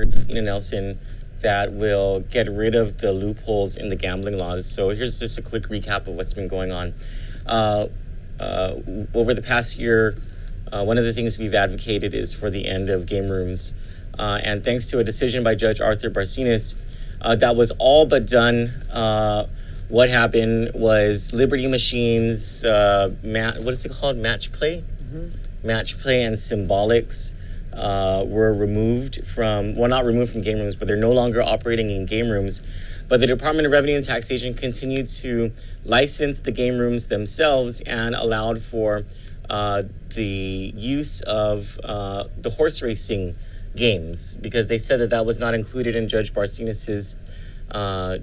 Senator Tina Nelson that will get rid of the loopholes in the gambling laws. So here's just a quick recap of what's been going on. Over the past year, one of the things we've advocated is for the end of game rooms. And thanks to a decision by Judge Arthur Barcinas, that was all but done. What happened was Liberty Machines, what is it called? Match play? Mm-hmm. Match play and symbolics were removed from, well, not removed from game rooms, but they're no longer operating in game rooms. But the Department of Revenue and Taxation continued to license the game rooms themselves and allowed for the use of the horse racing games, because they said that that was not included in Judge Barcinas's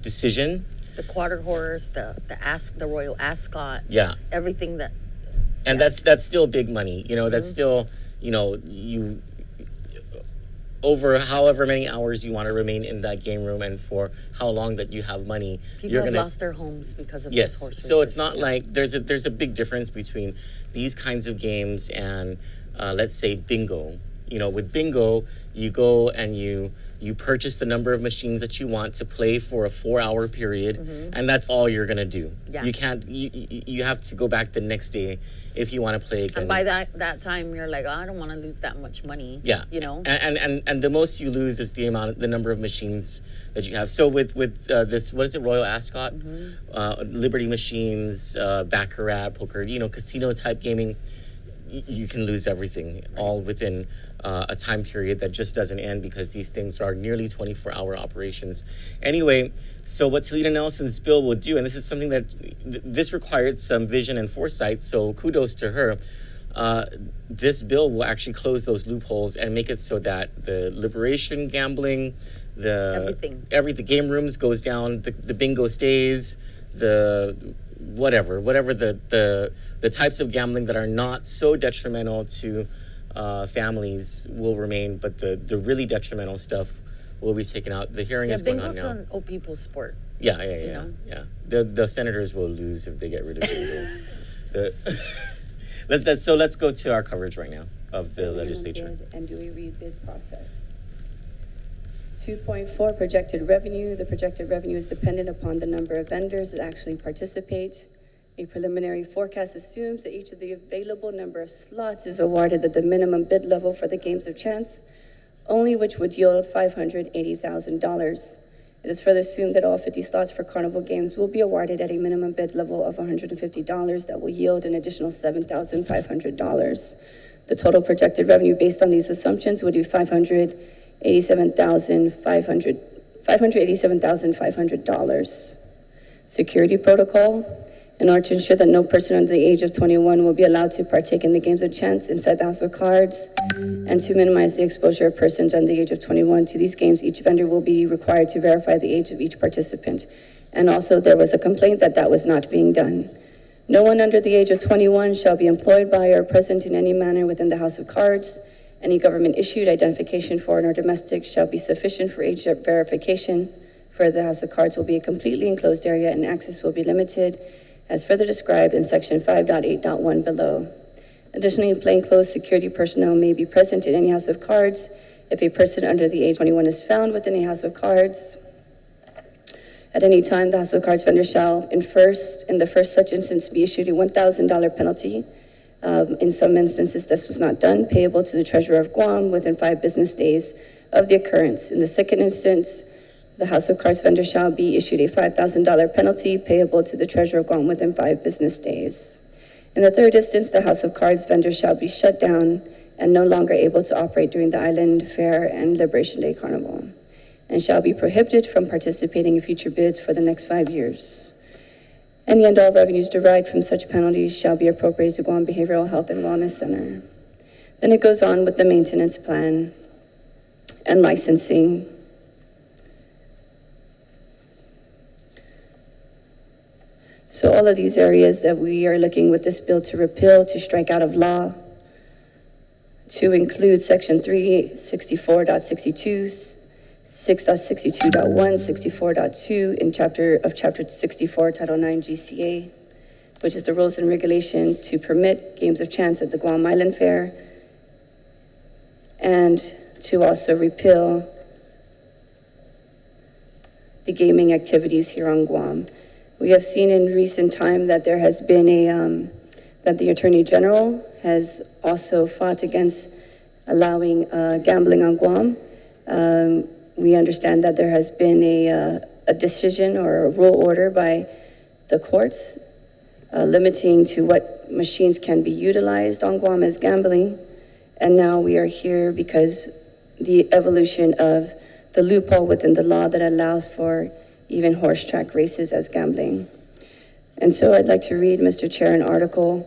decision. The quarter horse, the Royal Ascot, yeah, everything that, and yeah. that's still big money. You know, mm-hmm. That's still, you know, you over however many hours you want to remain in that game room and for how long that you have money. People have lost their homes because of yes. This horse So races. It's not like there's a big difference between these kinds of games and let's say bingo. You know, with bingo, you go and you purchase the number of machines that you want to play for a 4-hour period, mm-hmm. and that's all you're gonna do. Yeah. You can't. You have to go back the next day if you want to play again. And by that time, you're like, oh, I don't want to lose that much money. Yeah. You know. And the most you lose is the number of machines that you have. So with this, what is it, Royal Ascot, mm-hmm. Liberty Machines, Baccarat, poker, you know, casino type gaming, you can lose everything all within a time period that just doesn't end, because these things are nearly 24-hour operations. Anyway, so what Tina Nelson's bill will do, and this is something that this required some vision and foresight, so kudos to her. This bill will actually close those loopholes and make it so that the liberation gambling, the game rooms goes down, the bingo stays, the whatever the types of gambling that are not so detrimental to families will remain, but the really detrimental stuff will be taken out. The hearing is going on now. Bingo's an old people's sport. Yeah. The senators will lose if they get rid of bingo. Let's go to our coverage right now of the legislature. And do a rebid process. 2.4, projected revenue. The projected revenue is dependent upon the number of vendors that actually participate. A preliminary forecast assumes that each of the available number of slots is awarded at the minimum bid level for the games of chance, only which would yield $580,000. It is further assumed that all 50 slots for carnival games will be awarded at a minimum bid level of $150 that will yield an additional $7,500. The total projected revenue based on these assumptions would be $587,500. Security protocol. In order to ensure that no person under the age of 21 will be allowed to partake in the games of chance inside the House of Cards, and to minimize the exposure of persons under the age of 21 to these games, each vendor will be required to verify the age of each participant. And also, there was a complaint that was not being done. No one under the age of 21 shall be employed by or present in any manner within the House of Cards. Any government-issued identification, foreign or domestic, shall be sufficient for age verification. For the House of Cards will be a completely enclosed area, and access will be limited, as further described in section 5.8.1 below. Additionally, plainclothes security personnel may be present in any House of Cards if a person under the age of 21 is found within a House of Cards. At any time, the House of Cards vendor shall, in the first such instance, be issued a $1,000 penalty. In some instances, this was not done, payable to the Treasurer of Guam within 5 business days of the occurrence. In the second instance, the House of Cards vendor shall be issued a $5,000 penalty payable to the Treasurer of Guam within 5 business days. In the third instance, the House of Cards vendor shall be shut down and no longer able to operate during the Island Fair and Liberation Day Carnival, and shall be prohibited from participating in future bids for the next 5 years. Any and all revenues derived from such penalties shall be appropriated to Guam Behavioral Health and Wellness Center. Then it goes on with the maintenance plan and licensing. So all of these areas that we are looking with this bill to repeal, to strike out of law, to include section 364.62, 6.62.1, 64.2 in chapter 64, Title 9 GCA, which is the rules and regulation to permit games of chance at the Guam Island Fair, and to also repeal the gaming activities here on Guam. We have seen in recent time that there has been that the Attorney General has also fought against allowing gambling on Guam. We understand that there has been a decision or a rule order by the courts limiting to what machines can be utilized on Guam as gambling. And now we are here because the evolution of the loophole within the law that allows for even horse track races as gambling. And so I'd like to read, Mr. Chair, an article,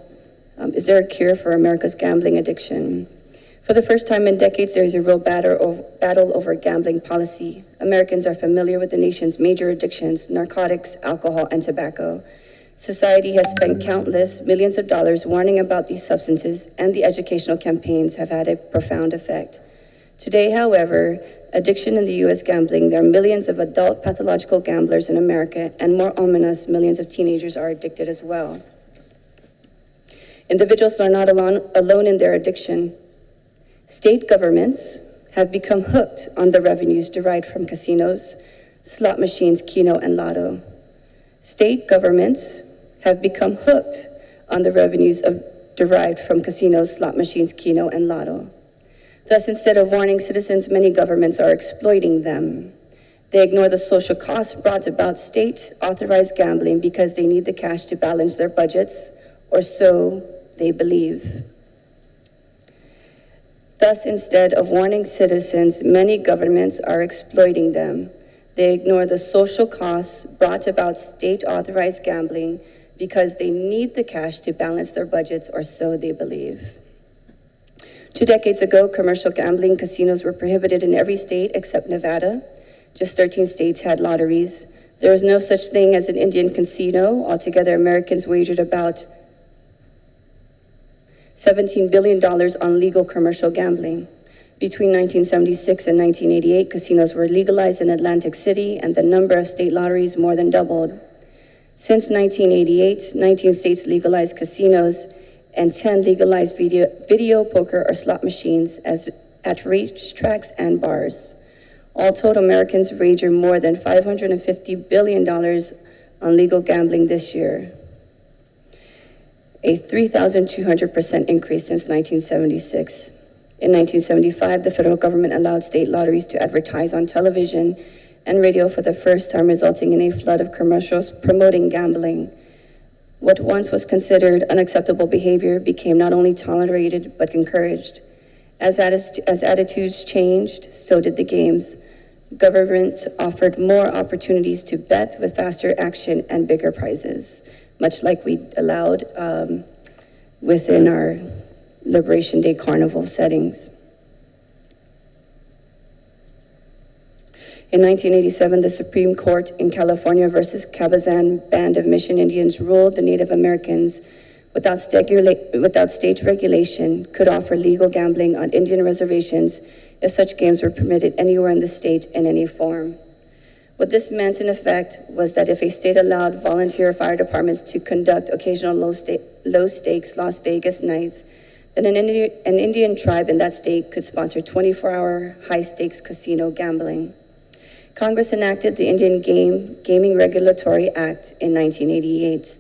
Is there a cure for America's gambling addiction? For the first time in decades, there is a real battle over gambling policy. Americans are familiar with the nation's major addictions: narcotics, alcohol, and tobacco. Society has spent countless millions of dollars warning about these substances, and the educational campaigns have had a profound effect. Today, however, addiction in the U.S. gambling, there are millions of adult pathological gamblers in America, and more ominous, millions of teenagers are addicted as well. Individuals are not alone in their addiction. State governments have become hooked on the revenues derived from casinos, slot machines, Keno, and Lotto. State governments have become hooked on the revenues derived from casinos, slot machines, Keno, and Lotto. Thus, instead of warning citizens, many governments are exploiting them. They ignore the social costs brought about state-authorized gambling because they need the cash to balance their budgets, or so they believe. Thus, instead of warning citizens, many governments are exploiting them. They ignore the social costs brought about state-authorized gambling because they need the cash to balance their budgets, or so they believe. 2 decades ago, commercial gambling casinos were prohibited in every state except Nevada. Just 13 states had lotteries. There was no such thing as an Indian casino. Altogether, Americans wagered about $17 billion on legal commercial gambling. Between 1976 and 1988, casinos were legalized in Atlantic City, and the number of state lotteries more than doubled. Since 1988, 19 states legalized casinos, and 10 legalized video poker or slot machines at racetracks and bars. All told, Americans wager more than $550 billion on legal gambling this year, a 3,200% increase since 1976. In 1975, the federal government allowed state lotteries to advertise on television and radio for the first time, resulting in a flood of commercials promoting gambling. What once was considered unacceptable behavior became not only tolerated, but encouraged. As attitudes changed, so did the games. Government offered more opportunities to bet with faster action and bigger prizes, much like we allowed within our Liberation Day Carnival settings. In 1987, the Supreme Court in California versus Cabazon Band of Mission Indians ruled the Native Americans, without state regulation, could offer legal gambling on Indian reservations if such games were permitted anywhere in the state in any form. What this meant, in effect, was that if a state allowed volunteer fire departments to conduct occasional low-stakes Las Vegas nights, then an Indian tribe in that state could sponsor 24-hour high-stakes casino gambling. Congress enacted the Indian Gaming Regulatory Act in 1988.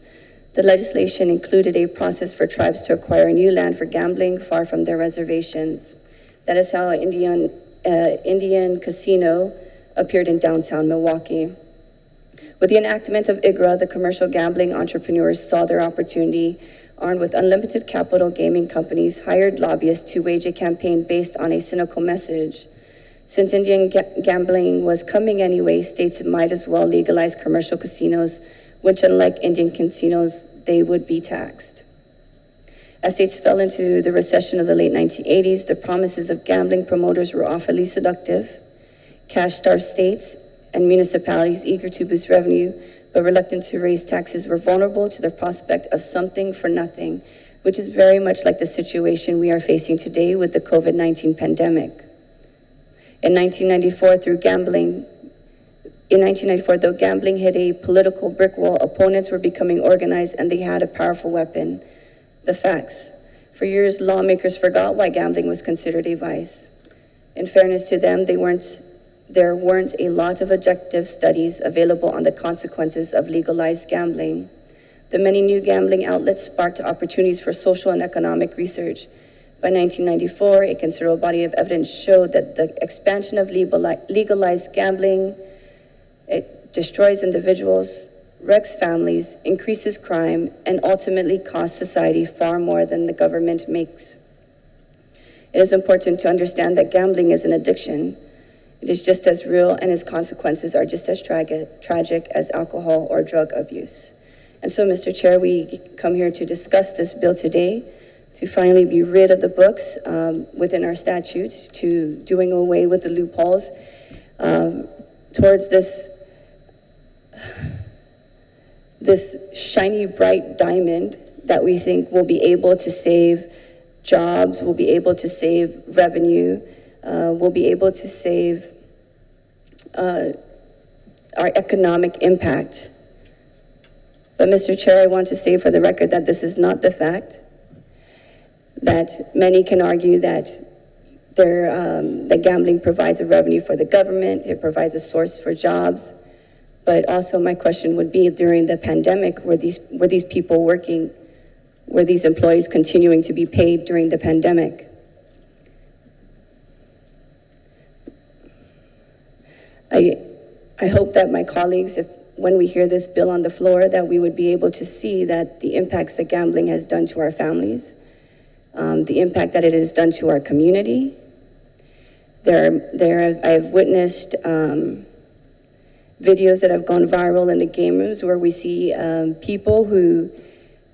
The legislation included a process for tribes to acquire new land for gambling far from their reservations. That is how Indian Casino appeared in downtown Milwaukee. With the enactment of IGRA, the commercial gambling entrepreneurs saw their opportunity. Armed with unlimited capital, gaming companies hired lobbyists to wage a campaign based on a cynical message. Since Indian gambling was coming anyway, states might as well legalize commercial casinos, which, unlike Indian casinos, they would be taxed. As states fell into the recession of the late 1980s, the promises of gambling promoters were awfully seductive. Cash-starved states and municipalities eager to boost revenue, but reluctant to raise taxes, were vulnerable to the prospect of something for nothing, which is very much like the situation we are facing today with the COVID-19 pandemic. In 1994, though gambling hit a political brick wall, opponents were becoming organized and they had a powerful weapon: the facts. For years, lawmakers forgot why gambling was considered a vice. In fairness to them, they weren't there weren't a lot of objective studies available on the consequences of legalized gambling. The many new gambling outlets sparked opportunities for social and economic research. By 1994, a considerable body of evidence showed that the expansion of legalized gambling, it destroys individuals, wrecks families, increases crime, and ultimately costs society far more than the government makes. It is important to understand that gambling is an addiction. It is just as real, and its consequences are just as tragic as alcohol or drug abuse. And so, Mr. Chair, we come here to discuss this bill today, to finally be rid of the books within our statutes, to doing away with the loopholes towards this shiny, bright diamond that we think will be able to save jobs, will be able to save revenue, will be able to save our economic impact. But Mr. Chair, I want to say for the record that this is not the fact, that many can argue that that gambling provides a revenue for the government, it provides a source for jobs. But also my question would be, during the pandemic, were these people working, were these employees continuing to be paid during the pandemic? I hope that my colleagues, when we hear this bill on the floor, that we would be able to see that the impacts that gambling has done to our families, the impact that it has done to our community. I have witnessed videos that have gone viral in the game rooms where we see people who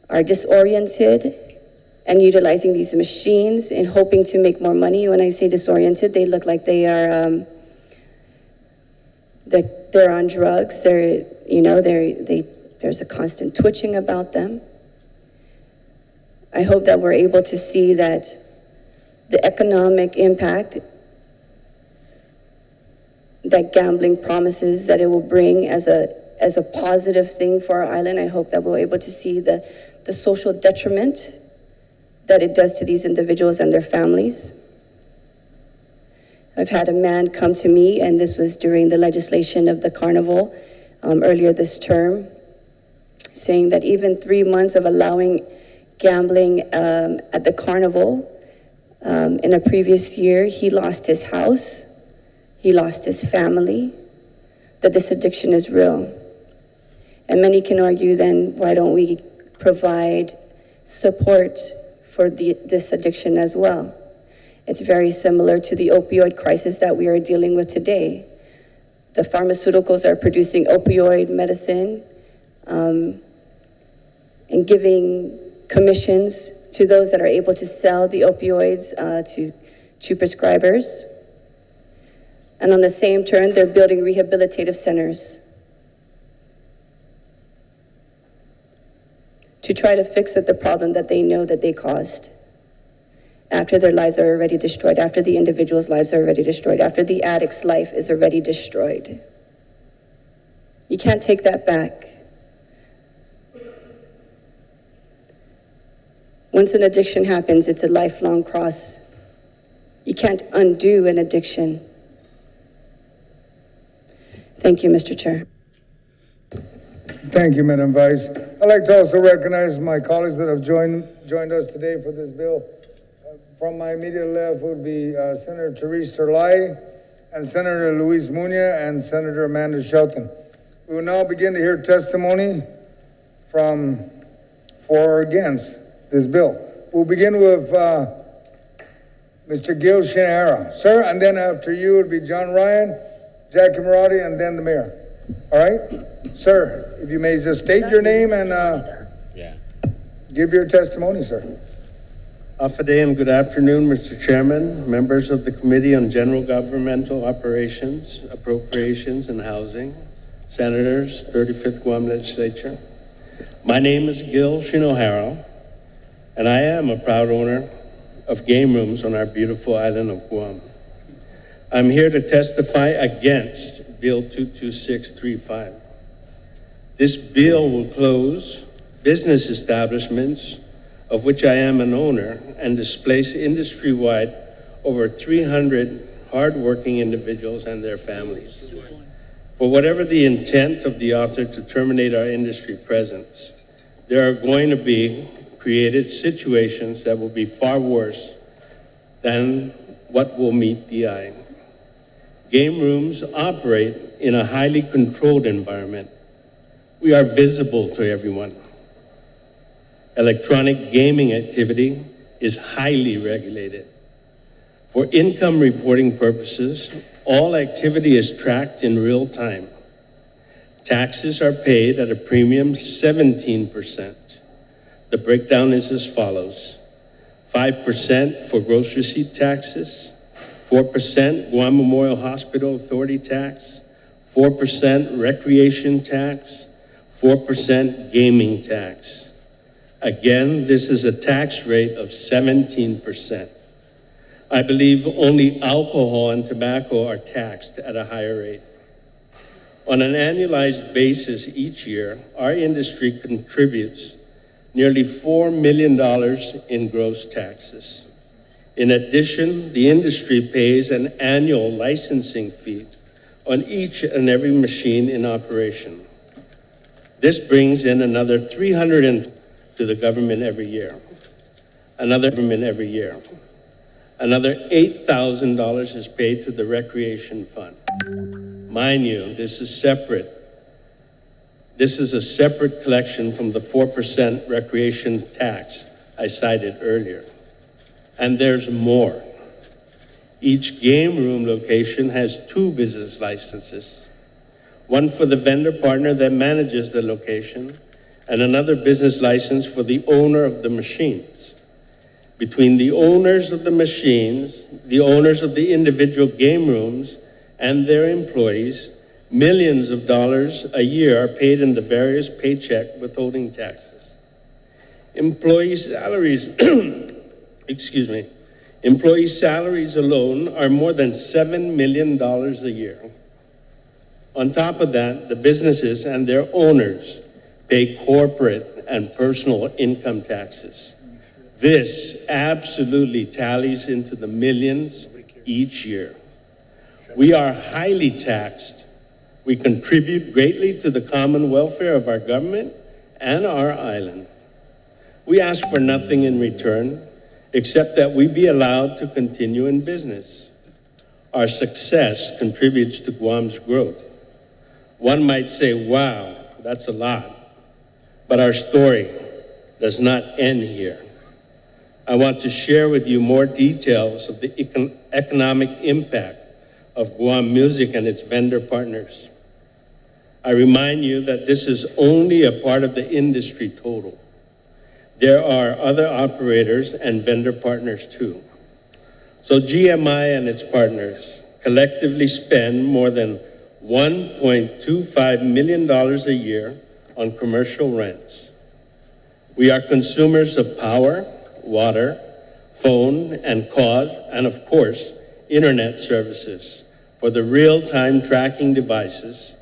are disoriented and utilizing these machines and hoping to make more money. When I say disoriented, they look like they are they're on drugs. There's a constant twitching about them. I hope that we're able to see that the economic impact that gambling promises that it will bring as a positive thing for our island. I hope that we're able to see the social detriment that it does to these individuals and their families. I've had a man come to me, and this was during the legislation of the carnival earlier this term, saying that even 3 months of allowing gambling at the carnival in a previous year, he lost his house, he lost his family, that this addiction is real. And many can argue then, why don't we provide support for this addiction as well? It's very similar to the opioid crisis that we are dealing with today. The pharmaceuticals are producing opioid medicine and giving commissions to those that are able to sell the opioids to prescribers. And on the same turn, they're building rehabilitative centers to try to fix the problem that they know that they caused. After their lives are already destroyed, after the individual's lives are already destroyed, after the addict's life is already destroyed. You can't take that back. Once an addiction happens, it's a lifelong cross. You can't undo an addiction. Thank you, Mr. Chair. Thank you, Madam Vice. I'd like to also recognize my colleagues that have joined us today for this bill. From my immediate left would be Senator Therese Terlai, and Senator Luis Muña, and Senator Amanda Shelton. We will now begin to hear testimony for or against this bill. We'll begin with Mr. Gil Shinhara. Sir, and then after you, it'll be John Ryan, Jackie Marotti, and then the mayor. All right? Sir, if you may just state your name and give your testimony, sir. Afade and good afternoon, Mr. Chairman, members of the Committee on General Governmental Operations, Appropriations, and Housing, Senators, 35th Guam Legislature. My name is Gil Shinohara, and I am a proud owner of game rooms on our beautiful island of Guam. I'm here to testify against Bill 22635. This bill will close business establishments, of which I am an owner, and displace industry-wide over 300 hardworking individuals and their families. For whatever the intent of the author to terminate our industry presence, there are going to be created situations that will be far worse than what will meet the eye. Game rooms operate in a highly controlled environment. We are visible to everyone. Electronic gaming activity is highly regulated. For income reporting purposes, all activity is tracked in real time. Taxes are paid at a premium 17%. The breakdown is as follows: 5% for gross receipt taxes, 4% Guam Memorial Hospital Authority tax, 4% recreation tax, 4% gaming tax. Again, this is a tax rate of 17%. I believe only alcohol and tobacco are taxed at a higher rate. On an annualized basis each year, our industry contributes nearly $4 million in gross taxes. In addition, the industry pays an annual licensing fee on each and every machine in operation. This brings in another $300 to the government every year. Another $8,000 is paid to the recreation fund. Mind you, this is separate. This is a separate collection from the 4% recreation tax I cited earlier. And there's more. Each game room location has 2 business licenses, one for the vendor partner that manages the location, and another business license for the owner of the machines. Between the owners of the machines, the owners of the individual game rooms, and their employees, millions of dollars a year are paid in the various paycheck withholding taxes. Employee salaries, employee salaries alone are more than $7 million a year. On top of that, the businesses and their owners pay corporate and personal income taxes. This absolutely tallies into the millions each year. We are highly taxed. We contribute greatly to the common welfare of our government and our island. We ask for nothing in return, except that we be allowed to continue in business. Our success contributes to Guam's growth. One might say, wow, that's a lot. But our story does not end here. I want to share with you more details of the economic impact of Guam Music and its vendor partners. I remind you that this is only a part of the industry total. There are other operators and vendor partners too. So GMI and its partners collectively spend more than $1.25 million a year on commercial rents. We are consumers of power, water, phone, and cause, and of course, internet services for the real-time tracking devices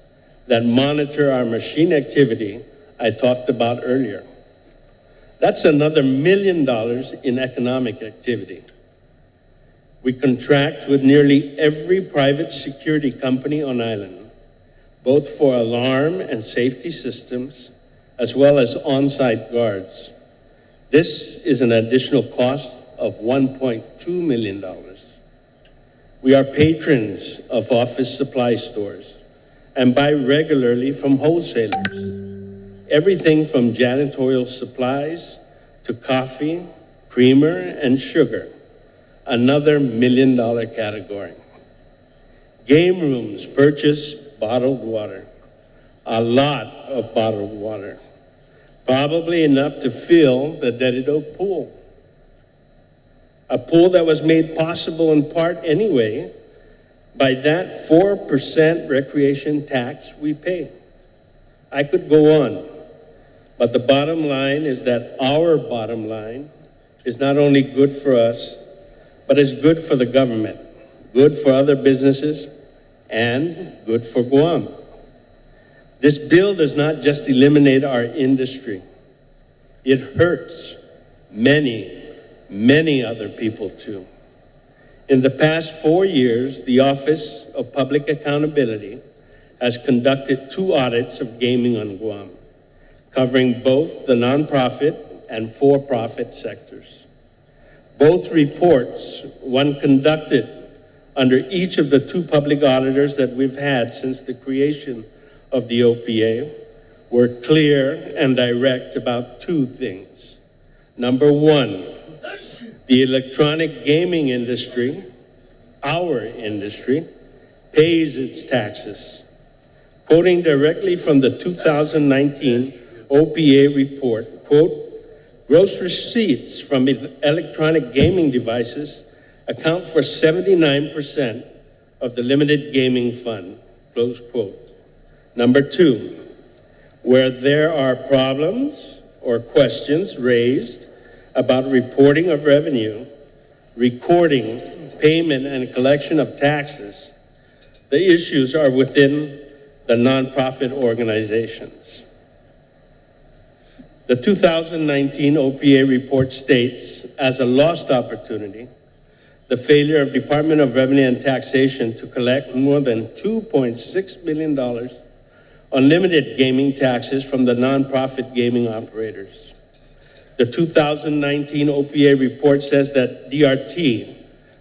that monitor our machine activity I talked about earlier. That's another $1 million in economic activity. We contract with nearly every private security company on island, both for alarm and safety systems, as well as on-site guards. This is an additional cost of $1.2 million. We are patrons of office supply stores and buy regularly from wholesalers. Everything from janitorial supplies to coffee, creamer, and sugar, another $1 million category. Game rooms purchase bottled water, a lot of bottled water, probably enough to fill the Dead Oak pool. A pool that was made possible in part anyway by that 4% recreation tax we pay. I could go on, but the bottom line is that our bottom line is not only good for us, but is good for the government, good for other businesses, and good for Guam. This bill does not just eliminate our industry. It hurts many, many other people too. In the past 4 years, the Office of Public Accountability has conducted 2 audits of gaming on Guam, covering both the nonprofit and for-profit sectors. Both reports, one conducted under each of the 2 public auditors that we've had since the creation of the OPA, were clear and direct about 2 things. Number 1, the electronic gaming industry, our industry, pays its taxes. Quoting directly from the 2019 OPA report, quote, gross receipts from electronic gaming devices account for 79% of the limited gaming fund, close quote. Number 2, where there are problems or questions raised about reporting of revenue, recording, payment, and collection of taxes, the issues are within the nonprofit organizations. The 2019 OPA report states, as a lost opportunity, the failure of Department of Revenue and Taxation to collect more than $2.6 million on limited gaming taxes from the nonprofit gaming operators. The 2019 OPA report says that DRT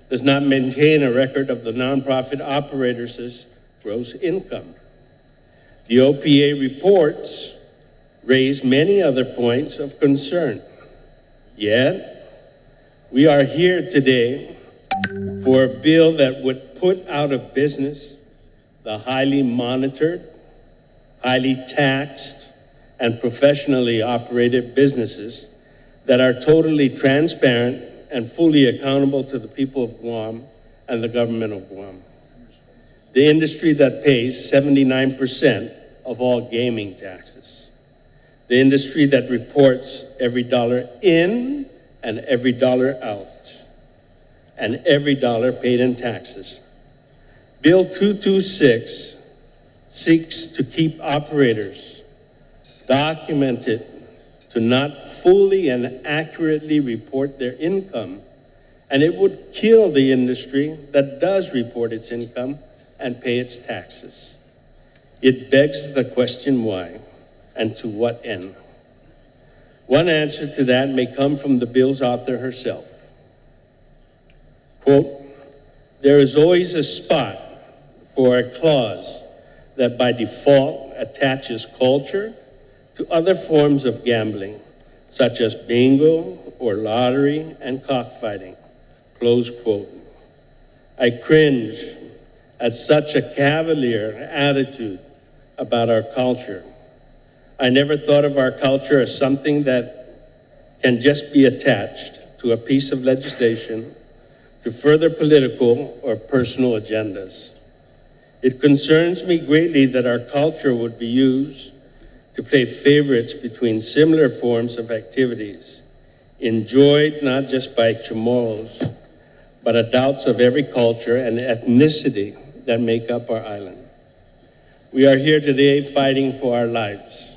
does not maintain a record of the nonprofit operators' gross income. The OPA reports raise many other points of concern. Yet, we are here today for a bill that would put out of business the highly monitored, highly taxed, and professionally operated businesses that are totally transparent and fully accountable to the people of Guam and the government of Guam. The industry that pays 79% of all gaming taxes. The industry that reports every dollar in and every dollar out, and every dollar paid in taxes. Bill 226 seeks to keep operators documented to not fully and accurately report their income, and it would kill the industry that does report its income and pay its taxes. It begs the question why, and to what end? One answer to that may come from the bill's author herself. Quote, there is always a spot for a clause that by default attaches culture to other forms of gambling, such as bingo or lottery and cockfighting, close quote. I cringe at such a cavalier attitude about our culture. I never thought of our culture as something that can just be attached to a piece of legislation to further political or personal agendas. It concerns me greatly that our culture would be used to play favorites between similar forms of activities, enjoyed not just by Chamorros, but adults of every culture and ethnicity that make up our island. We are here today fighting for our lives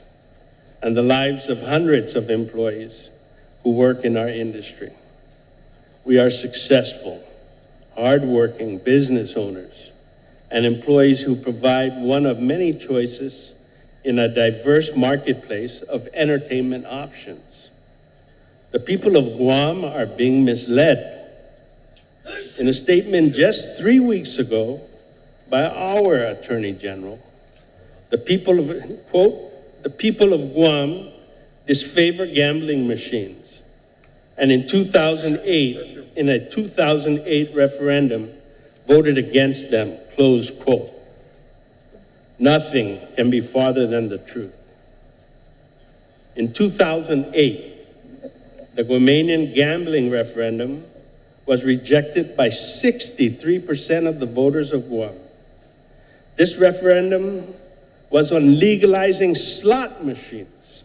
and the lives of hundreds of employees who work in our industry. We are successful, hardworking business owners and employees who provide one of many choices in a diverse marketplace of entertainment options. The people of Guam are being misled. In a statement just 3 weeks ago by our Attorney General, the people of, quote, the people of Guam disfavor gambling machines. And in 2008, in a 2008 referendum, voted against them, close quote. Nothing can be farther than the truth. In 2008, the Guamanian gambling referendum was rejected by 63% of the voters of Guam. This referendum was on legalizing slot machines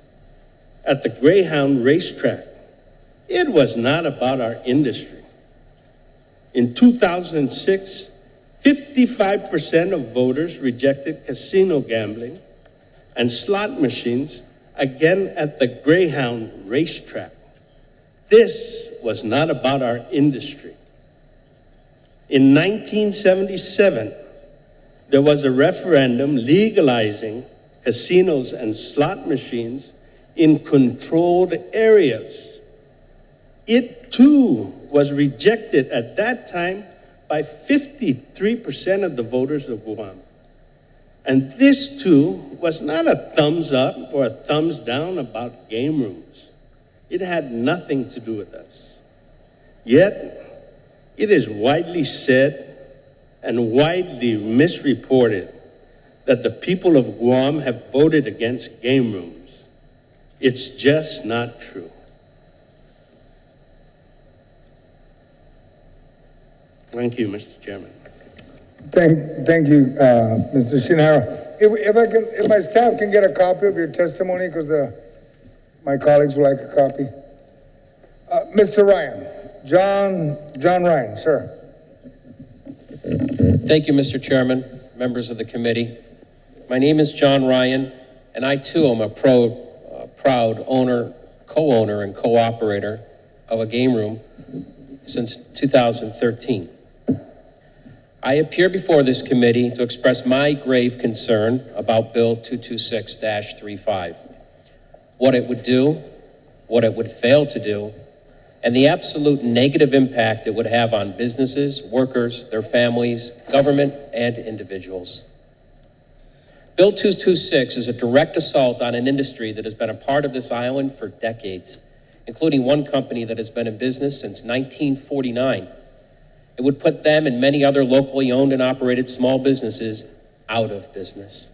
at the Greyhound racetrack. It was not about our industry. In 2006, 55% of voters rejected casino gambling and slot machines, again at the Greyhound racetrack. This was not about our industry. In 1977, there was a referendum legalizing casinos and slot machines in controlled areas. It too was rejected at that time by 53% of the voters of Guam. And this too was not a thumbs up or a thumbs down about game rooms. It had nothing to do with us. Yet, it is widely said and widely misreported that the people of Guam have voted against game rooms. It's just not true. Thank you, Mr. Chairman. Thank you, Mr. Shinhara. If my staff can get a copy of your testimony, because my colleagues would like a copy. Mr. Ryan, John Ryan, sir. Thank you, Mr. Chairman, members of the committee. My name is John Ryan, and I too am a proud owner, co-owner, and co-operator of a game room since 2013. I appear before this committee to express my grave concern about Bill 226-35, what it would do, what it would fail to do, and the absolute negative impact it would have on businesses, workers, their families, government, and individuals. Bill 226 is a direct assault on an industry that has been a part of this island for decades, including one company that has been in business since 1949. It would put them and many other locally owned and operated small businesses out of business.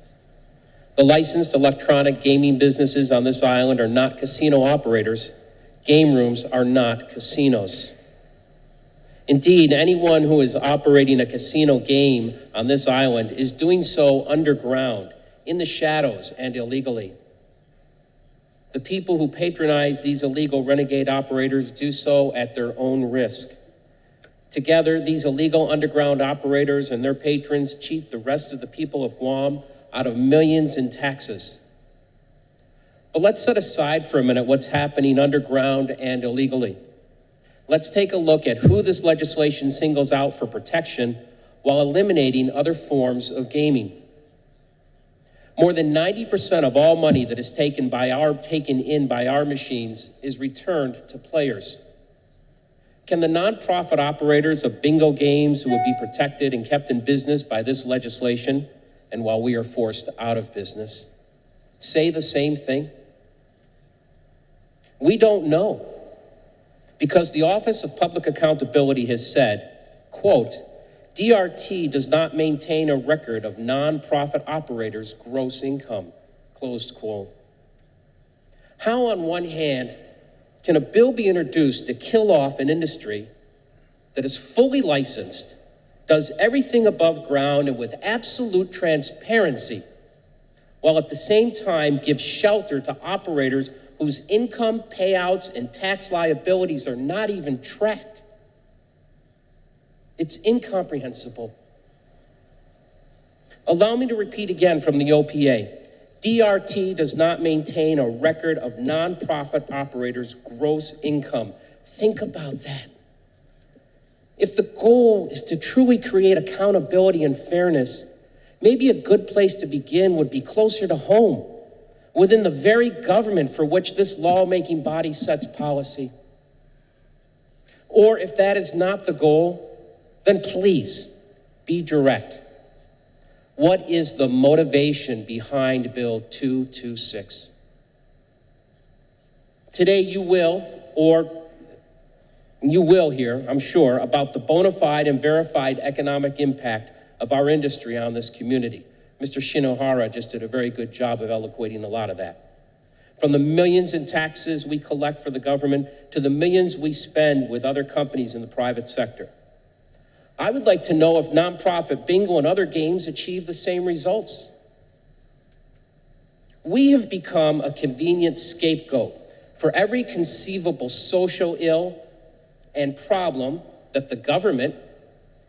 The licensed electronic gaming businesses on this island are not casino operators. Game rooms are not casinos. Indeed, anyone who is operating a casino game on this island is doing so underground, in the shadows, and illegally. The people who patronize these illegal renegade operators do so at their own risk. Together, these illegal underground operators and their patrons cheat the rest of the people of Guam out of millions in taxes. But let's set aside for a minute what's happening underground and illegally. Let's take a look at who this legislation singles out for protection while eliminating other forms of gaming. More than 90% of all money that is taken in by our machines is returned to players. Can the nonprofit operators of bingo games who would be protected and kept in business by this legislation, and while we are forced out of business, say the same thing? We don't know, because the Office of Public Accountability has said, quote, DRT does not maintain a record of nonprofit operators' gross income, closed quote. How, on one hand, can a bill be introduced to kill off an industry that is fully licensed, does everything above ground and with absolute transparency, while at the same time gives shelter to operators whose income, payouts, and tax liabilities are not even tracked? It's incomprehensible. Allow me to repeat again from the OPA. DRT does not maintain a record of nonprofit operators' gross income. Think about that. If the goal is to truly create accountability and fairness, maybe a good place to begin would be closer to home, within the very government for which this lawmaking body sets policy. Or if that is not the goal, then please be direct. What is the motivation behind Bill 226? Today you will hear, I'm sure, about the bona fide and verified economic impact of our industry on this community. Mr. Shinohara just did a very good job of eloquating a lot of that. From the millions in taxes we collect for the government to the millions we spend with other companies in the private sector. I would like to know if nonprofit bingo and other games achieve the same results. We have become a convenient scapegoat for every conceivable social ill and problem that the government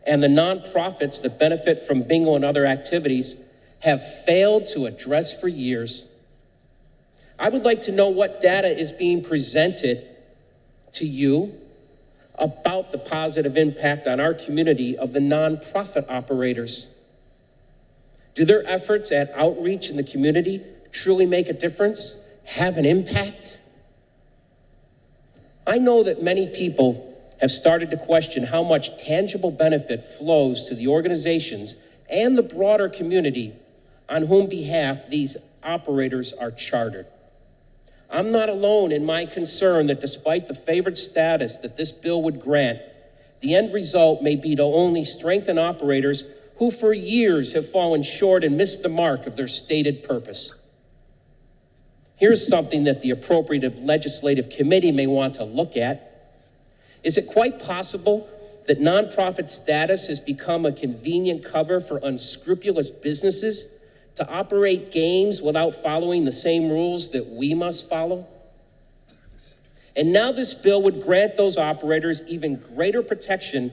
and the nonprofits that benefit from bingo and other activities have failed to address for years. I would like to know what data is being presented to you about the positive impact on our community of the nonprofit operators? Do their efforts at outreach in the community truly make a difference, have an impact? I know that many people have started to question how much tangible benefit flows to the organizations and the broader community on whom behalf these operators are chartered. I'm not alone in my concern that despite the favored status that this bill would grant, the end result may be to only strengthen operators who for years have fallen short and missed the mark of their stated purpose. Here's something that the appropriate legislative committee may want to look at. Is it quite possible that nonprofit status has become a convenient cover for unscrupulous businesses to operate games without following the same rules that we must follow? And now this bill would grant those operators even greater protection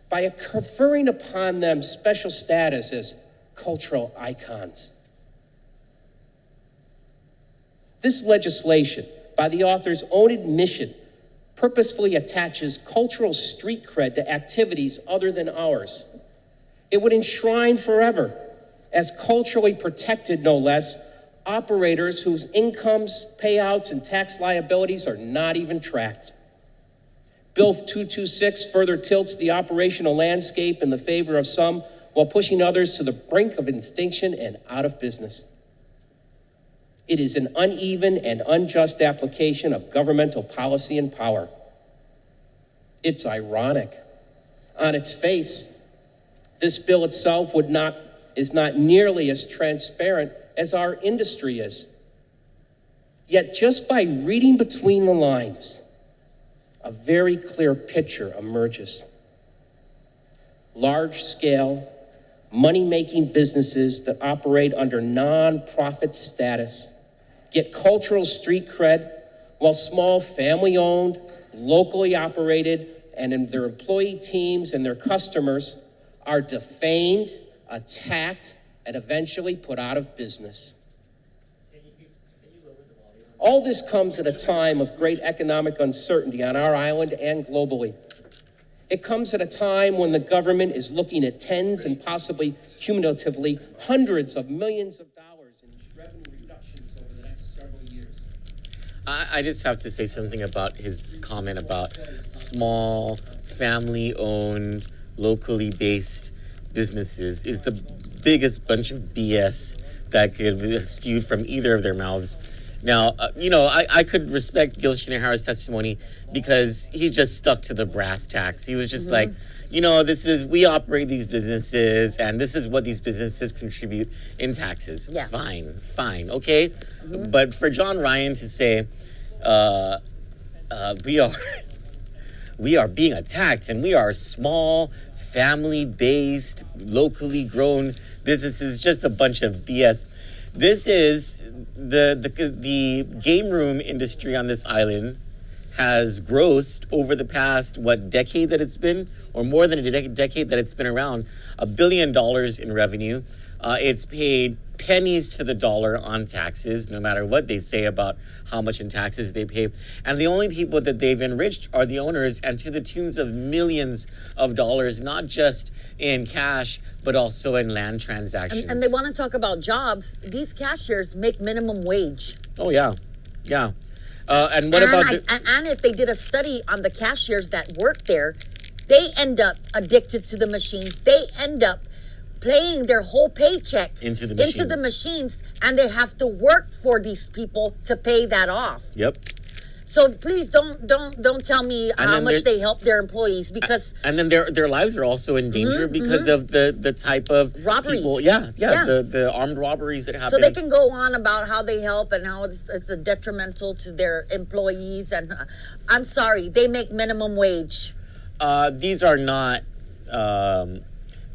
by conferring upon them special status as cultural icons. This legislation, by the author's own admission, purposefully attaches cultural street cred to activities other than ours. It would enshrine forever, as culturally protected no less, operators whose incomes, payouts, and tax liabilities are not even tracked. Bill 226 further tilts the operational landscape in the favor of some while pushing others to the brink of extinction and out of business. It is an uneven and unjust application of governmental policy and power. It's ironic. On its face, this bill itself is not nearly as transparent as our industry is. Yet just by reading between the lines, a very clear picture emerges. Large-scale, money-making businesses that operate under nonprofit status get cultural street cred, while small family-owned, locally operated, and in their employee teams and their customers are defamed, attacked, and eventually put out of business. All this comes at a time of great economic uncertainty on our island and globally. It comes at a time when the government is looking at tens and possibly cumulatively hundreds of millions of dollars in revenue reductions over the next several years. I just have to say something about his comment about small, family-owned, locally based businesses is the biggest bunch of BS that could be spewed from either of their mouths. Now, I could respect Gil Shinohara's testimony because he just stuck to the brass tacks. He was just like, we operate these businesses and this is what these businesses contribute in taxes. Yeah. Fine, okay? But for John Ryan to say, we are being attacked and we are small, family-based, locally grown businesses, just a bunch of BS. This is the game room industry on this island has grossed over the past, decade that it's been, or more than a decade that it's been around, $1 billion in revenue. It's paid pennies to the dollar on taxes, no matter what they say about how much in taxes they pay. And the only people that they've enriched are the owners, and to the tunes of millions of dollars, not just in cash, but also in land transactions. And they want to talk about jobs. These cashiers make minimum wage. Oh, yeah. And what about... And if they did a study on the cashiers that work there, they end up addicted to the machines. They end up paying their whole paycheck into the machines, and they have to work for these people to pay that off. Yep. So please don't tell me how much they help their employees, because and then their lives are also in danger because of the type of robberies. People, the armed robberies that happen. So they can go on about how they help and how it's a detrimental to their employees. And I'm sorry, they make minimum wage. These are not.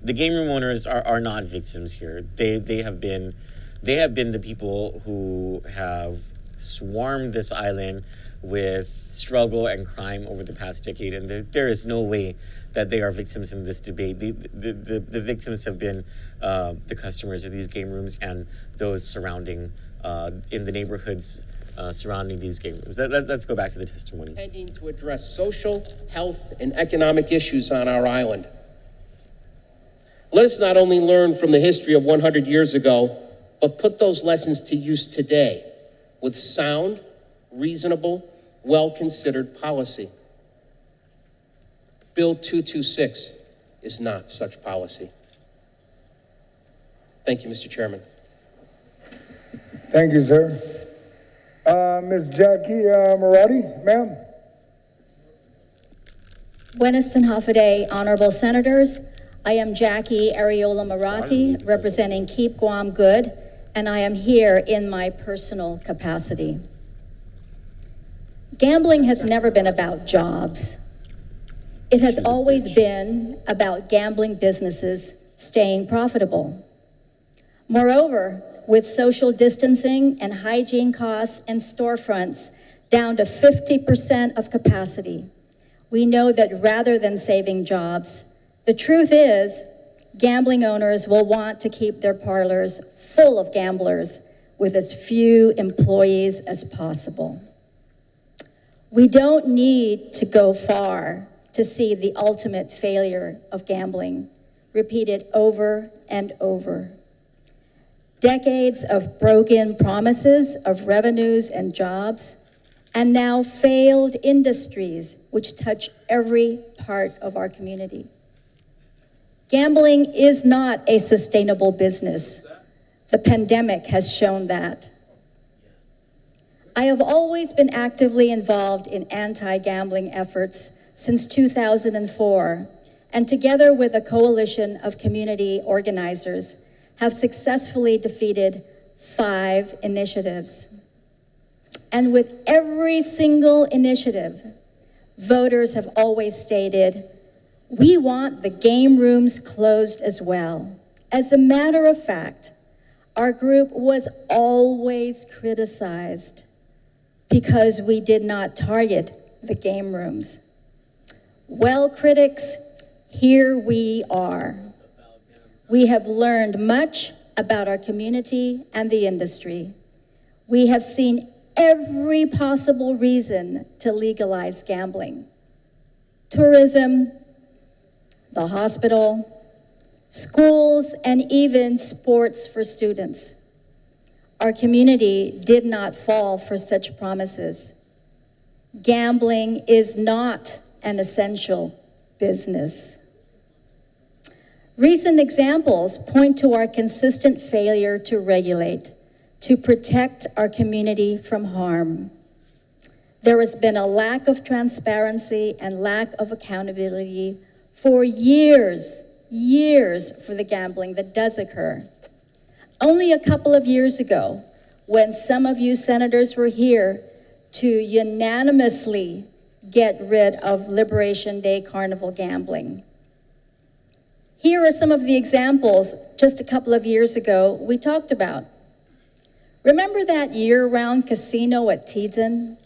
The game room owners are not victims here. They have been the people who have swarmed this island with struggle and crime over the past decade, and there is no way that they are victims in this debate. The victims have been the customers of these game rooms and those surrounding in the neighborhoods surrounding these game rooms. Let's go back to the testimony. Intending to address social, health, and economic issues on our island. Let us not only learn from the history of 100 years ago, but put those lessons to use today with sound, reasonable, well-considered policy. Bill 226 is not such policy. Thank you, Mr. Chairman. Thank you, sir. Ms. Jackie Marati, ma'am. Buenas and Hafa, honorable senators. I am Jackie Areola Marati, representing Keep Guam Good, and I am here in my personal capacity. Gambling has never been about jobs. It has always been about gambling businesses staying profitable. Moreover, with social distancing and hygiene costs and storefronts down to 50% of capacity, we know that rather than saving jobs, the truth is gambling owners will want to keep their parlors full of gamblers with as few employees as possible. We don't need to go far to see the ultimate failure of gambling, repeated over and over. Decades of broken promises of revenues and jobs, and now failed industries which touch every part of our community. Gambling is not a sustainable business. The pandemic has shown that. I have always been actively involved in anti-gambling efforts since 2004, and together with a coalition of community organizers, have successfully defeated 5 initiatives. And with every single initiative, voters have always stated, we want the game rooms closed as well. As a matter of fact, our group was always criticized because we did not target the game rooms. Well, critics, here we are. We have learned much about our community and the industry. We have seen every possible reason to legalize gambling. Tourism, the hospital, schools, and even sports for students. Our community did not fall for such promises. Gambling is not an essential business. Recent examples point to our consistent failure to regulate, to protect our community from harm. There has been a lack of transparency and lack of accountability for years for the gambling that does occur. Only a couple of years ago, when some of you senators were here to unanimously get rid of Liberation Day Carnival gambling. Here are some of the examples just a couple of years ago we talked about. Remember that year-round casino at Teedzon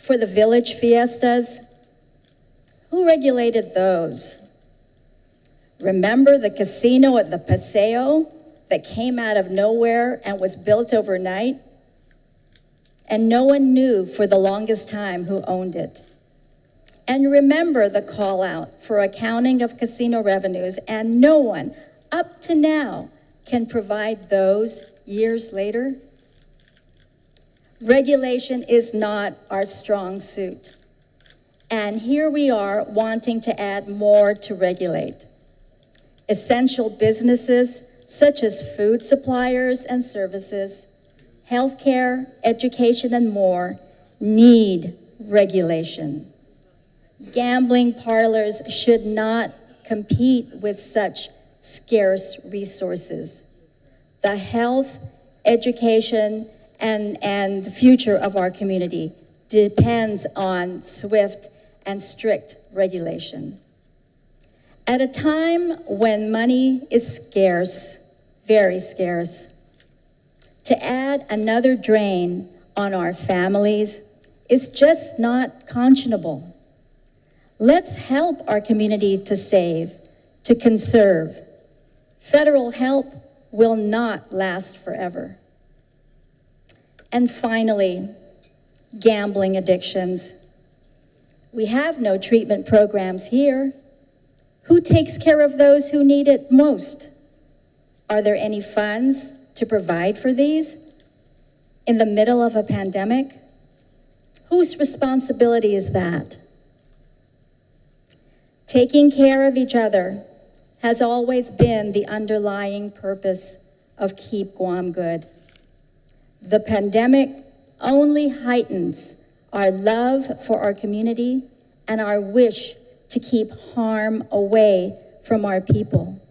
for the village fiestas? Who regulated those? Remember the casino at the Paseo that came out of nowhere and was built overnight? And no one knew for the longest time who owned it. And remember the call out for accounting of casino revenues, and no one up to now can provide those years later? Regulation is not our strong suit. And here we are wanting to add more to regulate. Essential businesses such as food suppliers and services, healthcare, education, and more need regulation. Gambling parlors should not compete with such scarce resources. The health, education, and the future of our community depends on swift and strict regulation. At a time when money is scarce, very scarce, to add another drain on our families is just not conscionable. Let's help our community to save, to conserve. Federal help will not last forever. And finally, gambling addictions. We have no treatment programs here. Who takes care of those who need it most? Are there any funds to provide for these in the middle of a pandemic? Whose responsibility is that? Taking care of each other has always been the underlying purpose of Keep Guam Good. The pandemic only heightens our love for our community and our wish to keep harm away from our people,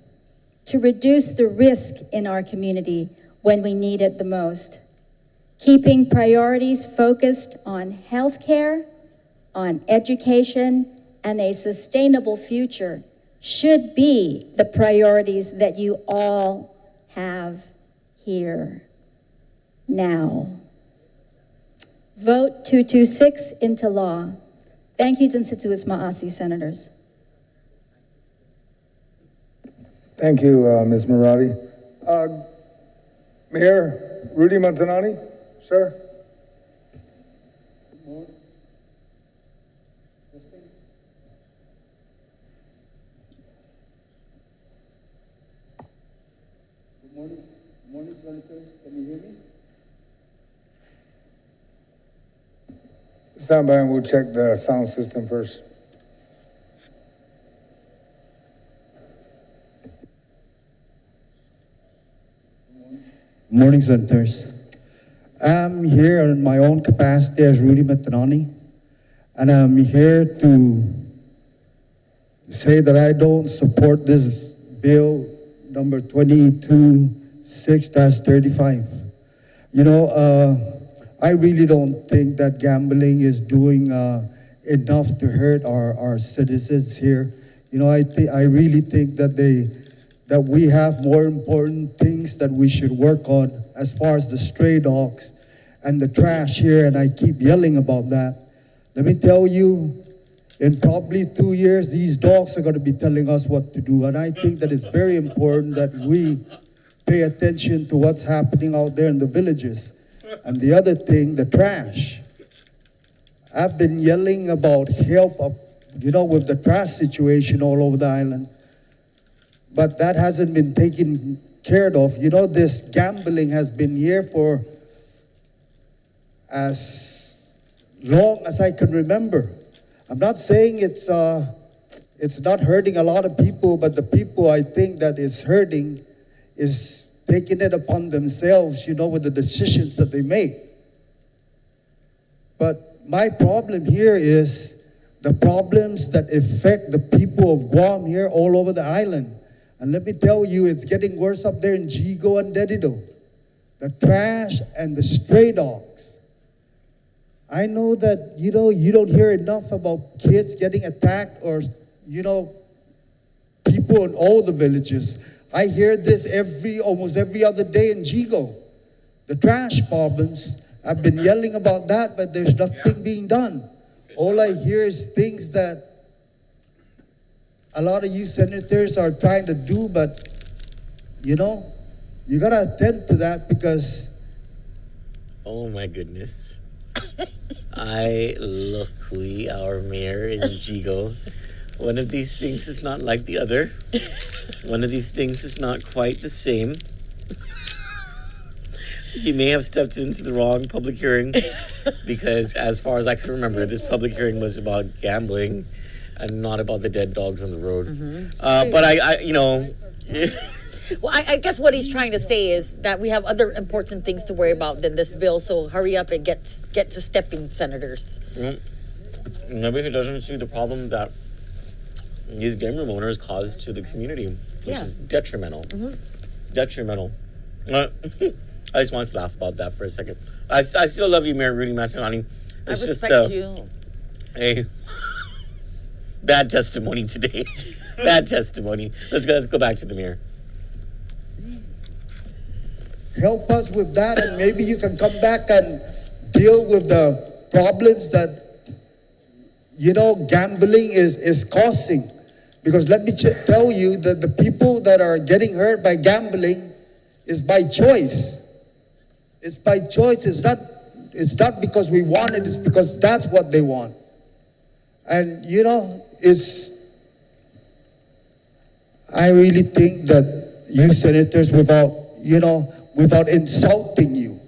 to reduce the risk in our community when we need it the most. Keeping priorities focused on healthcare, on education, and a sustainable future should be the priorities that you all have here now. Vote 226 into law. Thank you, Jinstituus Maasi, Senators. Thank you, Ms. Marati. Mayor Rudy Montanani, sir. Good morning, Senators. Can you hear me? Stand by and we'll check the sound system first. Morning, Senators. I'm here in my own capacity as Rudy Matanani, and I'm here to say that I don't support this bill number 226-35. You know, I really don't think that gambling is doing enough to hurt our citizens here. You know, I really think that we have more important things that we should work on as far as the stray dogs and the trash here, and I keep yelling about that. Let me tell you, in probably 2 years, these dogs are going to be telling us what to do, and I think that it's very important that we pay attention to what's happening out there in the villages. And the other thing, the trash. I've been yelling about help, you know, with the trash situation all over the island. But that hasn't been taken care of. You know, this gambling has been here for as long as I can remember. I'm not saying it's not hurting a lot of people, but the people I think that is hurting is taking it upon themselves, you know, with the decisions that they make. But my problem here is the problems that affect the people of Guam here all over the island. And let me tell you, it's getting worse up there in Jigo and Dedido. The trash and the stray dogs. I know that, you know, you don't hear enough about kids getting attacked or, you know, people in all the villages. I hear this almost every other day in Jigo. The trash problems, I've been yelling about that, but there's nothing being done. All I hear is things that a lot of you senators are trying to do, but, you know, you gotta attend to that because... Oh my goodness. I love Hui, our mayor in Jigo. One of these things is not like the other. One of these things is not quite the same. He may have stepped into the wrong public hearing because as far as I can remember, this public hearing was about gambling and not about the dead dogs on the road. Mm-hmm. But I you know... Well, I guess what he's trying to say is that we have other important things to worry about than this bill, so hurry up and get to stepping, senators. Mm-hmm. Maybe he doesn't see the problem that these game room owners cause to the community, which is detrimental. Mm-hmm. Detrimental. I just wanted to laugh about that for a second. I still love you, Mayor Rudy Masanani. I respect you. Hey, bad testimony today. Bad testimony. Let's go back to the mayor. Help us with that, and maybe you can come back and deal with the problems that, you know, gambling is causing. Because let me tell you that the people that are getting hurt by gambling is by choice. It's by choice. It's not It's not because we want it, it's because that's what they want. And you know, I really think that you senators, without insulting you,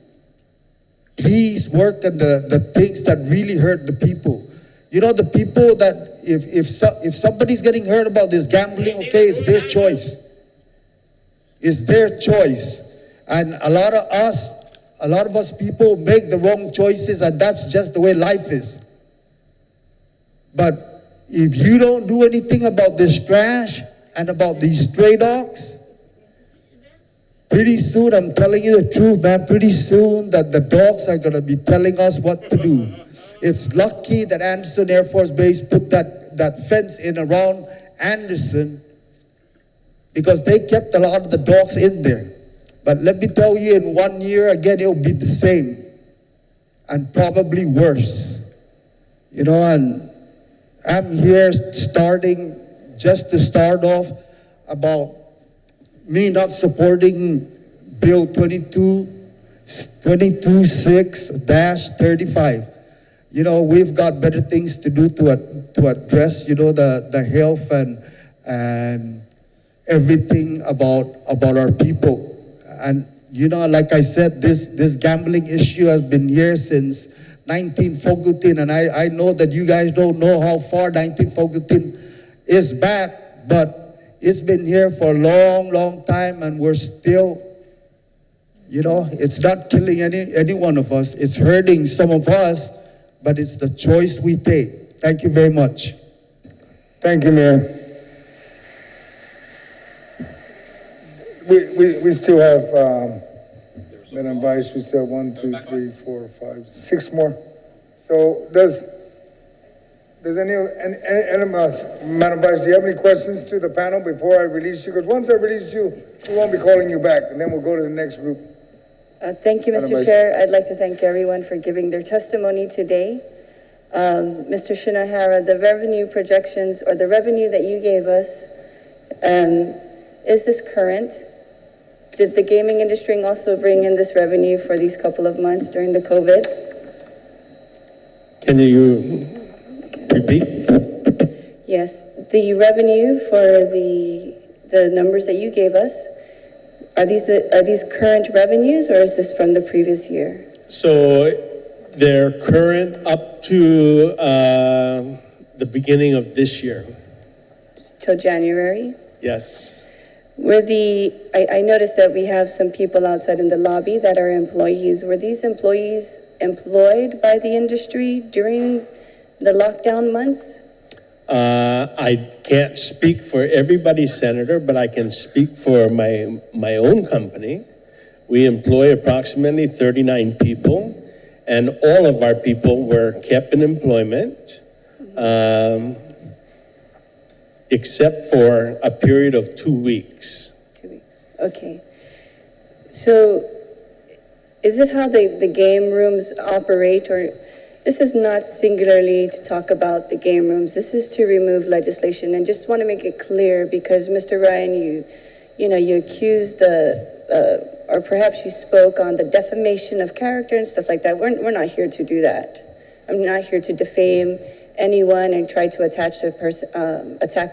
please work on the things that really hurt the people. You know, the people that if somebody's getting hurt about this gambling, okay, it's their choice. It's their choice. And a lot of us people make the wrong choices, and that's just the way life is. But if you don't do anything about this trash and about these stray dogs, pretty soon, I'm telling you the truth, man, pretty soon that the dogs are going to be telling us what to do. It's lucky that Anderson Air Force Base put that fence in around Anderson, because they kept a lot of the dogs in there. But let me tell you, in 1 year, again, it'll be the same and probably worse. You know, and I'm here just to start off about me not supporting Bill 22.6-35. You know, we've got better things to do to address, you know, the health and everything about our people. And, you know, like I said, this gambling issue has been here since 1914, and I know that you guys don't know how far 1914 is back, but it's been here for a long, long time, and we're still, you know, it's not killing any one of us. It's hurting some of us, but it's the choice we take. Thank you very much. Thank you, Mayor. We still have, Madam Vice, we still have 1, 2, 3, 4, 5, 6 more. So does any Madam Vice, do you have any questions to the panel before I release you? Because once I release you, we won't be calling you back, and then we'll go to the next group. Thank you, Madam Mr. Vice. Chair. I'd like to thank everyone for giving their testimony today. Mr. Shinohara, the revenue projections, or the revenue that you gave us, is this current? Did the gaming industry also bring in this revenue for these couple of months during the COVID? Can you repeat? Yes, the revenue for the numbers that you gave us, are these current revenues, or is this from the previous year? So they're current up to the beginning of this year. Till January? Yes. I noticed that we have some people outside in the lobby that are employees. Were these employees employed by the industry during the lockdown months? I can't speak for everybody, Senator, but I can speak for my own company. We employ approximately 39 people, and all of our people were kept in employment, except for a period of 2 weeks. 2 weeks, okay. So is it how the game rooms operate, or this is not singularly to talk about the game rooms, this is to remove legislation, and just want to make it clear, because Mr. Ryan, you accused or perhaps you spoke on the defamation of character and stuff like that. We're not here to do that. I'm not here to defame anyone and try to attack a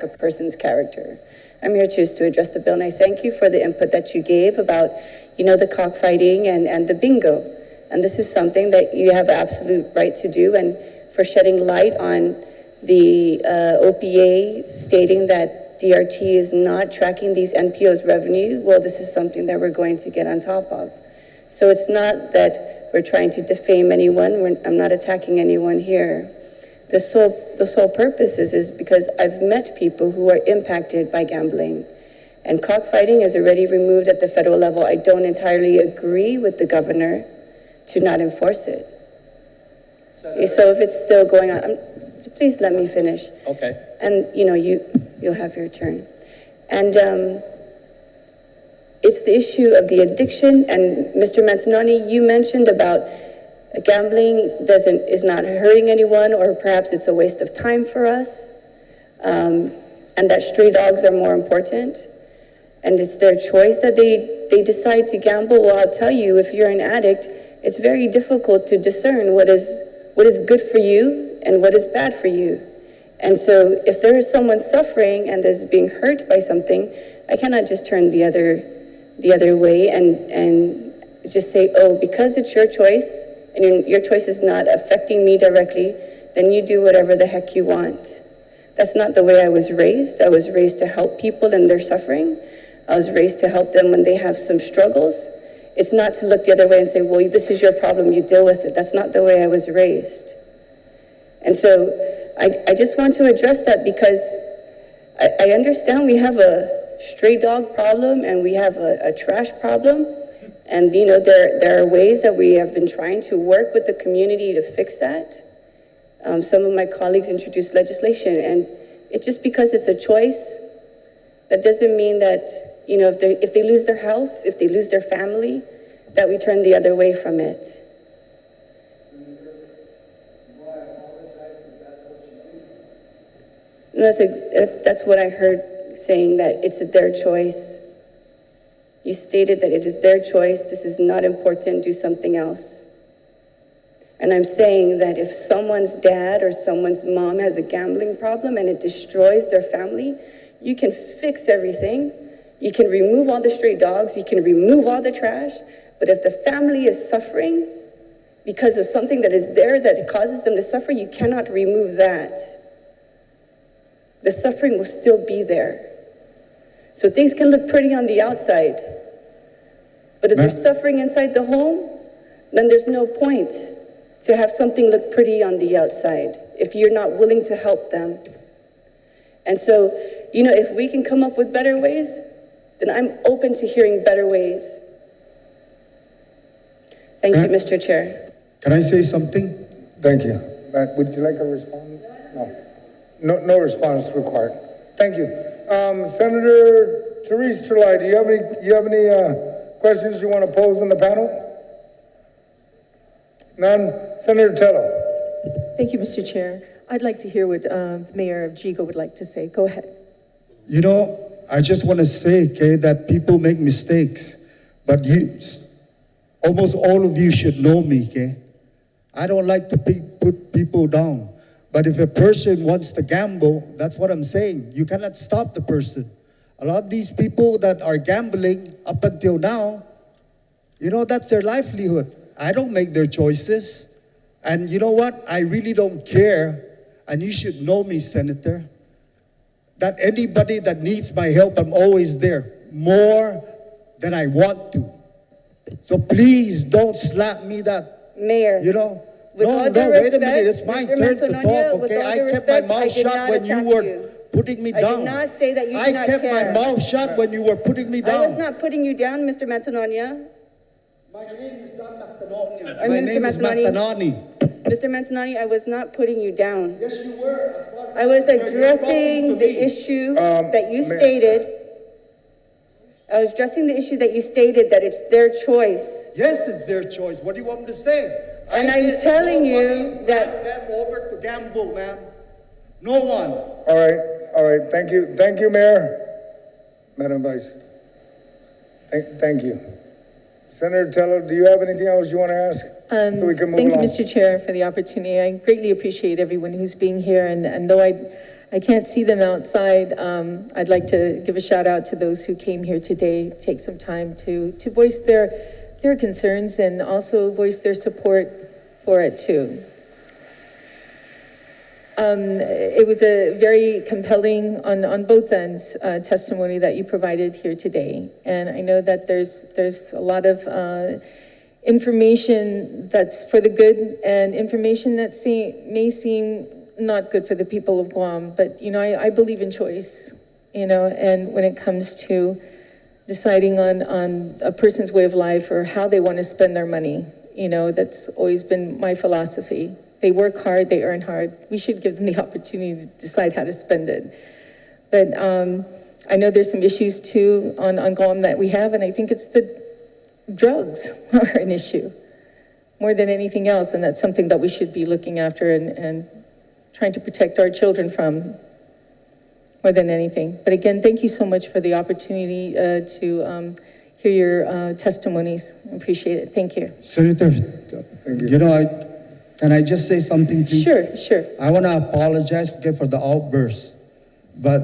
person's character. I'm here just to address the bill, and I thank you for the input that you gave about, the cockfighting and the bingo. And this is something that you have absolute right to do, and for shedding light on the OPA stating that DRT is not tracking these NPO's revenue. Well, this is something that we're going to get on top of. So it's not that we're trying to defame anyone. I'm not attacking anyone here. The sole purpose is because I've met people who are impacted by gambling, and cockfighting is already removed at the federal level. I don't entirely agree with the governor to not enforce it. So if it's still going on, please let me finish. Okay. And you'll have your turn. And it's the issue of the addiction. And Mr. Manzanoni, you mentioned about gambling is not hurting anyone, or perhaps it's a waste of time for us, and that stray dogs are more important, and it's their choice that they decide to gamble. Well, I'll tell you, if you're an addict, it's very difficult to discern what is good for you and what is bad for you. And so if there is someone suffering and is being hurt by something, I cannot just turn the other way and just say, oh, because it's your choice and your choice is not affecting me directly, then you do whatever the heck you want. That's not the way I was raised. I was raised to help people in their suffering. I was raised to help them when they have some struggles. It's not to look the other way and say, well, this is your problem, you deal with it. That's not the way I was raised. And so I just want to address that because I understand we have a stray dog problem and we have a trash problem. And, you know, there are ways that we have been trying to work with the community to fix that. Some of my colleagues introduced legislation, and it's just because it's a choice, that doesn't mean that, you know, if they lose their house, if they lose their family, that we turn the other way from it. No, that's what I heard, saying that it's their choice. You stated that it is their choice. This is not important. Do something else. And I'm saying that if someone's dad or someone's mom has a gambling problem and it destroys their family, you can fix everything. You can remove all the stray dogs. You can remove all the trash. But if the family is suffering because of something that is there that it causes them to suffer, you cannot remove that. The suffering will still be there. So things can look pretty on the outside. But if they're suffering inside the home, then there's no point to have something look pretty on the outside if you're not willing to help them. And so, you know, if we can come up with better ways, then I'm open to hearing better ways. Thank you, Mr. Chair. Can I say something? Thank you. Would you like a response? No response required. Thank you. Senator Therese Trelai, do you have any questions you want to pose in the panel? None. Senator Tello. Thank you, Mr. Chair. I'd like to hear what the Mayor of Jigo would like to say. Go ahead. You know, I just want to say, okay, that people make mistakes, but almost all of you should know me, okay? I don't like to put people down. But if a person wants to gamble, that's what I'm saying. You cannot stop the person. A lot of these people that are gambling up until now, you know, that's their livelihood. I don't make their choices. And you know what? I really don't care. And you should know me, Senator, that anybody that needs my help, I'm always there, more than I want to. So please don't slap me that, Mayor. you know. With No, all due wait a respect, minute. It's my Mr. turn to Mantononia, talk, with okay? all I due kept my respect, I mouth did shut not when you attack were you. putting me I down. did not say that you do I not kept care. my mouth shut when you were putting me down. I was not putting you down, Mr. Mantononia. My name is not Matanoni. Or My Mr. name is Matanoni. Matanani. Mr. Mantonani, I was not putting you down. Yes, you were. I was You're talking to addressing the me. issue that you Mayor. stated. I was addressing the issue that you stated, that it's their choice. Yes, it's their choice. What do you want me to say? And I I'm did telling you nobody that- dragged them over to gamble, ma'am. No one. All right. Thank you, Mayor. Madam Vice. Thank you. Senator Tello, do you have anything else you want to ask? So we can move Thank along. you, Mr. Chair, for the opportunity. I greatly appreciate everyone who's being here, and though I can't see them outside, I'd like to give a shout out to those who came here today, take some time to voice their concerns and also voice their support for it too. It was a very compelling, on both ends, testimony that you provided here today. And I know that there's a lot of information that's for the good and information that may seem not good for the people of Guam. But, you know, I believe in choice, you know, and when it comes to deciding on a person's way of life or how they want to spend their money, you know, that's always been my philosophy. They work hard, they earn hard. We should give them the opportunity to decide how to spend it. But I know there's some issues too on Guam that we have, and I think it's the drugs are an issue more than anything else, and that's something that we should be looking after and trying to protect our children from more than anything. But again, thank you so much for the opportunity to hear your testimonies. Appreciate it. Thank you. Senator, you know, can I just say something, please? Sure, sure. I want to apologize, okay, for the outburst, but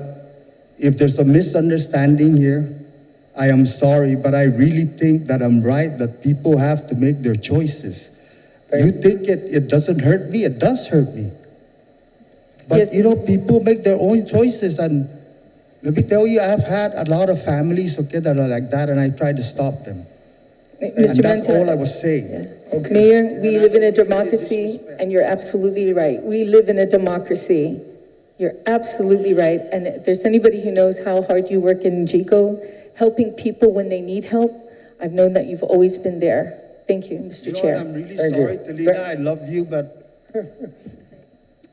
if there's a misunderstanding here, I am sorry, but I really think that I'm right, that people have to make their choices. You think it doesn't hurt me? It does hurt me. But, Yes. you know, people make their own choices, and let me tell you, I've had a lot of families, okay, that are like that, and I try to stop them. And Mr. that's Manta- all I was saying. Yeah. Mayor, we live in a democracy, and you're absolutely right. We live in a democracy. You're absolutely right. And if there's anybody who knows how hard you work in GICO, helping people when they need help, I've known that you've always been there. Thank you, Mr. You know Chair. what, I'm really Thank you. sorry, Talina, I love you, but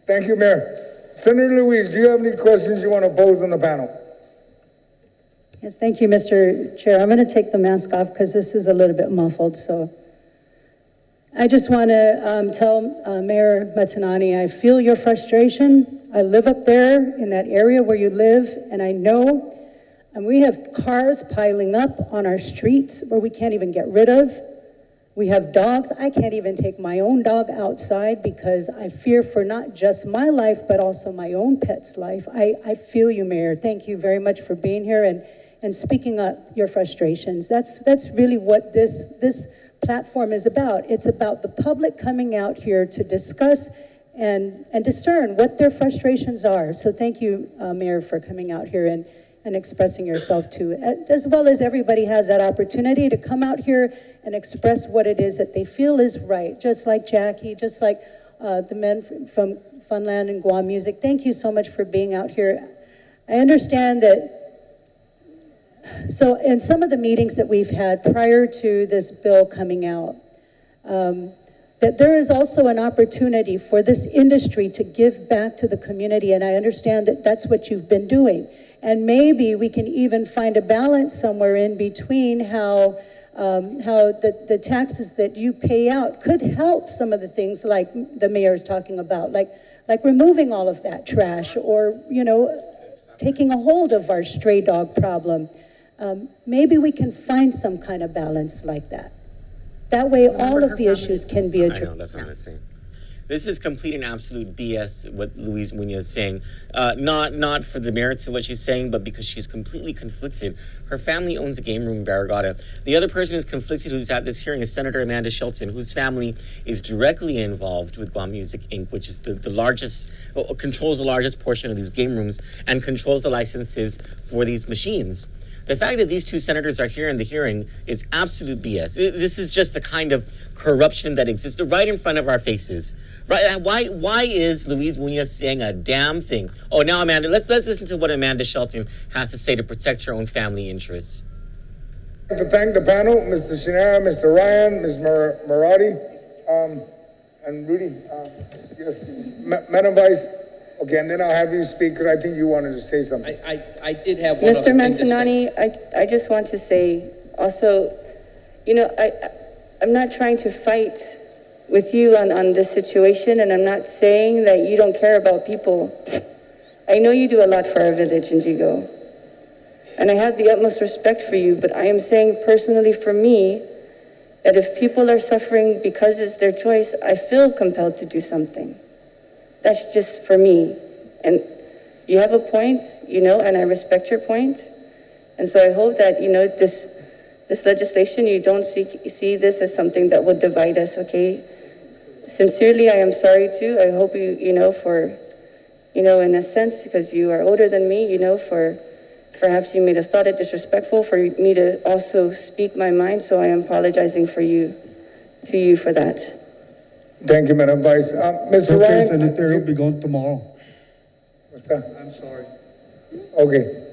Thank you, Mayor. Senator Luis, do you have any questions you want to pose on the panel? Yes, thank you, Mr. Chair. I'm going to take the mask off because this is a little bit muffled, so. I just want to tell Mayor Matanani, I feel your frustration. I live up there in that area where you live, and I know, and we have cars piling up on our streets where we can't even get rid of. We have dogs. I can't even take my own dog outside because I fear for not just my life, but also my own pet's life. I feel you, Mayor. Thank you very much for being here and speaking up your frustrations. That's really what this platform is about. It's about the public coming out here to discuss and discern what their frustrations are. So thank you, Mayor, for coming out here and expressing yourself too, as well as everybody has that opportunity to come out here and express what it is that they feel is right, just like Jackie, just like the men from Funland and Guam Music. Thank you so much for being out here. I understand that. So in some of the meetings that we've had prior to this bill coming out, that there is also an opportunity for this industry to give back to the community, and I understand that that's what you've been doing. And maybe we can even find a balance somewhere in between how the taxes that you pay out could help some of the things like the mayor's talking about, like removing all of that trash, or, you know, taking a hold of our stray dog problem. Maybe we can find some kind of balance like that. That way, all of the issues can be addressed. I know, that's what I'm saying. This is complete and absolute BS, what Luis Munoz is saying. Not for the merits of what she's saying, but because she's completely conflicted. Her family owns a game room in Barragata. The other person who's conflicted who's at this hearing is Senator Amanda Shelton, whose family is directly involved with Guam Music Inc., which is the largest, controls the largest portion of these game rooms and controls the licenses for these machines. The fact that these two senators are here in the hearing is absolute BS. This is just the kind of corruption that exists right in front of our faces. Right? Why is Luis Munoz saying a damn thing? Oh, now Amanda, let's listen to what Amanda Shelton has to say to protect her own family interests. To thank the panel, Mr. Shinara, Mr. Ryan, Ms. Marati, and Rudy. Yes, Madam Vice. Okay, and then I'll have you speak because I think you wanted to say something. I did have one Mr. other thing to say. Mantanani, I just want to say also, you know, I'm not trying to fight with you on this situation, and I'm not saying that you don't care about people. I know you do a lot for our village in Jigo, and I have the utmost respect for you, but I am saying personally for me, that if people are suffering because it's their choice, I feel compelled to do something. That's just for me. And you have a point, you know, and I respect your point. And so I hope that, you know, this legislation, you don't see this as something that will divide us, okay? Sincerely, I am sorry too. I hope you know, for, you know, in a sense, because you are older than me, you know, for perhaps you may have thought it disrespectful for me to also speak my mind. So I am apologizing to you for that. Thank you, Madam Vice. Mr. okay, Ryan. Senator, you'll be gone tomorrow. What's that? I'm sorry. Okay.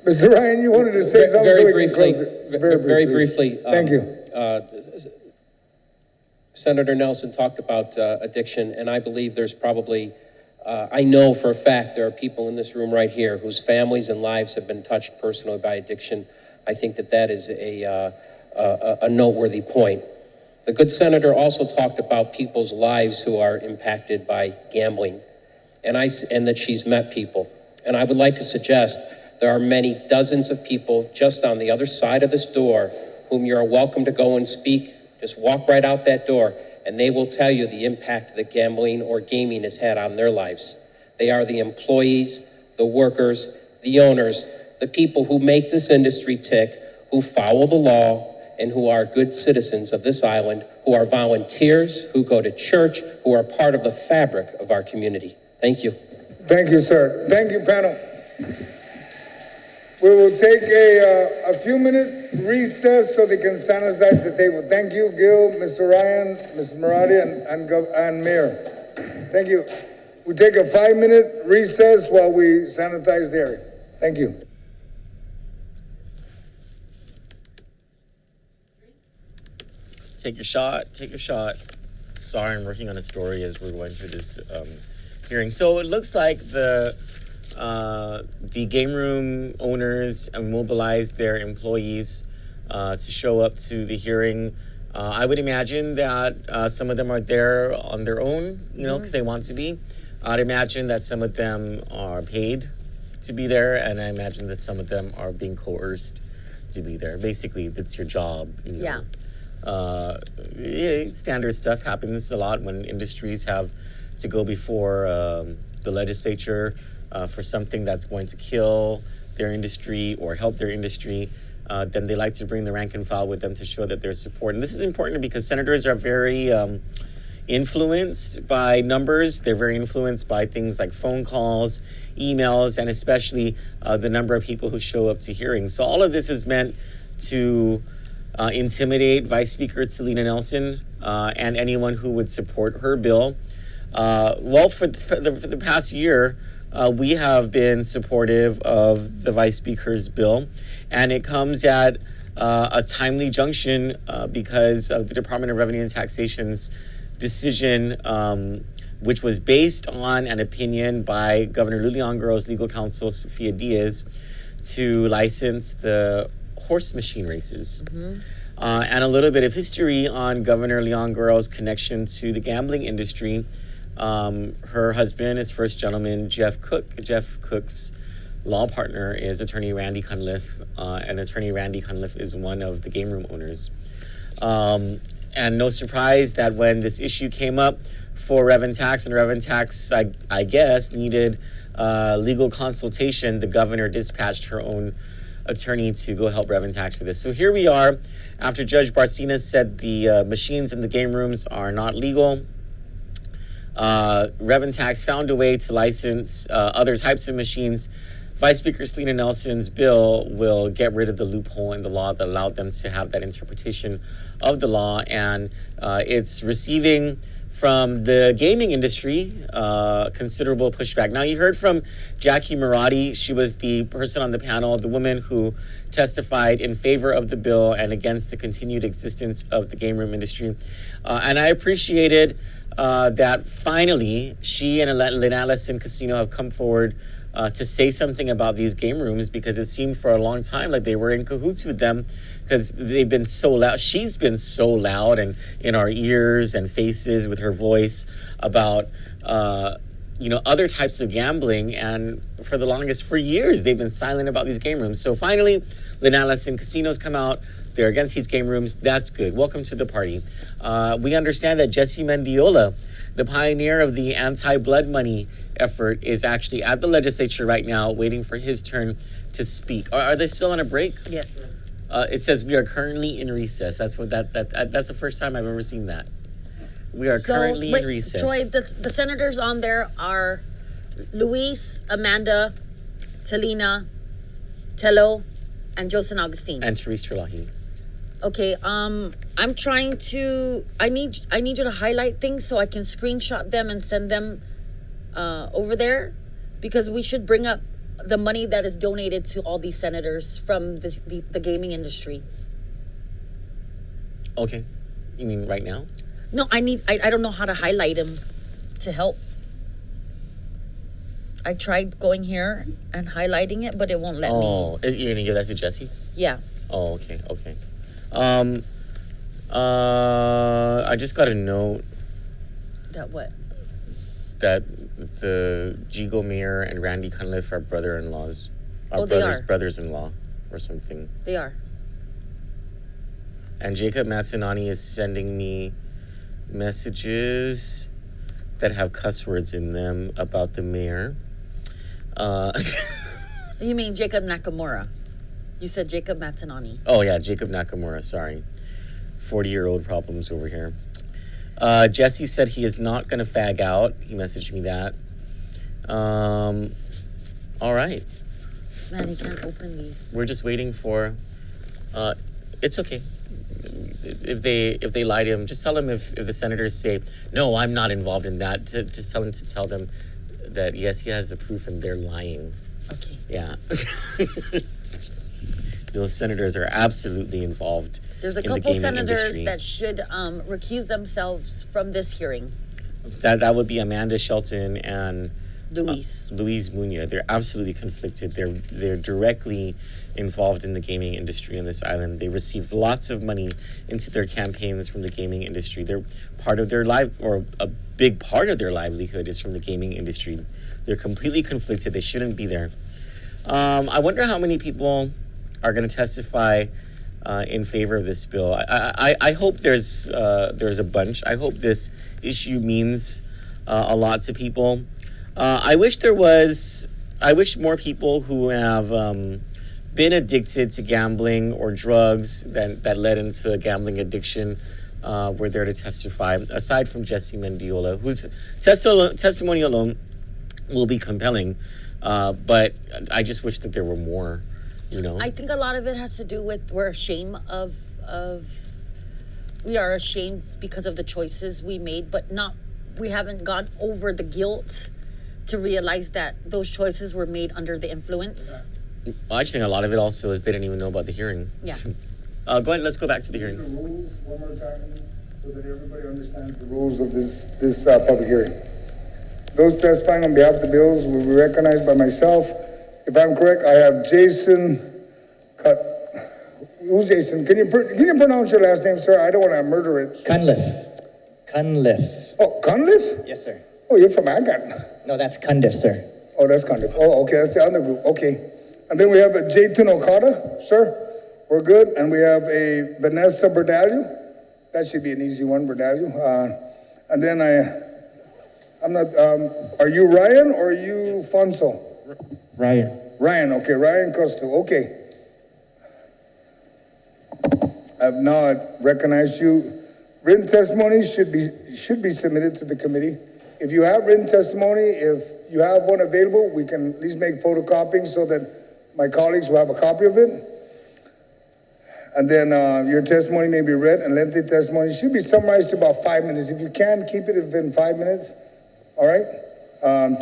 Mr. Ryan, you wanted to say something? Very so we can briefly, close it. very briefly. Thank you. Senator Nelson talked about addiction, and I believe there's probably, I know for a fact there are people in this room right here whose families and lives have been touched personally by addiction. I think that is a noteworthy point. The good senator also talked about people's lives who are impacted by gambling, and that she's met people. And I would like to suggest there are many dozens of people just on the other side of this door whom you are welcome to go and speak. Just walk right out that door, and they will tell you the impact that gambling or gaming has had on their lives. They are the employees, the workers, the owners, the people who make this industry tick, who follow the law, and who are good citizens of this island, who are volunteers, who go to church, who are part of the fabric of our community. Thank you. Thank you, sir. Thank you, panel. We will take a few-minute recess so they can sanitize the table. Thank you, Gil, Mr. Ryan, Mrs. Maradi, and Mayor. Thank you. We take a 5-minute recess while we sanitize the area. Thank you. Take your shot, take your shot. Sorry, I'm working on a story as we're going through this hearing. So it looks like the game room owners mobilized their employees to show up to the hearing. I would imagine that some of them are there on their own, because they want to be. I'd imagine that some of them are paid to be there, and I imagine that some of them are being coerced to be there. Basically, that's your job. Yeah. Standard stuff happens a lot when industries have to go before the legislature for something that's going to kill their industry or help their industry. Then they like to bring the rank and file with them to show that there's support. And this is important because senators are very influenced by numbers. They're very influenced by things like phone calls, emails, and especially the number of people who show up to hearings. So all of this is meant to intimidate Vice Speaker Selena Nelson and anyone who would support her bill. For the past year, we have been supportive of the Vice Speaker's bill, and it comes at a timely junction because of the Department of Revenue and Taxation's decision, which was based on an opinion by Governor Lou Leongro's legal counsel, Sofia Diaz, to license the horse machine races. And a little bit of history on Governor Leongro's connection to the gambling industry. Her husband is First Gentleman Jeff Cook. Jeff Cook's law partner is Attorney Randy Cunliffe, and Attorney Randy Cunliffe is one of the game room owners. And no surprise that when this issue came up for Rev Tax, and Rev Tax, I guess, needed legal consultation, the governor dispatched her own attorney to go help Rev Tax for this. So here we are, after Judge Barcina said the machines in the game rooms are not legal. Rev Tax found a way to license other types of machines. Vice Speaker Selena Nelson's bill will get rid of the loophole in the law that allowed them to have that interpretation of the law, and it's receiving from the gaming industry considerable pushback. Now, you heard from Jackie Maradi. She was the person on the panel, the woman who testified in favor of the bill and against the continued existence of the game room industry. And I appreciated that finally she and Lynette and Casino have come forward to say something about these game rooms, because it seemed for a long time like they were in cahoots with them, because they've been so loud. She's been so loud and in our ears and faces with her voice about other types of gambling, and for years they've been silent about these game rooms. So finally, Lynette and Casinos come out. They're against these game rooms. That's good. Welcome to the party. We understand that Jesse Mendiola, the pioneer of the anti-blood money effort, is actually at the legislature right now waiting for his turn to speak. Are they still on a break? Yes. It says we are currently in recess. That's what that's the first time I've ever seen that. We are currently in recess. Troy, the senators on there are Luis, Amanda, Talina, Tello, and Josen Augustine. And Therese Terlahi. Okay, I'm trying to, I need you to highlight things so I can screenshot them and send them over there, because we should bring up the money that is donated to all these senators from the gaming industry. Okay. You mean right now? No, I don't know how to highlight them to help. I tried going here and highlighting it, but it won't let me. Oh, you're gonna give that to Jesse? Yeah. Oh, okay. I just got a note That what? that the Jigo Mayor and Randy Cunliffe are brother-in-laws. They are. Brothers-in-law or something. They are. And Jacob Matsunani is sending me messages that have cuss words in them about the mayor. You mean Jacob Nakamura? You said Jacob Matsunani. Oh yeah, Jacob Nakamura, sorry. 40-year-old problems over here. Jesse said he is not going to fag out. He messaged me that. All right. Man, he can't open these. We're just waiting for... it's okay. If they lie to him, just tell him if the senators say, no, I'm not involved in that, just tell him to tell them that, yes, he has the proof and they're lying. Okay. Yeah. Those senators are absolutely involved. There's a in the couple gaming senators industry. that should recuse themselves from this hearing. That would be Amanda Shelton and Luis. Luis Munoz. They're absolutely conflicted. They're directly involved in the gaming industry on this island. They receive lots of money into their campaigns from the gaming industry. They're part of their a big part of their livelihood is from the gaming industry. They're completely conflicted. They shouldn't be there. I wonder how many people are going to testify in favor of this bill. I hope there's a bunch. I hope this issue means a lot to people. I wish more people who have been addicted to gambling or drugs that led into a gambling addiction were there to testify, aside from Jesse Mendiola, whose testimony alone will be compelling. But I just wish that there were more, you know. I think a lot of it has to do with we're ashamed of we are ashamed because of the choices we made, but we haven't gone over the guilt to realize that those choices were made under the influence. Well, I just think a lot of it also is they didn't even know about the hearing. Yeah. Go ahead, let's go back to the The hearing. rules one more time, so that everybody understands the rules of this public hearing. Those testifying on behalf of the bills will be recognized by myself. If I'm correct, I have Jason. Who's Jason? Can you pronounce your last name, sir? I don't want to murder it. Cunliffe. Oh, Cunliffe? Yes, sir. Oh, you're from Agat. No, that's Cundiff, sir. Oh, that's Kandit. Oh, okay, that's the other group. Okay. And then we have a Jayton Okada, sir. We're good. And we have a Vanessa Berdalio. That should be an easy one, Berdalio. And then I'm not, are you Ryan or are you Fonso? Ryan. Ryan, okay, Ryan Costo, okay. I've now recognized you. Written testimony should be submitted to the committee. If you have written testimony, if you have one available, we can at least make photocopying so that my colleagues will have a copy of it. And then your testimony may be read, and lengthy testimony should be summarized to about 5 minutes. If you can, keep it within 5 minutes, all right?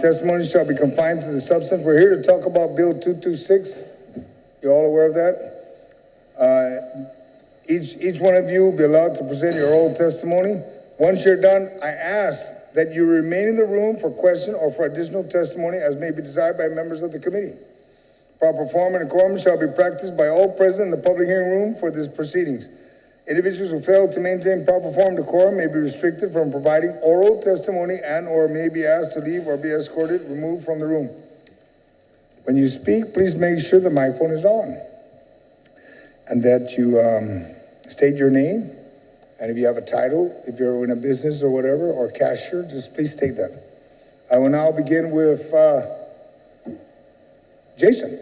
Testimony shall be confined to the substance. We're here to talk about Bill 226. You're all aware of that? Each one of you will be allowed to present your oral testimony. Once you're done, I ask that you remain in the room for question or for additional testimony as may be desired by members of the committee. Proper form and decorum shall be practiced by all present in the public hearing room for these proceedings. Individuals who fail to maintain proper form and decorum may be restricted from providing oral testimony and or may be asked to leave or be escorted, removed from the room. When you speak, please make sure the microphone is on and that you state your name. And if you have a title, if you're in a business or whatever, or cashier, just please state that. I will now begin with Jason.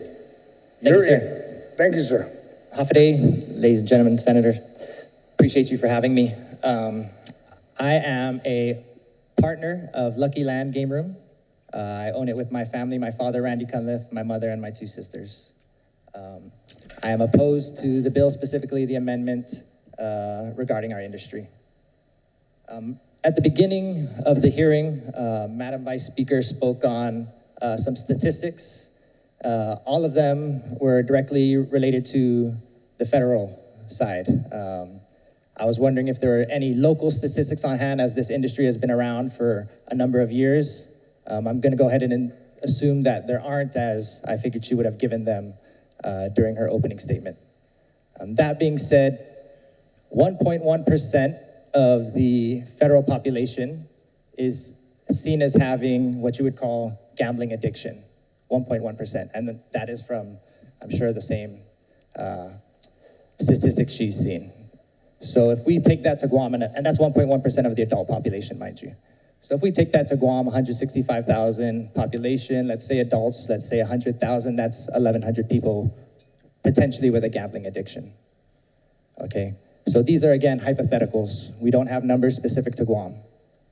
Thank you, sir. Thank you, sir. Hafaday, ladies and gentlemen, Senator. Appreciate you for having me. I am a partner of Lucky Land Game Room. I own it with my family, my father, Randy Cunliffe, my mother, and my two sisters. I am opposed to the bill, specifically the amendment regarding our industry. At the beginning of the hearing, Madam Vice Speaker spoke on some statistics. All of them were directly related to the federal side. I was wondering if there were any local statistics on hand, as this industry has been around for a number of years. I'm going to go ahead and assume that there aren't, as I figured she would have given them during her opening statement. That being said, 1.1% of the federal population is seen as having what you would call gambling addiction, 1.1%. And that is from, I'm sure, the same statistics she's seen. So if we take that to Guam, and that's 1.1% of the adult population, mind you. So if we take that to Guam, 165,000 population, let's say adults, let's say 100,000, that's 1,100 people potentially with a gambling addiction. Okay, so these are, again, hypotheticals. We don't have numbers specific to Guam.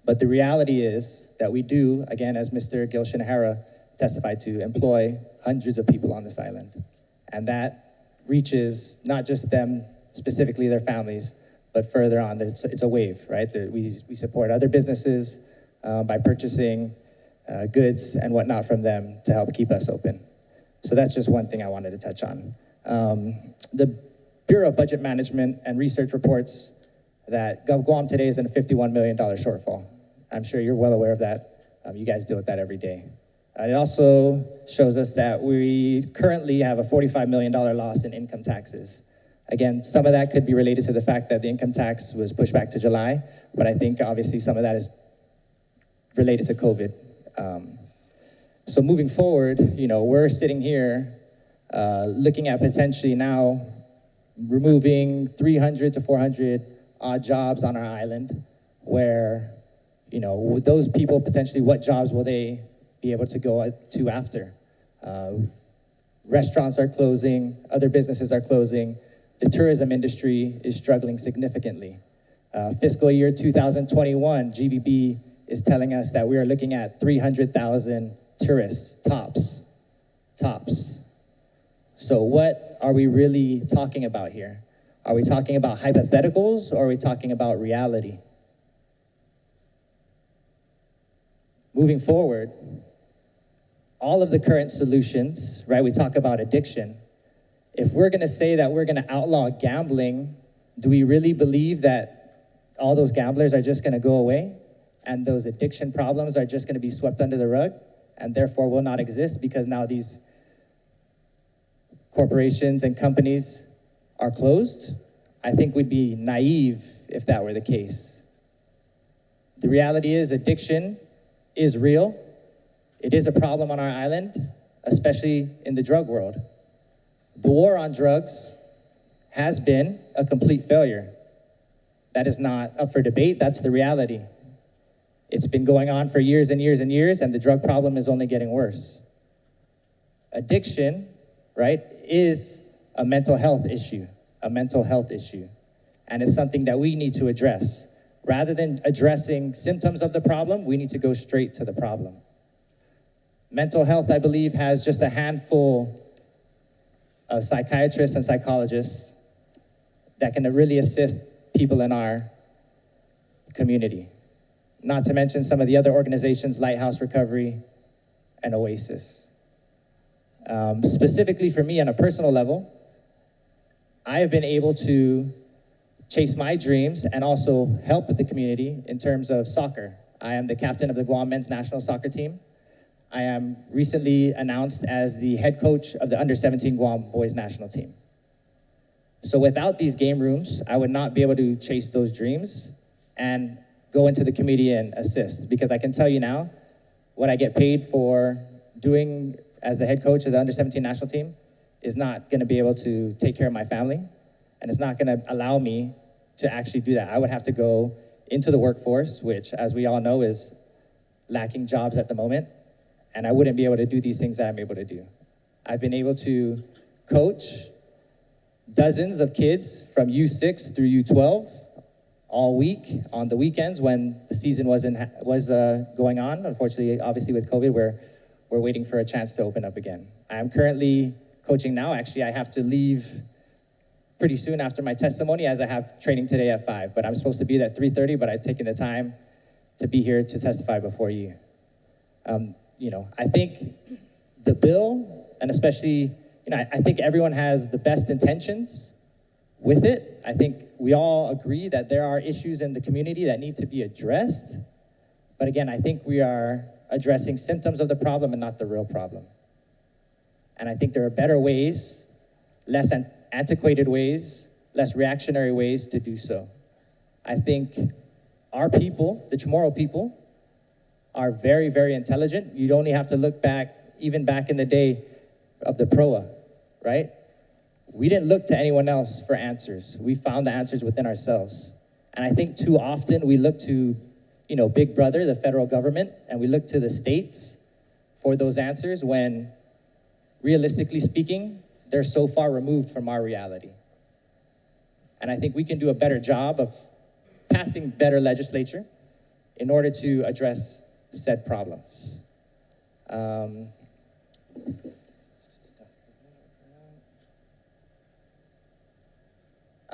But the reality is that we do, again, as Mr. Gil Shinahara testified to, employ hundreds of people on this island. And that reaches not just them, specifically their families, but further on, it's a wave, right? We support other businesses by purchasing goods and whatnot from them to help keep us open. So that's just one thing I wanted to touch on. The Bureau of Budget Management and Research reports that Guam today is in a $51 million shortfall. I'm sure you're well aware of that. You guys deal with that every day. It also shows us that we currently have a $45 million loss in income taxes. Again, some of that could be related to the fact that the income tax was pushed back to July, but I think obviously some of that is related to COVID. So moving forward, we're sitting here looking at potentially now removing 300 to 400 odd jobs on our island where, with those people potentially, what jobs will they be able to go to after? Restaurants are closing, other businesses are closing. The tourism industry is struggling significantly. Fiscal year 2021, GVB is telling us that we are looking at 300,000 tourists, tops. So what are we really talking about here? Are we talking about hypotheticals or are we talking about reality? Moving forward, all of the current solutions, right? We talk about addiction. If we're gonna say that we're gonna outlaw gambling, do we really believe that all those gamblers are just gonna go away and those addiction problems are just gonna be swept under the rug and therefore will not exist because now these corporations and companies are closed? I think we'd be naive if that were the case. The reality is addiction is real. It is a problem on our island, especially in the drug world. The war on drugs has been a complete failure. That is not up for debate, that's the reality. It's been going on for years and years and years, and the drug problem is only getting worse. Addiction, right, is a mental health issue, and it's something that we need to address. Rather than addressing symptoms of the problem, we need to go straight to the problem. Mental health, I believe, has just a handful of psychiatrists and psychologists that can really assist people in our community. Not to mention some of the other organizations, Lighthouse Recovery and Oasis. Specifically for me on a personal level, I have been able to chase my dreams and also help with the community in terms of soccer. I am the captain of the Guam men's national soccer team. I am recently announced as the head coach of the under-17 Guam boys national team. So without these game rooms, I would not be able to chase those dreams and go into the community and assist, because I can tell you now, what I get paid for doing as the head coach of the under-17 national team is not gonna be able to take care of my family, and it's not gonna allow me to actually do that. I would have to go into the workforce, which, as we all know, is lacking jobs at the moment, and I wouldn't be able to do these things that I'm able to do. I've been able to coach dozens of kids from U6 through U12 all week on the weekends when the season was going on. Unfortunately, obviously with COVID, we're waiting for a chance to open up again. I'm currently coaching now. Actually, I have to leave pretty soon after my testimony, as I have training today at 5, but I'm supposed to be there at 3:30, but I've taken the time to be here to testify before you. I think the bill, and especially, I think everyone has the best intentions with it. I think we all agree that there are issues in the community that need to be addressed. But again, I think we are addressing symptoms of the problem and not the real problem. And I think there are better ways, less antiquated ways, less reactionary ways to do so. I think our people, the Chamorro people, are very, very intelligent. You'd only have to look back, even back in the day of the PROA, right? we didn't look to anyone else for answers. We found the answers within ourselves. And I think too often we look to, Big Brother, the federal government, and we look to the states for those answers when, realistically speaking, they're so far removed from our reality. And I think we can do a better job of passing better legislature in order to address said problems. I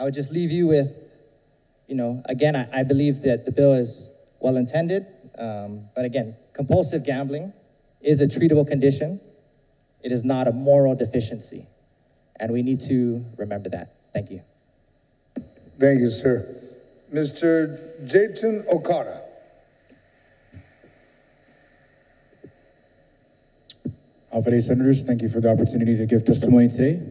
would just leave you with, again, I believe that the bill is well-intended, but again, compulsive gambling is a treatable condition. It is not a moral deficiency, and we need to remember that. Thank you. Thank you, sir. Mr. Jayton Okada. Alpha Day Senators, thank you for the opportunity to give testimony today.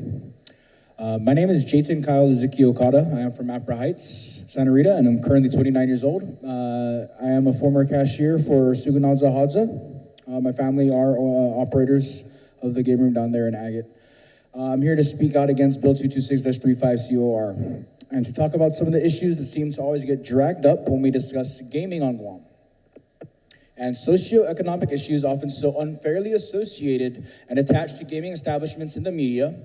My name is Jayton Kyle Ezekiel Okada. I am from Apra Heights, Santa Rita, and I'm currently 29 years old. I am a former cashier for Sugunadza Hadza. My family are operators of the game room down there in Agate. I'm here to speak out against Bill 226-35 COR and to talk about some of the issues that seem to always get dragged up when we discuss gaming on Guam. And socioeconomic issues often so unfairly associated and attached to gaming establishments in the media,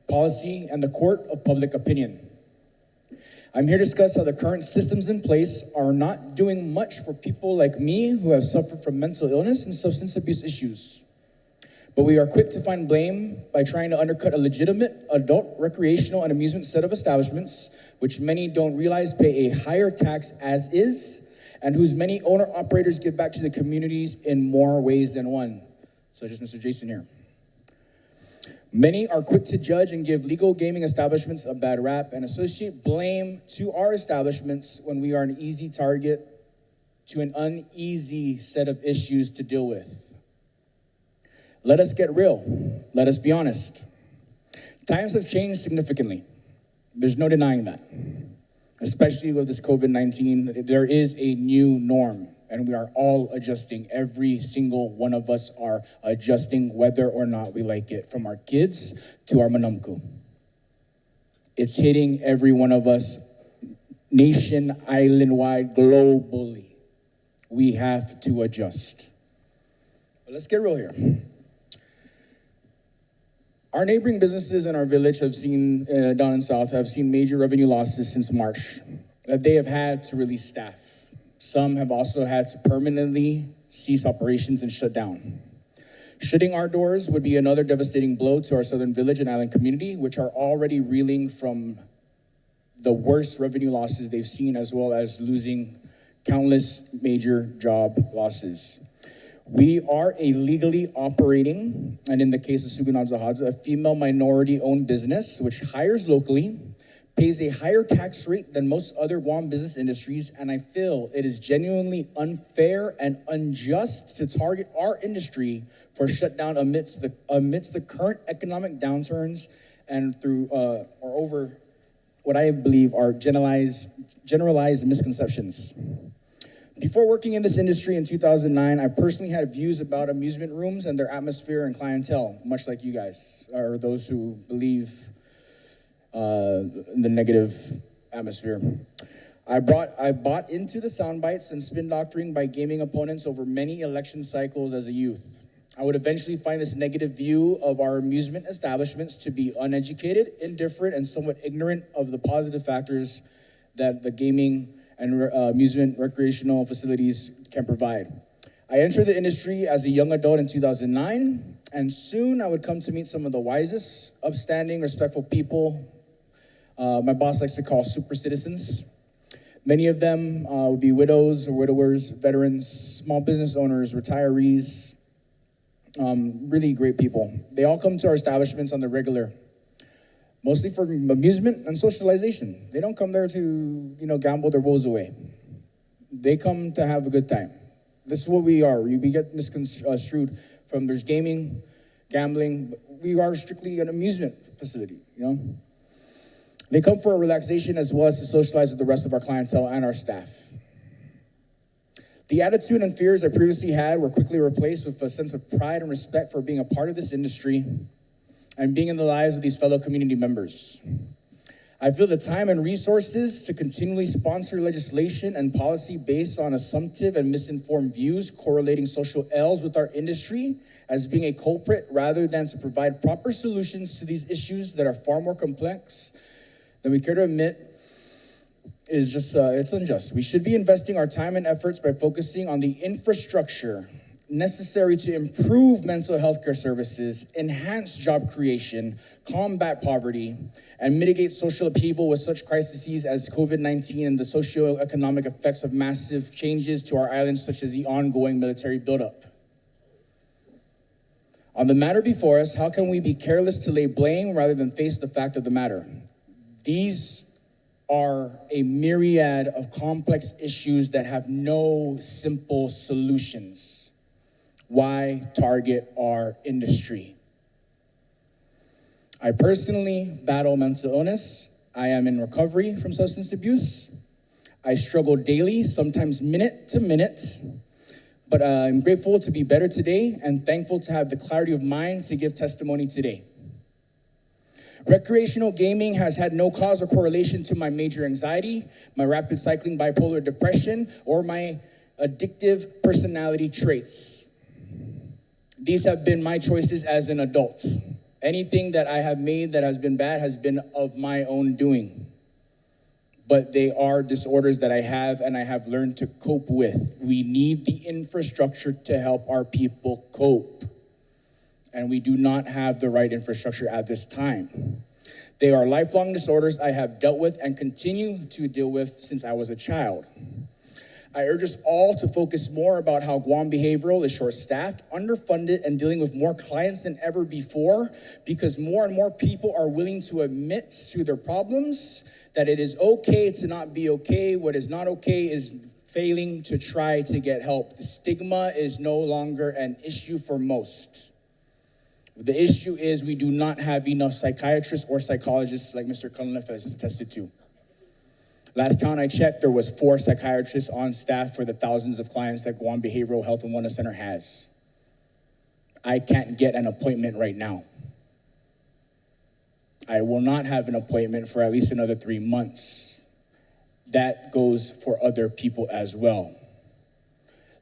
policy, and the court of public opinion. I'm here to discuss how the current systems in place are not doing much for people like me who have suffered from mental illness and substance abuse issues. But we are quick to find blame by trying to undercut a legitimate adult recreational and amusement set of establishments, which many don't realize pay a higher tax as is, and whose many owner-operators give back to the communities in more ways than one, such as Mr. Jason here. Many are quick to judge and give legal gaming establishments a bad rap and associate blame to our establishments when we are an easy target to an uneasy set of issues to deal with. Let us get real. Let us be honest. Times have changed significantly. There's no denying that. Especially with this COVID-19, there is a new norm, and we are all adjusting. Every single one of us are adjusting whether or not we like it, from our kids to our manamku. It's hitting every one of us, nation, island-wide, globally. We have to adjust. But let's get real here. Our neighboring businesses in our village have seen, down in South, have seen major revenue losses since March, that they have had to release staff. Some have also had to permanently cease operations and shut down. Shutting our doors would be another devastating blow to our southern village and island community, which are already reeling from the worst revenue losses they've seen, as well as losing countless major job losses. We are a legally operating, and in the case of Sugunadza Hadza, a female minority-owned business which hires locally, pays a higher tax rate than most other Guam business industries, and I feel it is genuinely unfair and unjust to target our industry for shutdown amidst the current economic downturns and through or over what I believe are generalized misconceptions. Before working in this industry in 2009, I personally had views about amusement rooms and their atmosphere and clientele, much like you guys, or those who believe in the negative atmosphere. I bought into the sound bites and spin doctoring by gaming opponents over many election cycles as a youth. I would eventually find this negative view of our amusement establishments to be uneducated, indifferent, and somewhat ignorant of the positive factors that the gaming and amusement recreational facilities can provide. I entered the industry as a young adult in 2009, and soon I would come to meet some of the wisest, upstanding, respectful people my boss likes to call super citizens. Many of them would be widows or widowers, veterans, small business owners, retirees, really great people. They all come to our establishments on the regular, mostly for amusement and socialization. They don't come there to, gamble their woes away. They come to have a good time. This is what we are. We get misconstrued from there's gaming, gambling, but we are strictly an amusement facility, They come for a relaxation as well as to socialize with the rest of our clientele and our staff. The attitude and fears I previously had were quickly replaced with a sense of pride and respect for being a part of this industry and being in the lives of these fellow community members. I feel the time and resources to continually sponsor legislation and policy based on assumptive and misinformed views correlating social ills with our industry as being a culprit rather than to provide proper solutions to these issues that are far more complex than we care to admit is just, it's unjust. We should be investing our time and efforts by focusing on the infrastructure necessary to improve mental health care services, enhance job creation, combat poverty, and mitigate social upheaval with such crises as COVID-19 and the socioeconomic effects of massive changes to our islands, such as the ongoing military buildup. On the matter before us, how can we be careless to lay blame rather than face the fact of the matter? These are a myriad of complex issues that have no simple solutions. Why target our industry? I personally battle mental illness. I am in recovery from substance abuse. I struggle daily, sometimes minute to minute, but I'm grateful to be better today and thankful to have the clarity of mind to give testimony today. Recreational gaming has had no cause or correlation to my major anxiety, my rapid cycling bipolar depression, or my addictive personality traits. These have been my choices as an adult. Anything that I have made that has been bad has been of my own doing. But they are disorders that I have and I have learned to cope with. We need the infrastructure to help our people cope. And we do not have the right infrastructure at this time. They are lifelong disorders I have dealt with and continue to deal with since I was a child. I urge us all to focus more about how Guam Behavioral is short-staffed, underfunded, and dealing with more clients than ever before, because more and more people are willing to admit to their problems, that it is okay to not be okay. What is not okay is failing to try to get help. The stigma is no longer an issue for most. The issue is we do not have enough psychiatrists or psychologists like Mr. Cunliffe has attested to. Last count I checked, there was 4 psychiatrists on staff for the thousands of clients that Guam Behavioral Health and Wellness Center has. I can't get an appointment right now. I will not have an appointment for at least another 3 months. That goes for other people as well.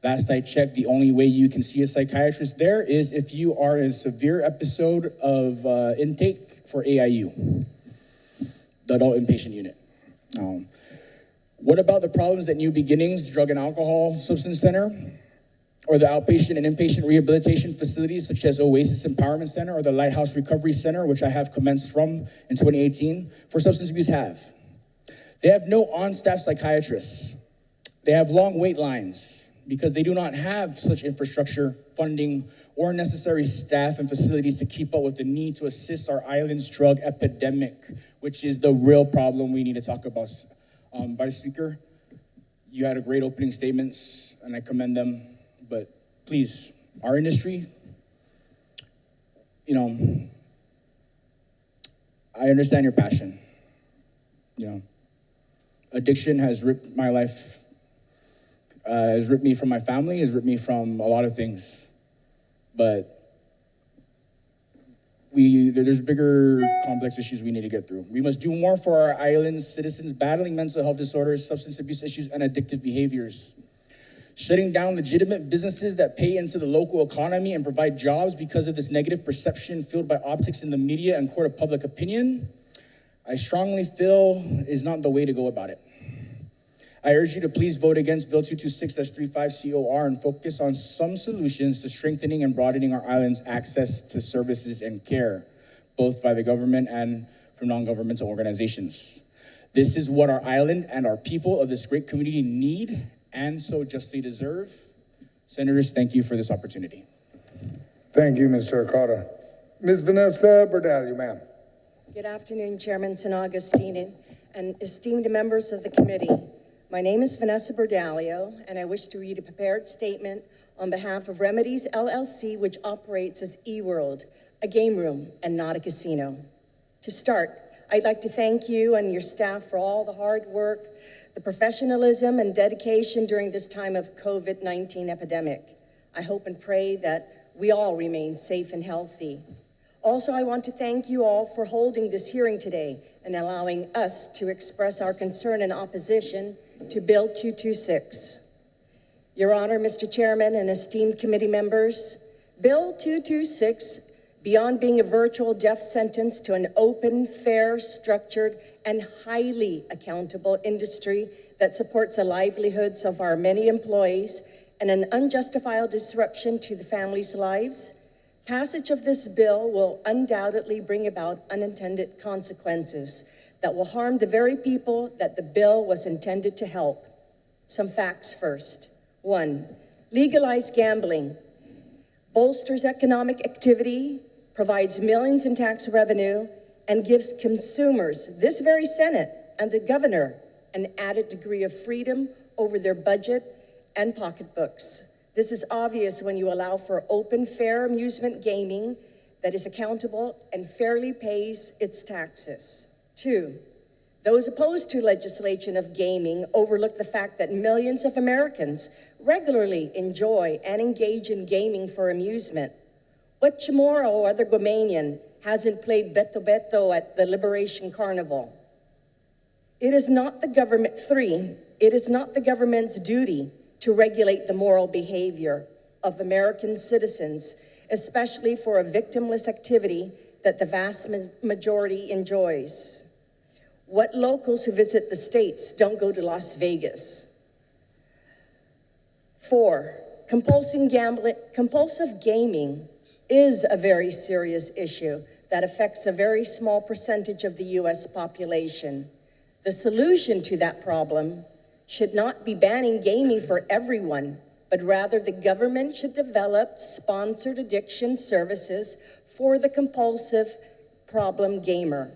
Last I checked, the only way you can see a psychiatrist there is if you are in a severe episode of intake for AIU, the Adult Inpatient Unit. What about the problems that New Beginnings Drug and Alcohol Substance Center, or the outpatient and inpatient rehabilitation facilities such as Oasis Empowerment Center or the Lighthouse Recovery Center, which I have commenced from in 2018, for substance abuse have? They have no on-staff psychiatrists. They have long wait lines because they do not have such infrastructure, funding, or necessary staff and facilities to keep up with the need to assist our island's drug epidemic, which is the real problem we need to talk about. Vice Speaker, you had a great opening statements, and I commend them, but please, our industry, you know, I understand your passion. You know, addiction has ripped my life, has ripped me from my family, has ripped me from a lot of things, but there's bigger complex issues we need to get through. We must do more for our island's citizens battling mental health disorders, substance abuse issues, and addictive behaviors. Shutting down legitimate businesses that pay into the local economy and provide jobs because of this negative perception fueled by optics in the media and court of public opinion, I strongly feel is not the way to go about it. I urge you to please vote against Bill 226-35 and focus on some solutions to strengthening and broadening our island's access to services and care, both by the government and from non-governmental organizations. This is what our island and our people of this great community need and so justly deserve. Senators, thank you for this opportunity. Thank you, Mr. Okada. Ms. Vanessa Berdalio, ma'am. Good afternoon, Chairman San Agustin and esteemed members of the committee. My name is Vanessa Berdalio, and I wish to read a prepared statement on behalf of Remedies LLC, which operates as eWorld, a game room and not a casino. To start, I'd like to thank you and your staff for all the hard work, the professionalism and dedication during this time of COVID-19 epidemic. I hope and pray that we all remain safe and healthy. Also, I want to thank you all for holding this hearing today and allowing us to express our concern and opposition to Bill 226. Your Honor, Mr. Chairman, and esteemed committee members, Bill 226, beyond being a virtual death sentence to an open, fair, structured, and highly accountable industry that supports the livelihoods of our many employees and an unjustified disruption to the families' lives, passage of this bill will undoubtedly bring about unintended consequences that will harm the very people that the bill was intended to help. Some facts first. 1, legalized gambling bolsters economic activity, provides millions in tax revenue, and gives consumers, this very Senate and the governor, an added degree of freedom over their budget and pocketbooks. This is obvious when you allow for open, fair amusement gaming that is accountable and fairly pays its taxes. 2, those opposed to legislation of gaming overlook the fact that millions of Americans regularly enjoy and engage in gaming for amusement. What Chamorro or other Guamanian hasn't played Beto Beto at the Liberation Carnival? It is not the government, 3, it is not the government's duty to regulate the moral behavior of American citizens, especially for a victimless activity that the vast majority enjoys. What locals who visit the States don't go to Las Vegas? 4, compulsive gaming is a very serious issue that affects a very small percentage of the U.S. population. The solution to that problem should not be banning gaming for everyone, but rather the government should develop sponsored addiction services for the compulsive problem gamer.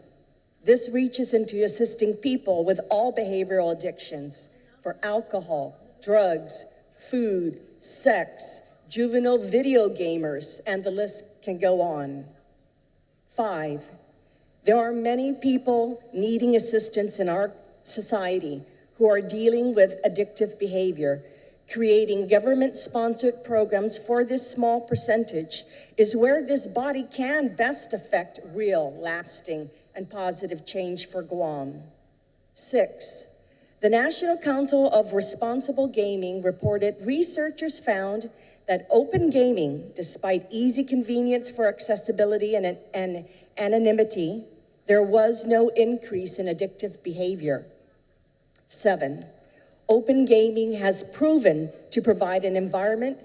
This reaches into assisting people with all behavioral addictions for alcohol, drugs, food, sex, juvenile video gamers, and the list can go on. 5, there are many people needing assistance in our society who are dealing with addictive behavior. Creating government-sponsored programs for this small percentage is where this body can best affect real, lasting, and positive change for Guam. 6, the National Council of Responsible Gaming reported researchers found that open gaming, despite easy convenience for accessibility and anonymity, there was no increase in addictive behavior. 7, open gaming has proven to provide an environment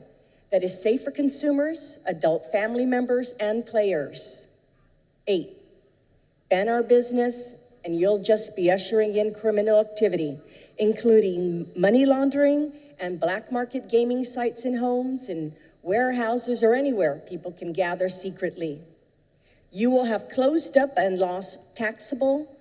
that is safe for consumers, adult family members, and players. 8, ban our business and you'll just be ushering in criminal activity, including money laundering and black market gaming sites in homes, in warehouses, or anywhere people can gather secretly. You will have closed up and lost taxable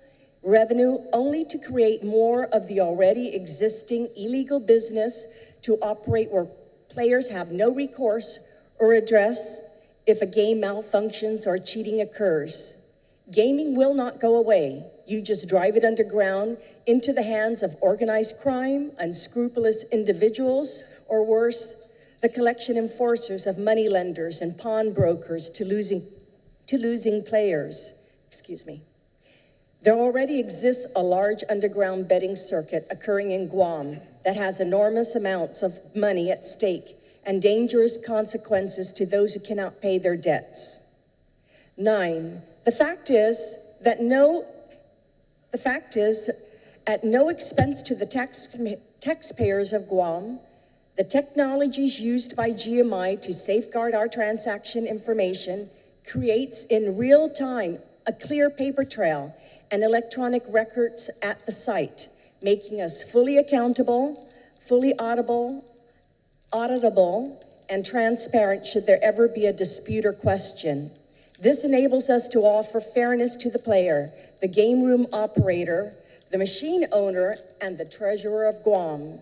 revenue only to create more of the already existing illegal business to operate where players have no recourse or redress if a game malfunctions or cheating occurs. Gaming will not go away. You just drive it underground into the hands of organized crime, unscrupulous individuals, or worse, the collection enforcers of moneylenders and pawnbrokers to losing players. Excuse me. There already exists a large underground betting circuit occurring in Guam that has enormous amounts of money at stake and dangerous consequences to those who cannot pay their debts. 9, the fact is, at no expense to the taxpayers of Guam, the technologies used by GMI to safeguard our transaction information creates in real time a clear paper trail and electronic records at the site, making us fully accountable, fully auditable, and transparent should there ever be a dispute or question. This enables us to offer fairness to the player, the game room operator, the machine owner, and the treasurer of Guam.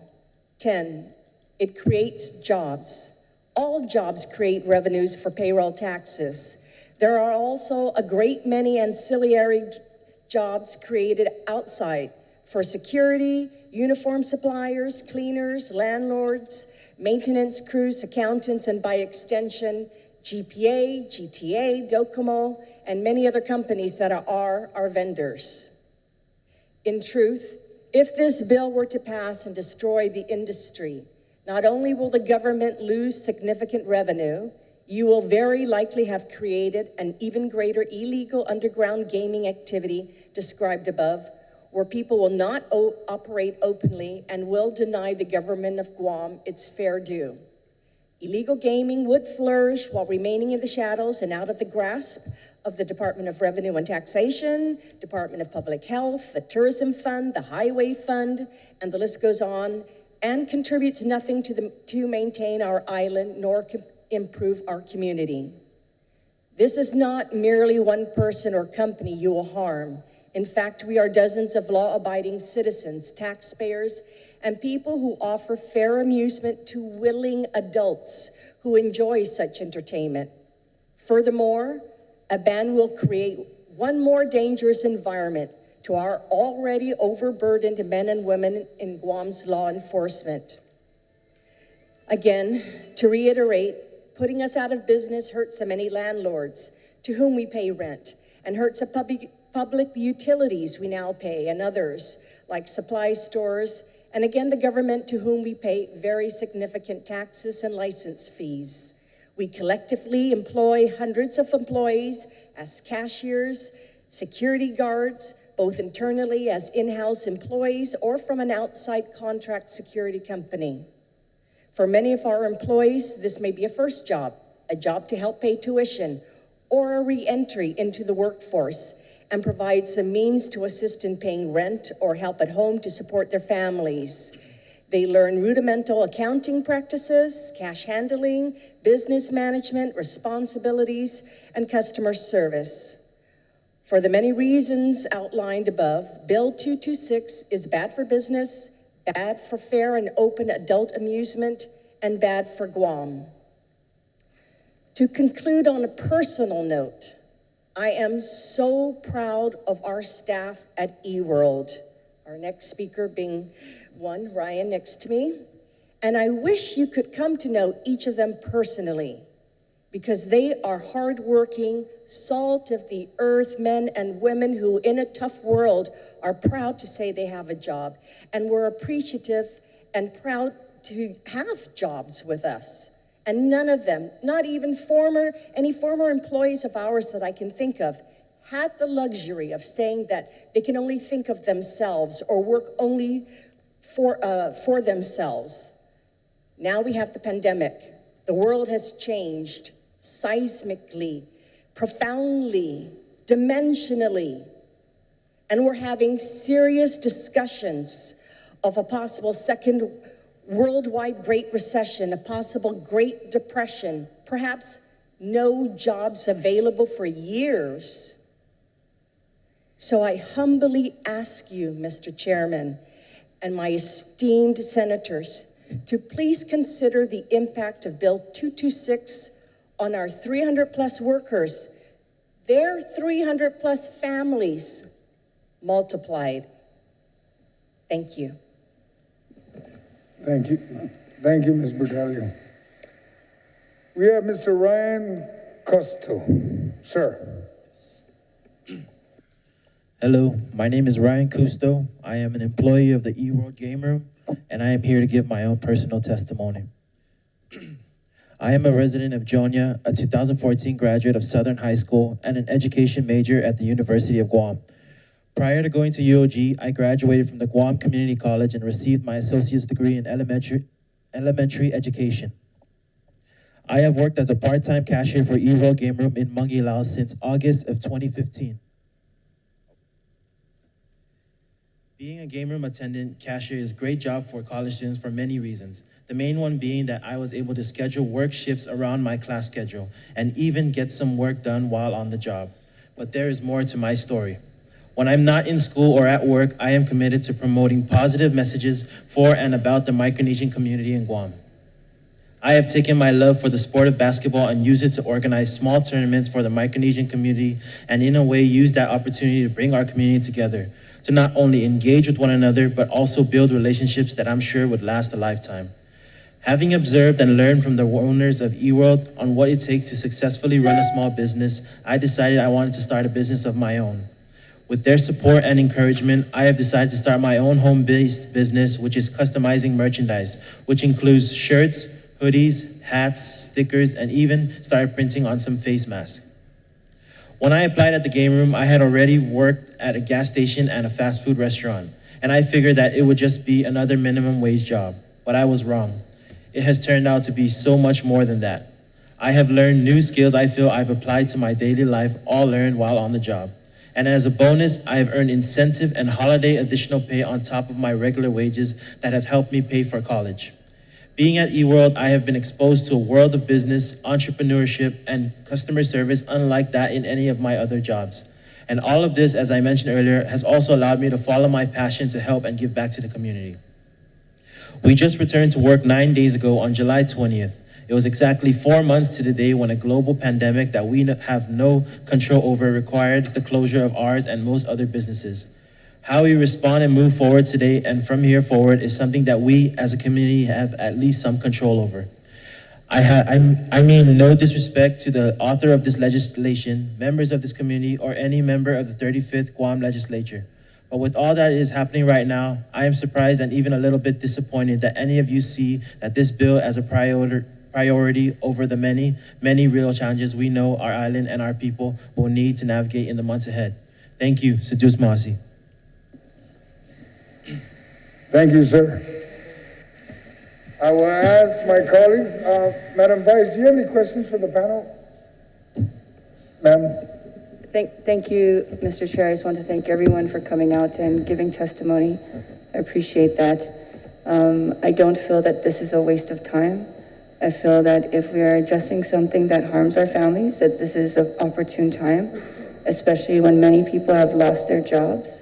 10, it creates jobs. All jobs create revenues for payroll taxes. There are also a great many ancillary jobs created outside for security, uniform suppliers, cleaners, landlords, maintenance crews, accountants, and by extension, GPA, GTA, Docomo, and many other companies that are our vendors. In truth, if this bill were to pass and destroy the industry, not only will the government lose significant revenue, you will very likely have created an even greater illegal underground gaming activity described above, where people will not operate openly and will deny the government of Guam its fair due. Illegal gaming would flourish while remaining in the shadows and out of the grasp of the Department of Revenue and Taxation, Department of Public Health, the Tourism Fund, the Highway Fund, and the list goes on, and contributes nothing to maintain our island nor improve our community. This is not merely one person or company you will harm. In fact, we are dozens of law-abiding citizens, taxpayers, and people who offer fair amusement to willing adults who enjoy such entertainment. Furthermore, a ban will create one more dangerous environment to our already overburdened men and women in Guam's law enforcement. Again, to reiterate, putting us out of business hurts so many landlords to whom we pay rent, and hurts the public utilities we now pay, and others like supply stores, and again the government to whom we pay very significant taxes and license fees. We collectively employ hundreds of employees as cashiers, security guards, both internally as in-house employees or from an outside contract security company. For many of our employees, this may be a first job, a job to help pay tuition, or a re-entry into the workforce, and provides the means to assist in paying rent or help at home to support their families. They learn rudimental accounting practices, cash handling, business management, responsibilities, and customer service. For the many reasons outlined above, Bill 226 is bad for business, bad for fair and open adult amusement, and bad for Guam. To conclude on a personal note, I am so proud of our staff at eWorld, our next speaker being one, Ryan, next to me, and I wish you could come to know each of them personally, because they are hardworking, salt of the earth men and women who in a tough world are proud to say they have a job, and we're appreciative and proud to have jobs with us. And none of them, not even any former employees of ours that I can think of, had the luxury of saying that they can only think of themselves or work only for themselves. Now we have the pandemic. The world has changed seismically, profoundly, dimensionally, and we're having serious discussions of a possible second worldwide Great Recession, a possible Great Depression, perhaps no jobs available for years. So I humbly ask you, Mr. Chairman, and my esteemed senators, to please consider the impact of Bill 226 on our 300 plus workers, their 300 plus families multiplied. Thank you. Thank you. Thank you, Ms. Bertalio. We have Mr. Ryan Costo. Sir. Hello, my name is Ryan Cousteau. I am an employee of the eWorld Game Room, and I am here to give my own personal testimony. I am a resident of Jonia, a 2014 graduate of Southern High School, and an education major at the University of Guam. Prior to going to UOG, I graduated from the Guam Community College and received my associate's degree in elementary education. I have worked as a part-time cashier for eWorld Game Room in Mungi, Laos since August of 2015. Being a game room attendant cashier is a great job for college students for many reasons. The main one being that I was able to schedule work shifts around my class schedule and even get some work done while on the job. But there is more to my story. When I'm not in school or at work, I am committed to promoting positive messages for and about the Micronesian community in Guam. I have taken my love for the sport of basketball and used it to organize small tournaments for the Micronesian community, and in a way use that opportunity to bring our community together, to not only engage with one another, but also build relationships that I'm sure would last a lifetime. Having observed and learned from the owners of eWorld on what it takes to successfully run a small business, I decided I wanted to start a business of my own. With their support and encouragement, I have decided to start my own home-based business, which is customizing merchandise, which includes shirts, hoodies, hats, stickers, and even started printing on some face masks. When I applied at the game room, I had already worked at a gas station and a fast food restaurant, and I figured that it would just be another minimum wage job, but I was wrong. It has turned out to be so much more than that. I have learned new skills I feel I've applied to my daily life, all learned while on the job. And as a bonus, I have earned incentive and holiday additional pay on top of my regular wages that have helped me pay for college. Being at eWorld, I have been exposed to a world of business, entrepreneurship, and customer service unlike that in any of my other jobs. And all of this, as I mentioned earlier, has also allowed me to follow my passion to help and give back to the community. We just returned to work 9 days ago on July 20th. It was exactly 4 months to the day when a global pandemic that we have no control over required the closure of ours and most other businesses. How we respond and move forward today and from here forward is something that we as a community have at least some control over. I mean no disrespect to the author of this legislation, members of this community, or any member of the 35th Guam Legislature. But with all that is happening right now, I am surprised and even a little bit disappointed that any of you see that this bill as a priority over the many, many real challenges we know our island and our people will need to navigate in the months ahead. Thank you. Sedus Masi. Thank you, sir. I will ask my colleagues, Madam Vice, do you have any questions for the panel? Ma'am? Thank you, Mr. Chair. I just want to thank everyone for coming out and giving testimony. I appreciate that. I don't feel that this is a waste of time. I feel that if we are addressing something that harms our families, that this is an opportune time, especially when many people have lost their jobs.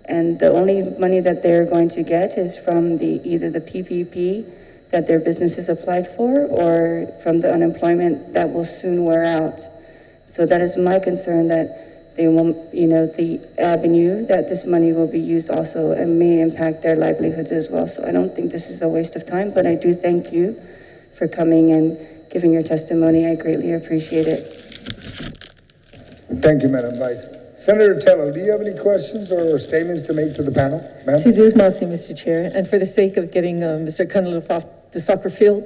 And the only money that they're going to get is from either the PPP that their businesses applied for or from the unemployment that will soon wear out. So that is my concern, that they will, the avenue that this money will be used also and may impact their livelihoods as well. So I don't think this is a waste of time, but I do thank you for coming and giving your testimony. I greatly appreciate it. Thank you, Madam Vice. Senator Tello, do you have any questions or statements to make to the panel? Ma'am? Sedus Masi, Mr. Chair, and for the sake of getting Mr. Kandit off the soccer field,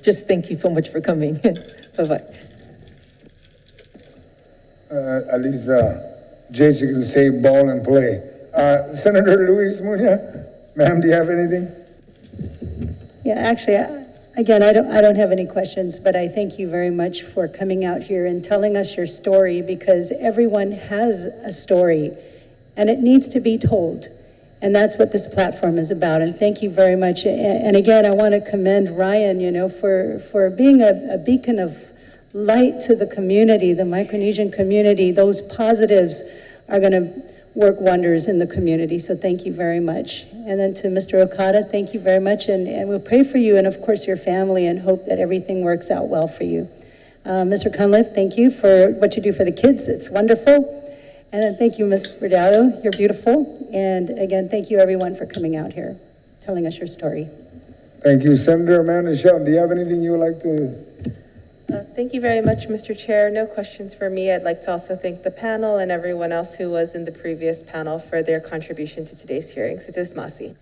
just thank you so much for coming. Bye-bye. At least Jason can say ball and play. Senator Luis Muñoz, ma'am, do you have anything? Yeah, actually, again, I don't have any questions, but I thank you very much for coming out here and telling us your story, because everyone has a story and it needs to be told. And that's what this platform is about. And thank you very much. And again, I want to commend Ryan, for being a beacon of light to the community, the Micronesian community. Those positives are going to work wonders in the community. So thank you very much. And then to Mr. Okada, thank you very much. And we'll pray for you and of course your family and hope that everything works out well for you. Mr. Cunliffe, thank you for what you do for the kids. It's wonderful. And then thank you, Ms. Verdado. You're beautiful. And again, thank you everyone for coming out here, telling us your story. Thank you. Senator Amanda Shelton, do you have anything you would like to? Thank you very much, Mr. Chair. No questions for me. I'd like to also thank the panel and everyone else who was in the previous panel for their contribution to today's hearing. Sedus Masi.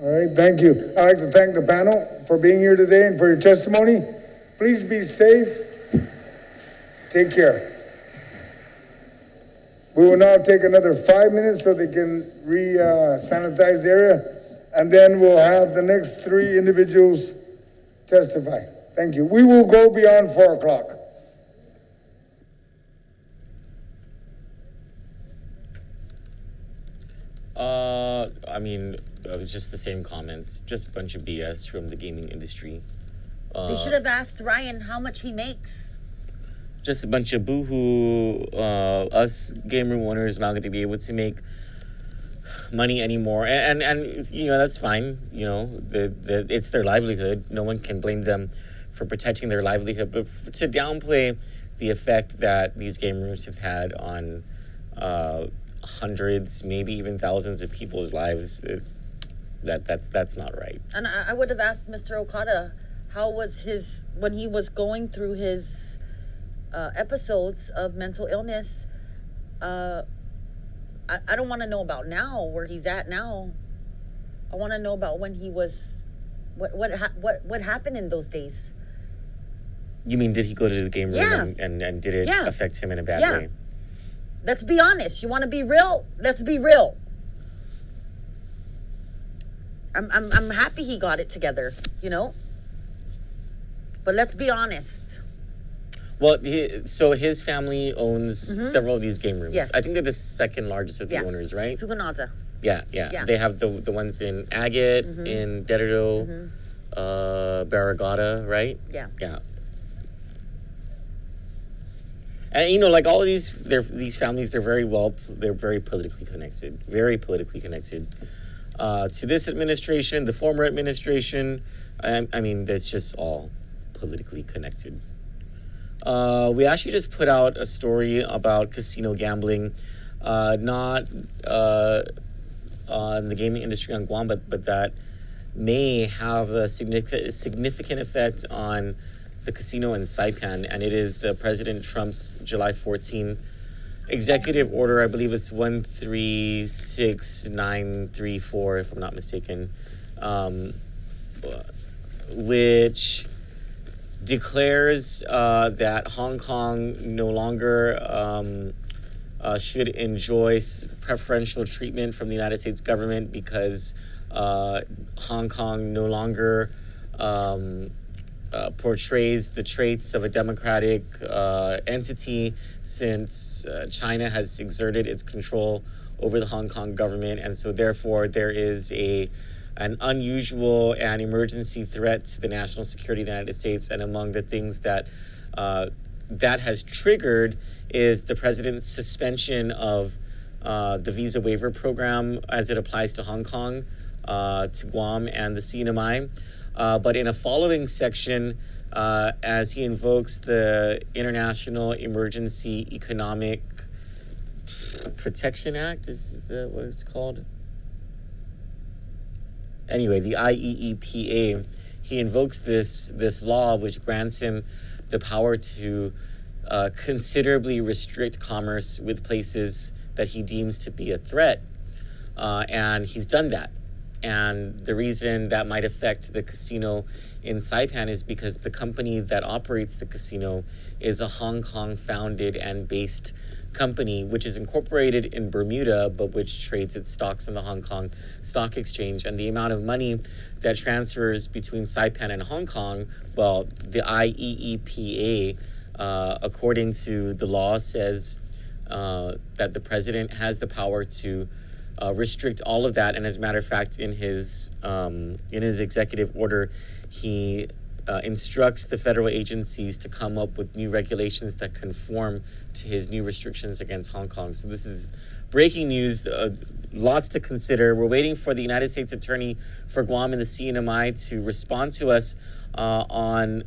All right, thank you. I'd like to thank the panel for being here today and for your testimony. Please be safe. Take care. We will now take another 5 minutes so they can sanitize the area, and then we'll have the next 3 individuals testify. Thank you. We will go beyond 4 o'clock. It was just the same comments, just a bunch of BS from the gaming industry. They should have asked Ryan how much he makes. Just a bunch of boohoo. Us game room owners not going to be able to make money anymore, and that's fine. It's their livelihood. No one can blame them for protecting their livelihood, but to downplay the effect that these game rooms have had on hundreds, maybe even thousands of people's lives, that's not right. And I would have asked Mr. Okada, how was his, when he was going through his episodes of mental illness. I don't want to know about now, where he's at now. I want to know about when he was, what happened in those days. You mean, did he go to the game room Yeah. and did it Yeah. affect him in a bad Yeah. way? Let's be honest. You want to be real? Let's be real. I'm happy he got it together, you know? But let's be honest. Well, so his family owns several of these game rooms. Yes. I think they're the second largest of the owners, right? Suganata. Yeah. Yeah. They have the ones in Agate, in Dededo, Barragata, right? Yeah. Yeah. And you know, like all of these families, they're very politically connected, to this administration, the former administration. I mean, that's just all politically connected. We actually just put out a story about casino gambling, not on the gaming industry on Guam, but that may have a significant effect on the casino in Saipan, and it is President Trump's July 14 executive order. I believe it's 136934, if I'm not mistaken, which declares that Hong Kong no longer should enjoy preferential treatment from the United States government because Hong Kong no longer portrays the traits of a democratic entity, since China has exerted its control over the Hong Kong government, and so therefore there is an unusual and emergency threat to the national security of the United States. And among the things that that has triggered is the president's suspension of the visa waiver program as it applies to Hong Kong, to Guam, and the CNMI. But in a following section, as he invokes the International Emergency Economic Protection Act, is that what it's called? Anyway, the IEEPA, he invokes this law which grants him the power to considerably restrict commerce with places that he deems to be a threat. And he's done that. And the reason that might affect the casino in Saipan is because the company that operates the casino is a Hong Kong founded and based company, which is incorporated in Bermuda, but which trades its stocks in the Hong Kong Stock Exchange. And the amount of money that transfers between Saipan and Hong Kong, well, the IEEPA, according to the law, says that the president has the power to restrict all of that. And as a matter of fact, in his executive order, he instructs the federal agencies to come up with new regulations that conform to his new restrictions against Hong Kong. So this is breaking news, lots to consider. We're waiting for the United States Attorney for Guam and the CNMI to respond to us on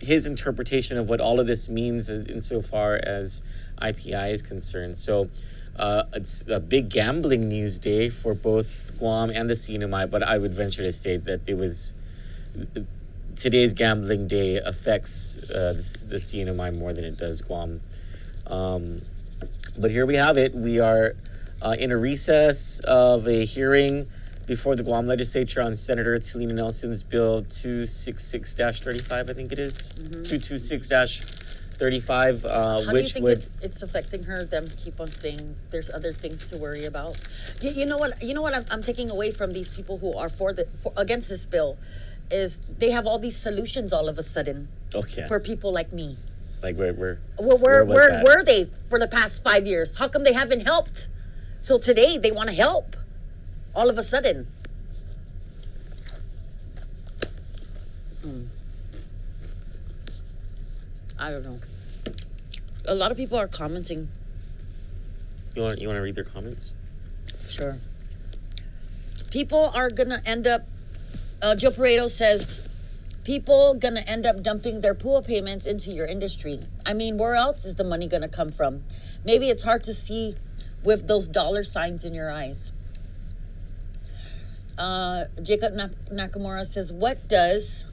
his interpretation of what all of this means insofar as IPI is concerned. So it's a big gambling news day for both Guam and the CNMI, but I would venture to state that today's gambling day affects the CNMI more than it does Guam. But here we have it. We are in a recess of a hearing before the Guam Legislature on Senator Talina Nelson's Bill 266-35, I think it is. 226-35, How do you which think would... it's affecting her? Them keep on saying there's other things to worry about. You know what? I'm taking away from these people who are against this bill, is they have all these solutions all of a sudden. Okay. For people like me. Like where were they for the past 5 years? How come they haven't helped? So today they want to help. All of a sudden. I don't know. A lot of people are commenting. You want to read their comments? Sure. People are gonna end up. Joe Pareto says, people gonna end up dumping their pool payments into your industry. I mean, where else is the money gonna come from? Maybe it's hard to see with those dollar signs in your eyes. Jacob Nakamura says, what does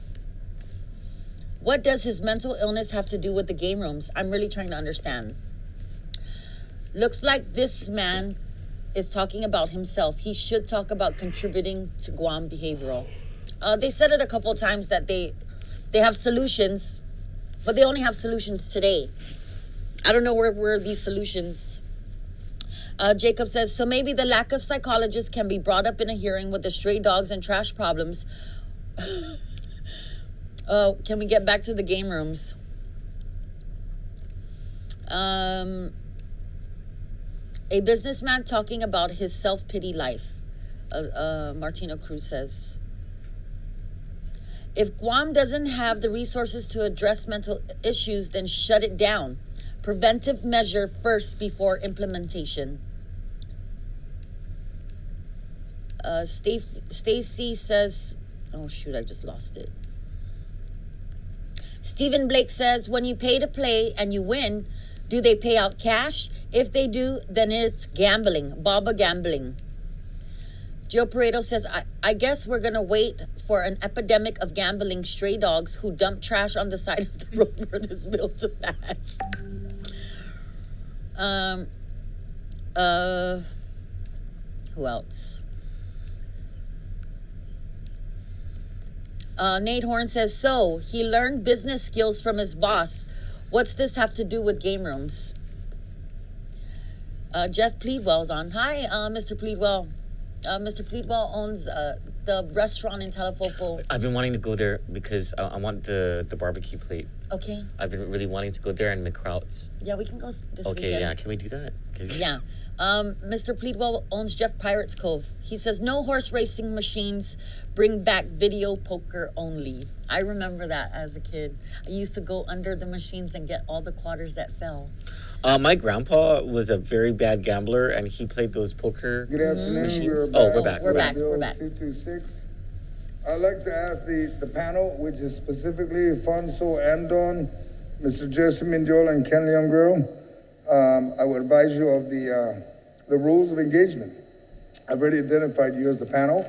What does his mental illness have to do with the game rooms? I'm really trying to understand. Looks like this man is talking about himself. He should talk about contributing to Guam behavioral. They said it a couple of times that they have solutions, but they only have solutions today. I don't know where these solutions. Jacob says, so maybe the lack of psychologists can be brought up in a hearing with the stray dogs and trash problems. Can we get back to the game rooms? A businessman talking about his self-pity life. Martino Cruz says, if Guam doesn't have the resources to address mental issues, then shut it down. Preventive measure first before implementation. Stacy says, oh shoot, I just lost it. Stephen Blake says, when you pay to play and you win, do they pay out cash? If they do, then it's gambling, Baba gambling. Joe Pareto says, I guess we're going to wait for an epidemic of gambling stray dogs who dump trash on the side of the road for this bill to pass. Who else? Nate Horn says, so he learned business skills from his boss. What's this have to do with game rooms? Jeff Pleadwell's on. Hi, Mr. Pleadwell. Mr. Pleadwell owns the restaurant in Telefofo. I've been wanting to go there because I want the barbecue plate. Okay. I've been really wanting to go there and McCrouts. Yeah, we can go this weekend. Okay, yeah, can we do that? Yeah. Mr. Pleadwell owns Jeff Pirates Cove. He says, no horse racing machines, bring back video poker only. I remember that as a kid. I used to go under the machines and get all the quarters that fell. My grandpa was a very bad gambler, and he played those poker Good afternoon. machines. We're We're back. We're back. Bill We're back. 226. I'd like to ask the panel, which is specifically Fonso Andon, Mr. Jesse Mindiola, and Ken Leon Guerrero. I would advise you of the rules of engagement. I've already identified you as the panel.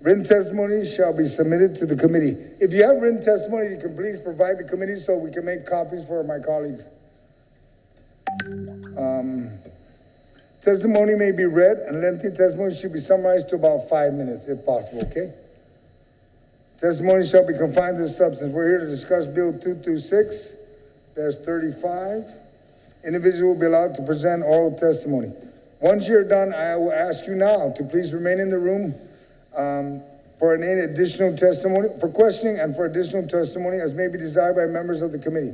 Written testimony shall be submitted to the committee. If you have written testimony, you can please provide the committee so we can make copies for my colleagues. Testimony may be read, and lengthy testimony should be summarized to about 5 minutes, if possible, okay? Testimony shall be confined to the substance. We're here to discuss Bill 226-35. Individual will be allowed to present oral testimony. Once you're done, I will ask you now to please remain in the room for any additional testimony, for questioning and for additional testimony as may be desired by members of the committee.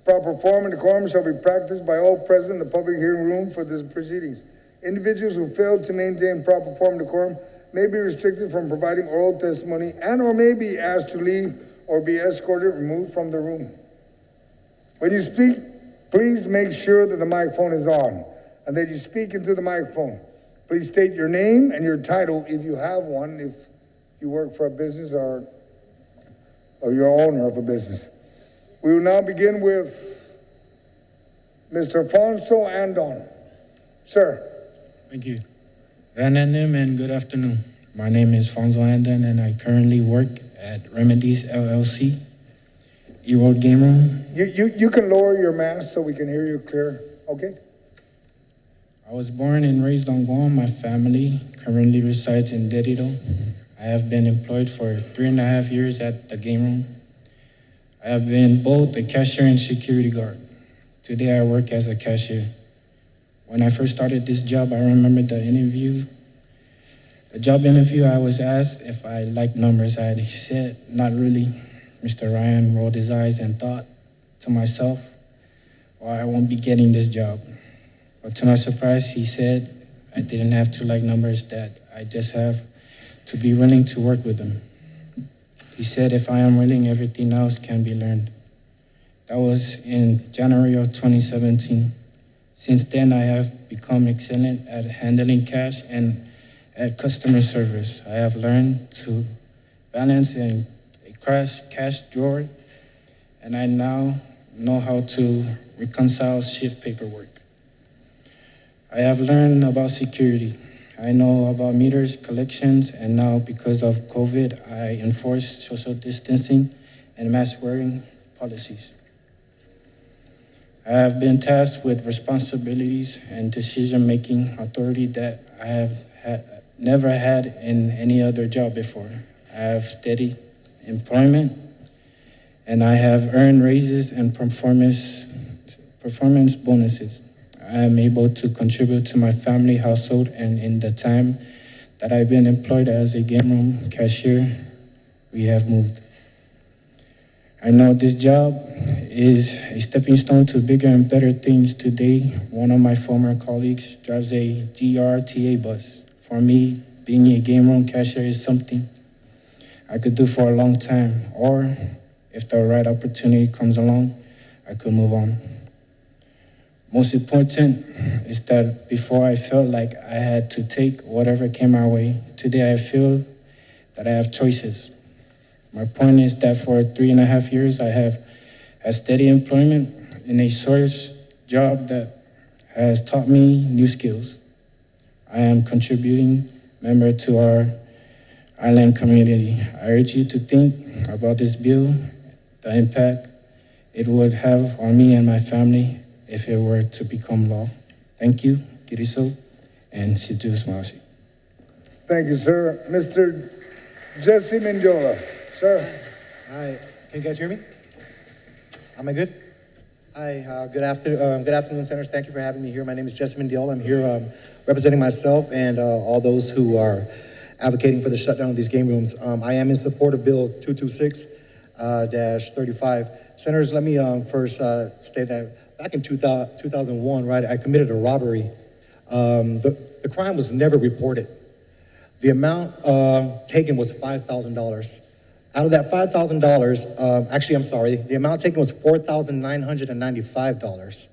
Proper form and decorum shall be practiced by all present in the public hearing room for these proceedings. Individuals who fail to maintain proper form and decorum may be restricted from providing oral testimony and or may be asked to leave or be escorted removed from the room. When you speak, please make sure that the microphone is on and that you speak into the microphone. Please state your name and your title if you have one, if you work for a business or you're owner of a business. We will now begin with Mr. Fonso Andon. Sir. Thank you. Rananim and good afternoon. My name is Fonso Andon and I currently work at Remedies LLC, E-World Game Room. You can lower your mask so we can hear you clear, okay? I was born and raised on Guam. My family currently resides in Derrida. I have been employed for 3.5 years at the game room. I have been both a cashier and security guard. Today I work as a cashier. When I first started this job, I remember the job interview, I was asked if I liked numbers. I said, not really. Mr. Ryan rolled his eyes and thought to myself, well, I won't be getting this job. But to my surprise, he said I didn't have to like numbers, that I just have to be willing to work with them. He said, if I am willing, everything else can be learned. That was in January of 2017. Since then, I have become excellent at handling cash and at customer service. I have learned to balance a cash drawer, and I now know how to reconcile shift paperwork. I have learned about security. I know about meters, collections, and now because of COVID, I enforce social distancing and mask wearing policies. I have been tasked with responsibilities and decision-making authority that I have never had in any other job before. I have steady employment, and I have earned raises and performance bonuses. I am able to contribute to my family, household, and in the time that I've been employed as a game room cashier, we have moved. I know this job is a stepping stone to bigger and better things. Today, one of my former colleagues drives a GRTA bus. For me, being a game room cashier is something I could do for a long time, or if the right opportunity comes along, I could move on. Most important is that before I felt like I had to take whatever came my way, today I feel that I have choices. My point is that for 3.5 years, I have had steady employment in a source job that has taught me new skills. I am contributing member to our island community. I urge you to think about this bill, the impact it would have on me and my family if it were to become law. Thank you, Kiriso, and Sidus Mausi. Thank you, sir. Mr. Jesse Mendiola, sir. Hi, can you guys hear me? Am I good? Hi, good afternoon, senators. Thank you for having me here. My name is Jesse Mendiola. I'm here representing myself and all those who are advocating for the shutdown of these game rooms. I am in support of Bill 226-35. Senators, let me first state that back in 2001, right, I committed a robbery. The crime was never reported. The amount taken was $5,000. Out of that $5,000, actually, I'm sorry, the amount taken was $4,995.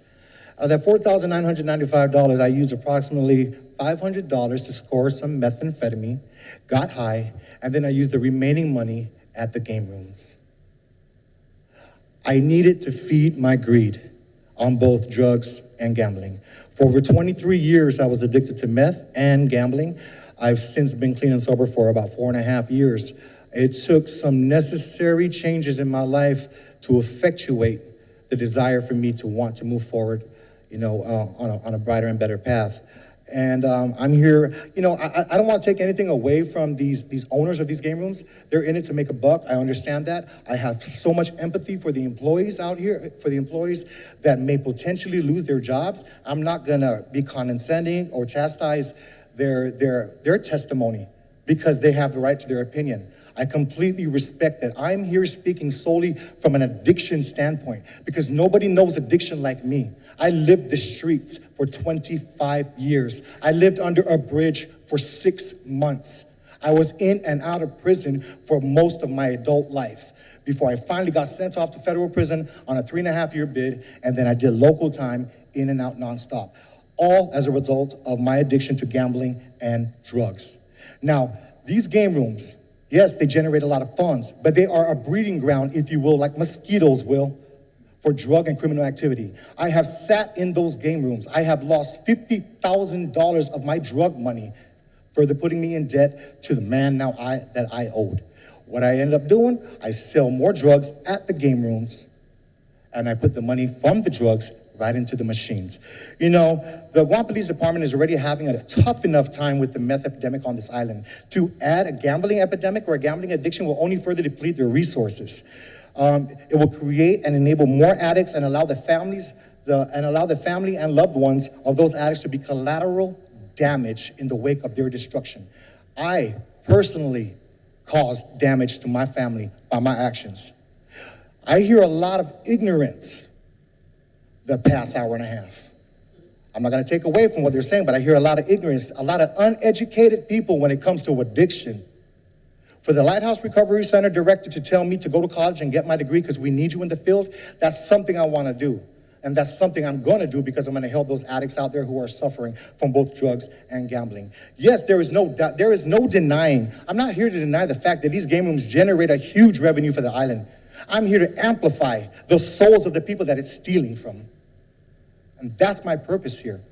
Out of that $4,995, I used approximately $500 to score some methamphetamine, got high, and then I used the remaining money at the game rooms. I needed to feed my greed on both drugs and gambling. For over 23 years, I was addicted to meth and gambling. I've since been clean and sober for about 4.5 years. It took some necessary changes in my life to effectuate the desire for me to want to move forward, on a brighter and better path. And I'm here, I don't want to take anything away from these owners of these game rooms. They're in it to make a buck. I understand that. I have so much empathy for the employees out here, for the employees that may potentially lose their jobs. I'm not gonna be condescending or chastise their testimony because they have the right to their opinion. I completely respect that. I'm here speaking solely from an addiction standpoint because nobody knows addiction like me. I lived the streets for 25 years. I lived under a bridge for 6 months. I was in and out of prison for most of my adult life before I finally got sent off to federal prison on a 3.5-year bid, and then I did local time in and out nonstop, all as a result of my addiction to gambling and drugs. Now, these game rooms, yes, they generate a lot of funds, but they are a breeding ground, if you will, like mosquitoes will, for drug and criminal activity. I have sat in those game rooms. I have lost $50,000 of my drug money, further putting me in debt to the man that I owed. What I ended up doing, I sell more drugs at the game rooms, and I put the money from the drugs right into the machines. The Guam Police Department is already having a tough enough time with the meth epidemic on this island. To add a gambling epidemic or a gambling addiction will only further deplete their resources. It will create and enable more addicts and allow the family and loved ones of those addicts to be collateral damage in the wake of their destruction. I personally caused damage to my family by my actions. I hear a lot of ignorance the past hour and a half. I'm not going to take away from what they're saying, but I hear a lot of ignorance, a lot of uneducated people when it comes to addiction. For the Lighthouse Recovery Center director to tell me to go to college and get my degree because we need you in the field, that's something I want to do. And that's something I'm going to do because I'm going to help those addicts out there who are suffering from both drugs and gambling. Yes, there is no denying. I'm not here to deny the fact that these game rooms generate a huge revenue for the island. I'm here to amplify the souls of the people that it's stealing from. And that's my purpose here.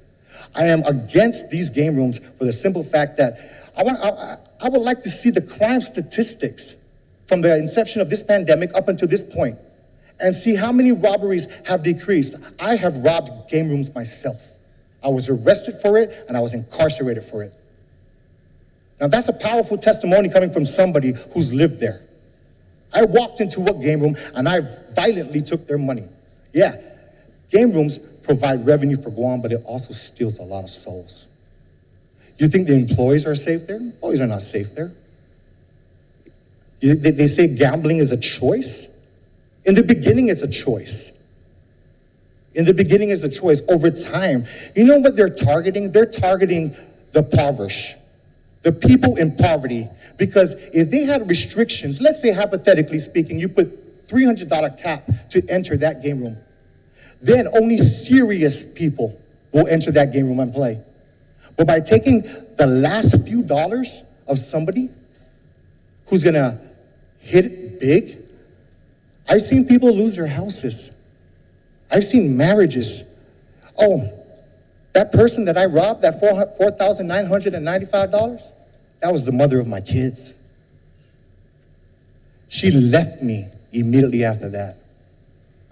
I am against these game rooms for the simple fact that I would like to see the crime statistics from the inception of this pandemic up until this point and see how many robberies have decreased. I have robbed game rooms myself. I was arrested for it, and I was incarcerated for it. Now that's a powerful testimony coming from somebody who's lived there. I walked into a game room, and I violently took their money. Yeah, game rooms provide revenue for Guam, but it also steals a lot of souls. You think the employees are safe there? Employees are not safe there. They say gambling is a choice. In the beginning, it's a choice. In the beginning, it's a choice. Over time, you know what they're targeting? They're targeting the impoverished, the people in poverty. Because if they had restrictions, let's say hypothetically speaking, you put $300 cap to enter that game room, then only serious people will enter that game room and play. But by taking the last few dollars of somebody who's gonna hit it big, I've seen people lose their houses. I've seen marriages. Oh, that person that I robbed, that $4,995, that was the mother of my kids. She left me immediately after that.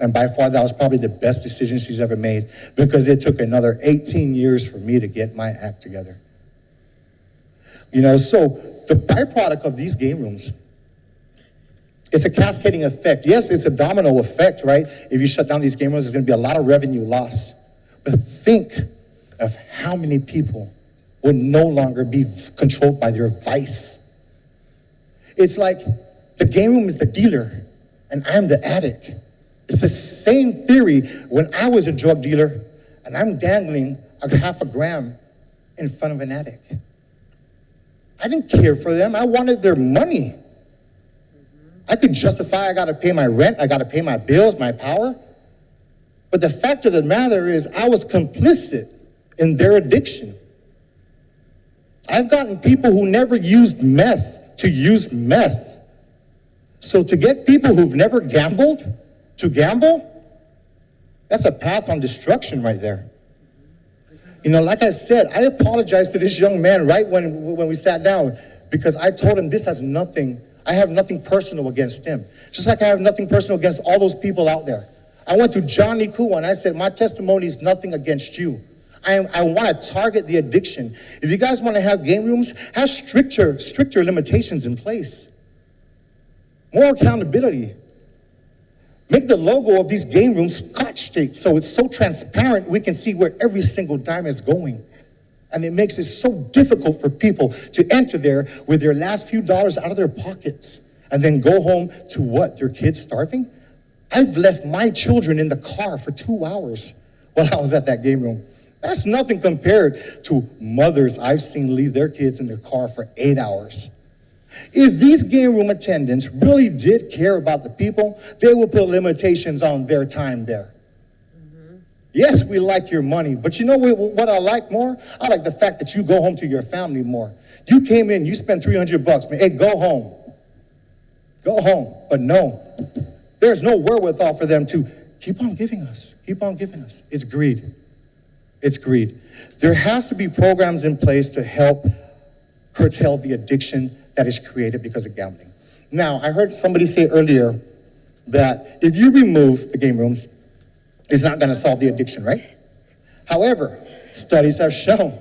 And by far, that was probably the best decision she's ever made, because it took another 18 years for me to get my act together. You know, so the byproduct of these game rooms, it's a cascading effect. Yes, it's a domino effect, right? If you shut down these game rooms, there's going to be a lot of revenue loss. But think of how many people will no longer be controlled by their vice. It's like the game room is the dealer, and I'm the addict. It's the same theory when I was a drug dealer, and I'm dangling a half a gram in front of an addict. I didn't care for them. I wanted their money. I could justify I got to pay my rent, I got to pay my bills, my power. But the fact of the matter is I was complicit in their addiction. I've gotten people who never used meth to use meth. So to get people who've never gambled to gamble, that's a path on destruction right there. You know, like I said, I apologized to this young man right when we sat down, because I told him this has nothing, I have nothing personal against him. Just like I have nothing personal against all those people out there. I went to Johnny Koo and I said, my testimony is nothing against you. I want to target the addiction. If you guys want to have game rooms, have stricter limitations in place. More accountability. Make the logo of these game rooms Scotch-taped so it's so transparent we can see where every single dime is going. And it makes it so difficult for people to enter there with their last few dollars out of their pockets and then go home to what? Their kids starving? I've left my children in the car for 2 hours while I was at that game room. That's nothing compared to mothers I've seen leave their kids in their car for 8 hours. If these game room attendants really did care about the people, they would put limitations on their time there. Yes, we like your money, but you know what I like more? I like the fact that you go home to your family more. You came in, you spent $300, man. Hey, go home. Go home. But no, there's no wherewithal for them to keep on giving us. Keep on giving us. It's greed. It's greed. There has to be programs in place to help curtail the addiction that is created because of gambling. Now, I heard somebody say earlier that if you remove the game rooms, it's not going to solve the addiction, right? However, studies have shown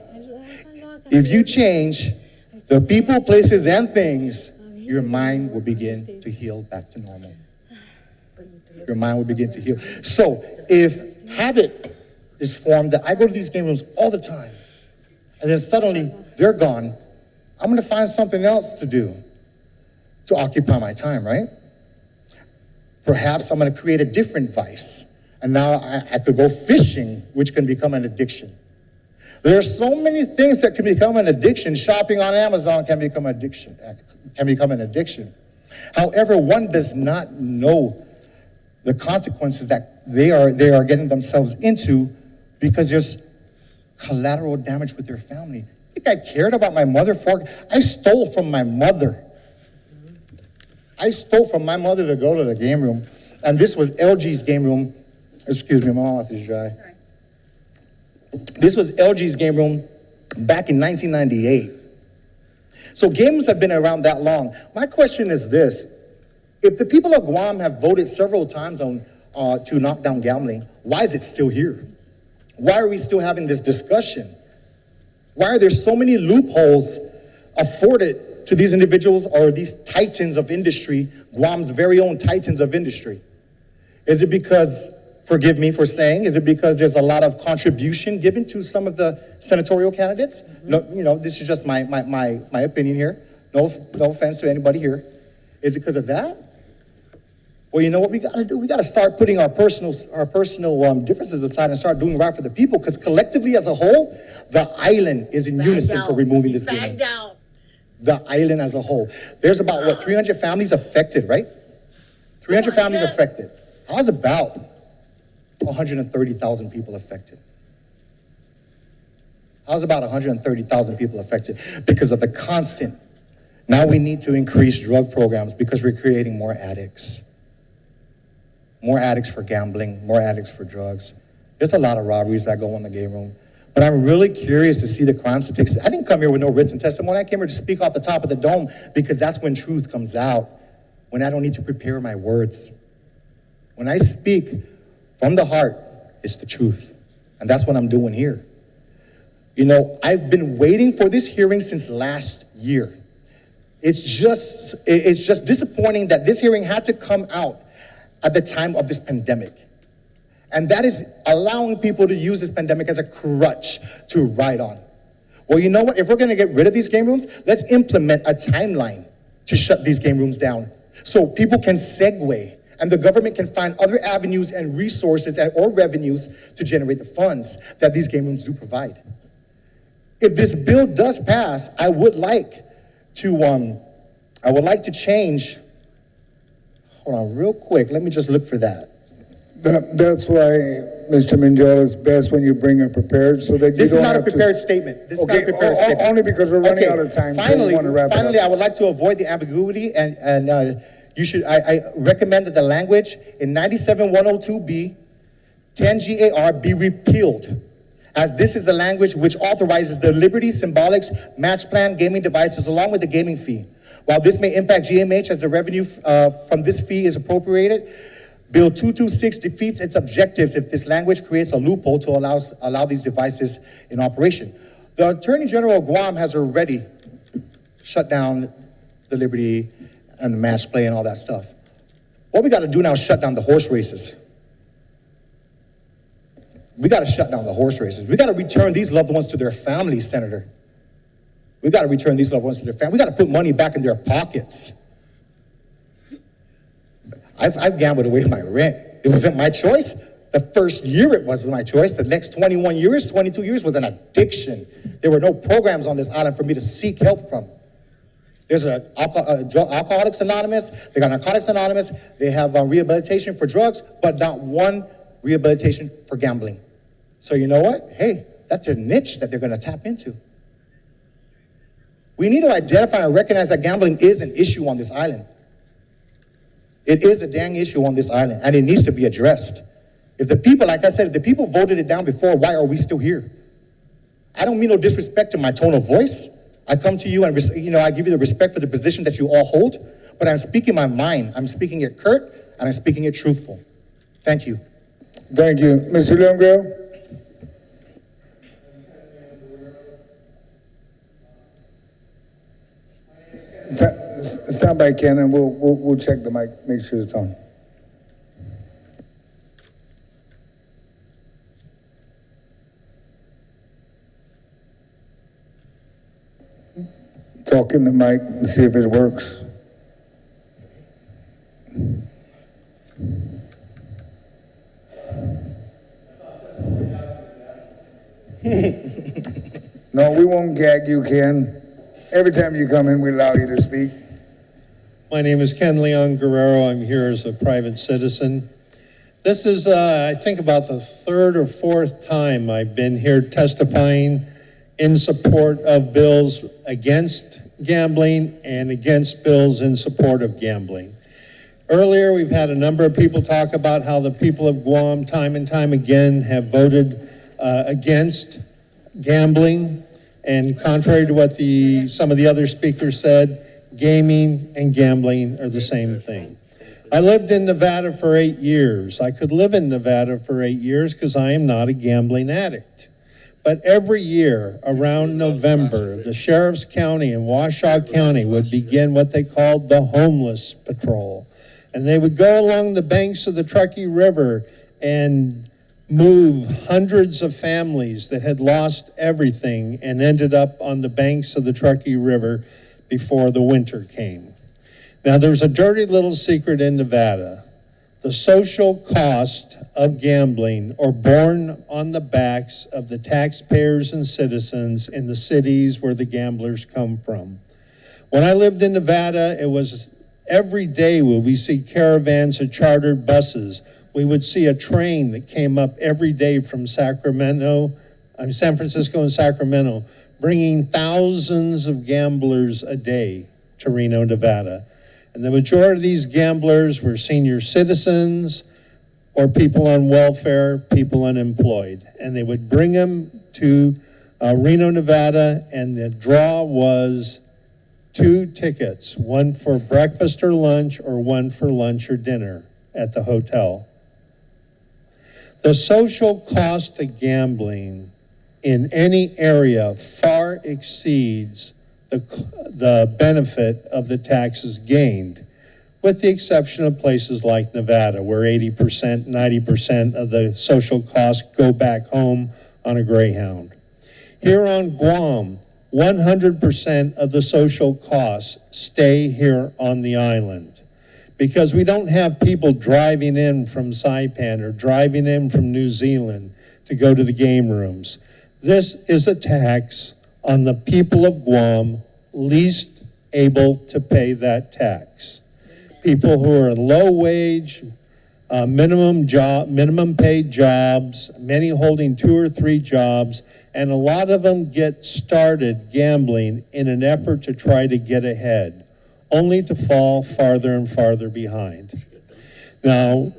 if you change the people, places, and things, your mind will begin to heal back to normal. Your mind will begin to heal. So if habit is formed that I go to these game rooms all the time, and then suddenly they're gone, I'm going to find something else to do to occupy my time, right? Perhaps I'm going to create a different vice. And now I could go fishing, which can become an addiction. There are so many things that can become an addiction. Shopping on Amazon can become an addiction. However, one does not know the consequences that they are getting themselves into, because there's collateral damage with their family. I think I cared about my mother I stole from my mother. I stole from my mother to go to the game room. And this was LG's game room. Excuse me, my mouth is dry. This was LG's game room back in 1998. So games have been around that long. My question is this. If the people of Guam have voted several times on to knock down gambling, why is it still here? Why are we still having this discussion? Why are there so many loopholes afforded to these individuals or these titans of industry, Guam's very own titans of industry? Is it because, forgive me for saying, is it because there's a lot of contribution given to some of the senatorial candidates? No, you know, this is just my opinion here. No offense to anybody here. Is it because of that? Well, you know what we got to do? We got to start putting our personal differences aside and start doing right for the people. Because collectively, as a whole, the island is in unison for removing this game. The island as a whole. There's about, what, 300 families affected, right? 300 families affected. How's about 130,000 people affected? How's about 130,000 people affected? Because of the constant. Now we need to increase drug programs because we're creating more addicts. More addicts for gambling, more addicts for drugs. There's a lot of robberies that go on in the game room. But I'm really curious to see the crime statistics. I didn't come here with no written testimony. I came here to speak off the top of the dome because that's when truth comes out, when I don't need to prepare my words. When I speak from the heart, it's the truth. And that's what I'm doing here. You know, I've been waiting for this hearing since last year. It's just disappointing that this hearing had to come out at the time of this pandemic. And that is allowing people to use this pandemic as a crutch to ride on. Well, you know what? If we're going to get rid of these game rooms, let's implement a timeline to shut these game rooms down so people can segue and the government can find other avenues and resources or revenues to generate the funds that these game rooms do provide. If this bill does pass, I would like to change. Hold on real quick. Let me just look for that. That's why, Mr. Minjola, it's best when you bring it prepared so that you This don't is not a have to- prepared statement. This is not a Okay, prepared statement. only because we're running out of time. so we Finally, want to wrap it up. I would like to avoid the ambiguity and you should. I recommend that the language in 97-102B, 10 GAR be repealed, as this is the language which authorizes the Liberty, Symbolics, Match Plan gaming devices along with the gaming fee. While this may impact GMH as the revenue from this fee is appropriated, Bill 226 defeats its objectives if this language creates a loophole to allow these devices in operation. The Attorney General of Guam has already shut down the Liberty and the match play and all that stuff. What we got to do now is shut down the horse races. We got to shut down the horse races. We got to return these loved ones to their families, Senator. We got to return these loved ones to their family. We got to put money back in their pockets. I've gambled away my rent. It wasn't my choice. The first year it wasn't my choice. The next 21 years, 22 years was an addiction. There were no programs on this island for me to seek help from. There's Alcoholics Anonymous, they got Narcotics Anonymous, they have rehabilitation for drugs, but not one rehabilitation for gambling. So you know what? Hey, that's a niche that they're gonna tap into. We need to identify and recognize that gambling is an issue on this island. It is a dang issue on this island, and it needs to be addressed. If the people, like I said, if the people voted it down before, why are we still here? I don't mean no disrespect to my tone of voice. I come to you and, I give you the respect for the position that you all hold, but I'm speaking my mind. I'm speaking it curt, and I'm speaking it truthful. Thank you. Thank you. Mr. Leon. Stand by, Ken, and we'll check the mic, make sure it's on. Talk in the mic and see if it works. No, we won't gag you, Ken. Every time you come in, we allow you to speak. My name is Ken Leon Guerrero. I'm here as a private citizen. This is, I think, about the third or fourth time I've been here testifying in support of bills against gambling and against bills in support of gambling. Earlier, we've had a number of people talk about how the people of Guam time and time again have voted against gambling. And contrary to what some of the other speakers said, gaming and gambling are the same thing. I lived in Nevada for 8 years. I could live in Nevada for 8 years because I am not a gambling addict. But every year around November, the Sheriff's County and Washoe County would begin what they called the homeless patrol. And they would go along the banks of the Truckee River and move hundreds of families that had lost everything and ended up on the banks of the Truckee River before the winter came. Now, there's a dirty little secret in Nevada. The social cost of gambling are borne on the backs of the taxpayers and citizens in the cities where the gamblers come from. When I lived in Nevada, it was every day would we see caravans of chartered buses. We would see a train that came up every day from San Francisco and Sacramento, bringing thousands of gamblers a day to Reno, Nevada. And the majority of these gamblers were senior citizens or people on welfare, people unemployed. And they would bring them to Reno, Nevada, and the draw was 2 tickets, one for breakfast or lunch, or one for lunch or dinner at the hotel. The social cost of gambling in any area far exceeds the benefit of the taxes gained, with the exception of places like Nevada, where 80%, 90% of the social costs go back home on a Greyhound. Here on Guam, 100% of the social costs stay here on the island, because we don't have people driving in from Saipan or driving in from New Zealand to go to the game rooms. This is a tax on the people of Guam least able to pay that tax. People who are in low wage, minimum paid jobs, many holding 2 or 3 jobs, and a lot of them get started gambling in an effort to try to get ahead, only to fall farther and farther behind. Now,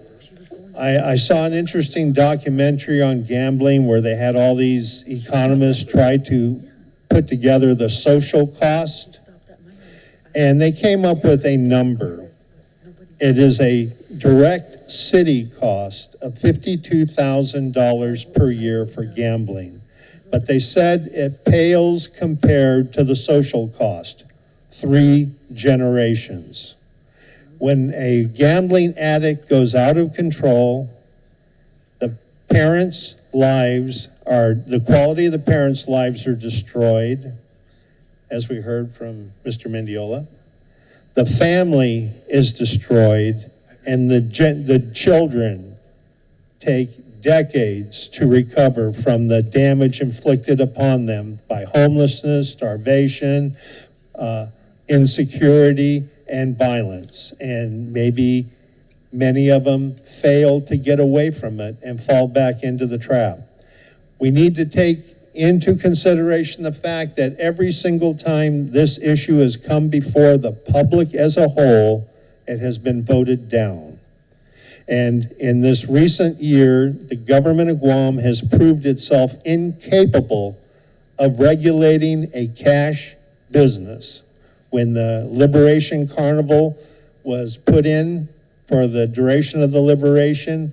I saw an interesting documentary on gambling where they had all these economists try to put together the social cost, and they came up with a number. It is a direct city cost of $52,000 per year for gambling. But they said it pales compared to the social cost, 3 generations. When a gambling addict goes out of control, the parents' lives are, the quality of the parents' lives are destroyed, as we heard from Mr. Mendiola. The family is destroyed, and the children take decades to recover from the damage inflicted upon them by homelessness, starvation, insecurity, and violence. And maybe many of them fail to get away from it and fall back into the trap. We need to take into consideration the fact that every single time this issue has come before the public as a whole, it has been voted down. And in this recent year, the government of Guam has proved itself incapable of regulating a cash business. When the Liberation Carnival was put in for the duration of the liberation,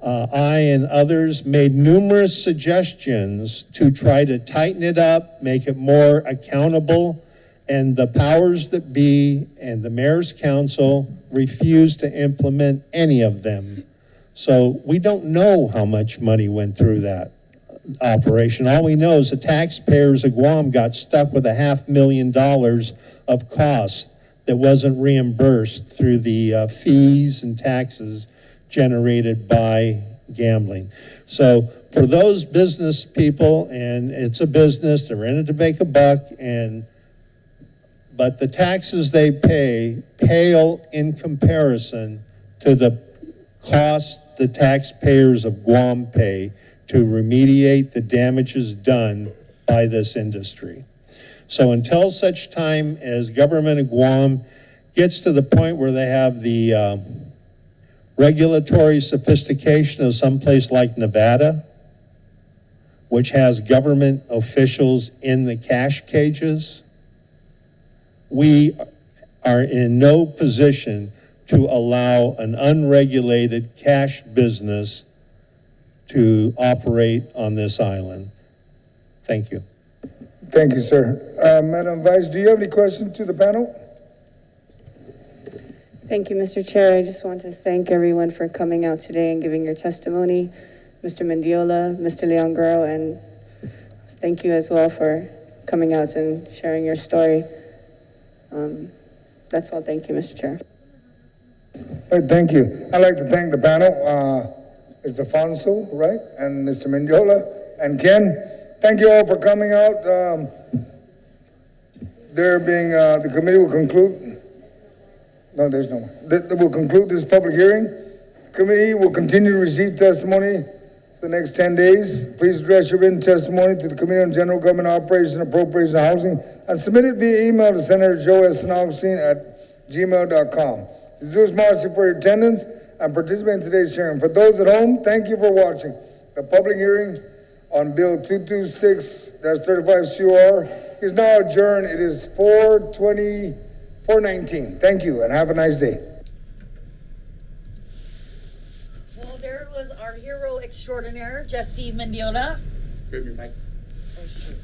I and others made numerous suggestions to try to tighten it up, make it more accountable, and the powers that be and the mayor's council refused to implement any of them. So we don't know how much money went through that operation. All we know is the taxpayers of Guam got stuck with $500,000 of costs that wasn't reimbursed through the fees and taxes generated by gambling. So for those business people, and it's a business, they're in it to make a buck, but the taxes they pay pale in comparison to the cost the taxpayers of Guam pay to remediate the damages done by this industry. So until such time as government of Guam gets to the point where they have the regulatory sophistication of someplace like Nevada, which has government officials in the cash cages, we are in no position to allow an unregulated cash business to operate on this island. Thank you. Thank you, sir. Madam Vice, do you have any questions to the panel? Thank you, Mr. Chair. I just want to thank everyone for coming out today and giving your testimony. Mr. Mendiola, Mr. Leongro, and thank you as well for coming out and sharing your story. That's all. Thank you, Mr. Chair. All right, thank you. I'd like to thank the panel, Mr. Fonso, right, and Mr. Mendiola, and Ken. Thank you all for coming out. The committee will conclude. No, there's no more. We'll conclude this public hearing. The committee will continue to receive testimony for the next 10 days. Please address your written testimony to the Committee on General Government Operations, Appropriations, and Housing, and submit it via email to Senator Joe S. Augustine at gmail.com. Jesus Marcy for your attendance and participating in today's hearing. For those at home, thank you for watching the public hearing on Bill 226-35 COR is now adjourned. It is 4:19. Thank you and have a nice day. Well, there was our hero extraordinaire, Jesse Mendiola. Grab your mic. Oh, shoot.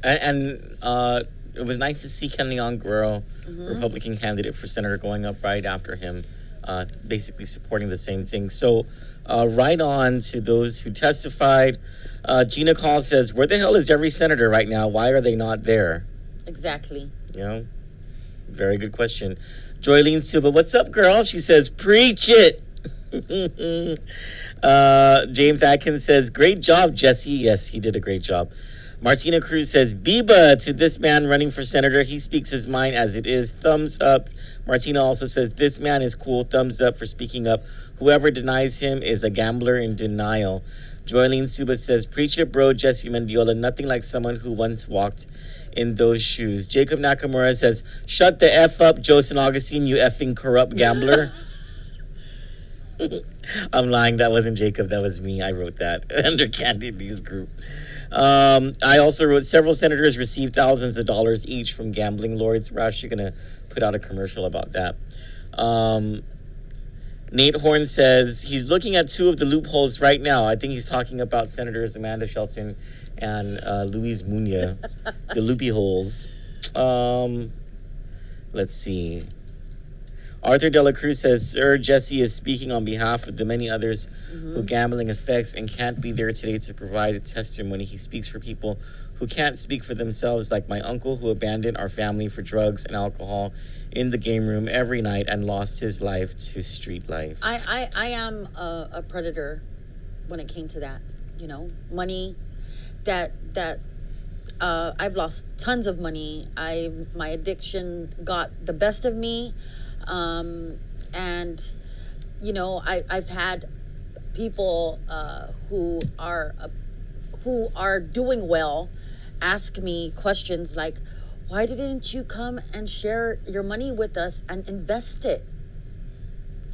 And it was nice to see Ken Leon Guerrero, Republican candidate for senator, going up right after him, basically supporting the same thing. So right on to those who testified. Gina Call says, where the hell is every senator right now? Why are they not there? Exactly. You know, very good question. Joylene Suba, what's up, girl? She says, preach it. James Atkins says, great job, Jesse. Yes, he did a great job. Martina Cruz says, Biba to this man running for senator. He speaks his mind as it is. Thumbs up. Martina also says, this man is cool. Thumbs up for speaking up. Whoever denies him is a gambler in denial. Joylene Suba says, preach it, bro, Jesse Mendiola. Nothing like someone who once walked in those shoes. Jacob Nakamura says, shut the F up, Joseph Augustine, you effing corrupt gambler. I'm lying. That wasn't Jacob. That was me. I wrote that under Kandit News Group. I also wrote, several senators received thousands of dollars each from gambling lords. We're actually going to put out a commercial about that. Nate Horn says he's looking at two of the loopholes right now. I think he's talking about Senators Amanda Shelton and Luis Munoz, the loopy holes. Let's see. Arthur De La Cruz says, Sir Jesse is speaking on behalf of the many others who gambling affects and can't be there today to provide a testimony. He speaks for people who can't speak for themselves, like my uncle who abandoned our family for drugs and alcohol in the game room every night and lost his life to street life. I am a predator when it came to that, you know, money that I've lost tons of money. My addiction got the best of me. And you know, I've had people who are doing well ask me questions like, why didn't you come and share your money with us and invest it?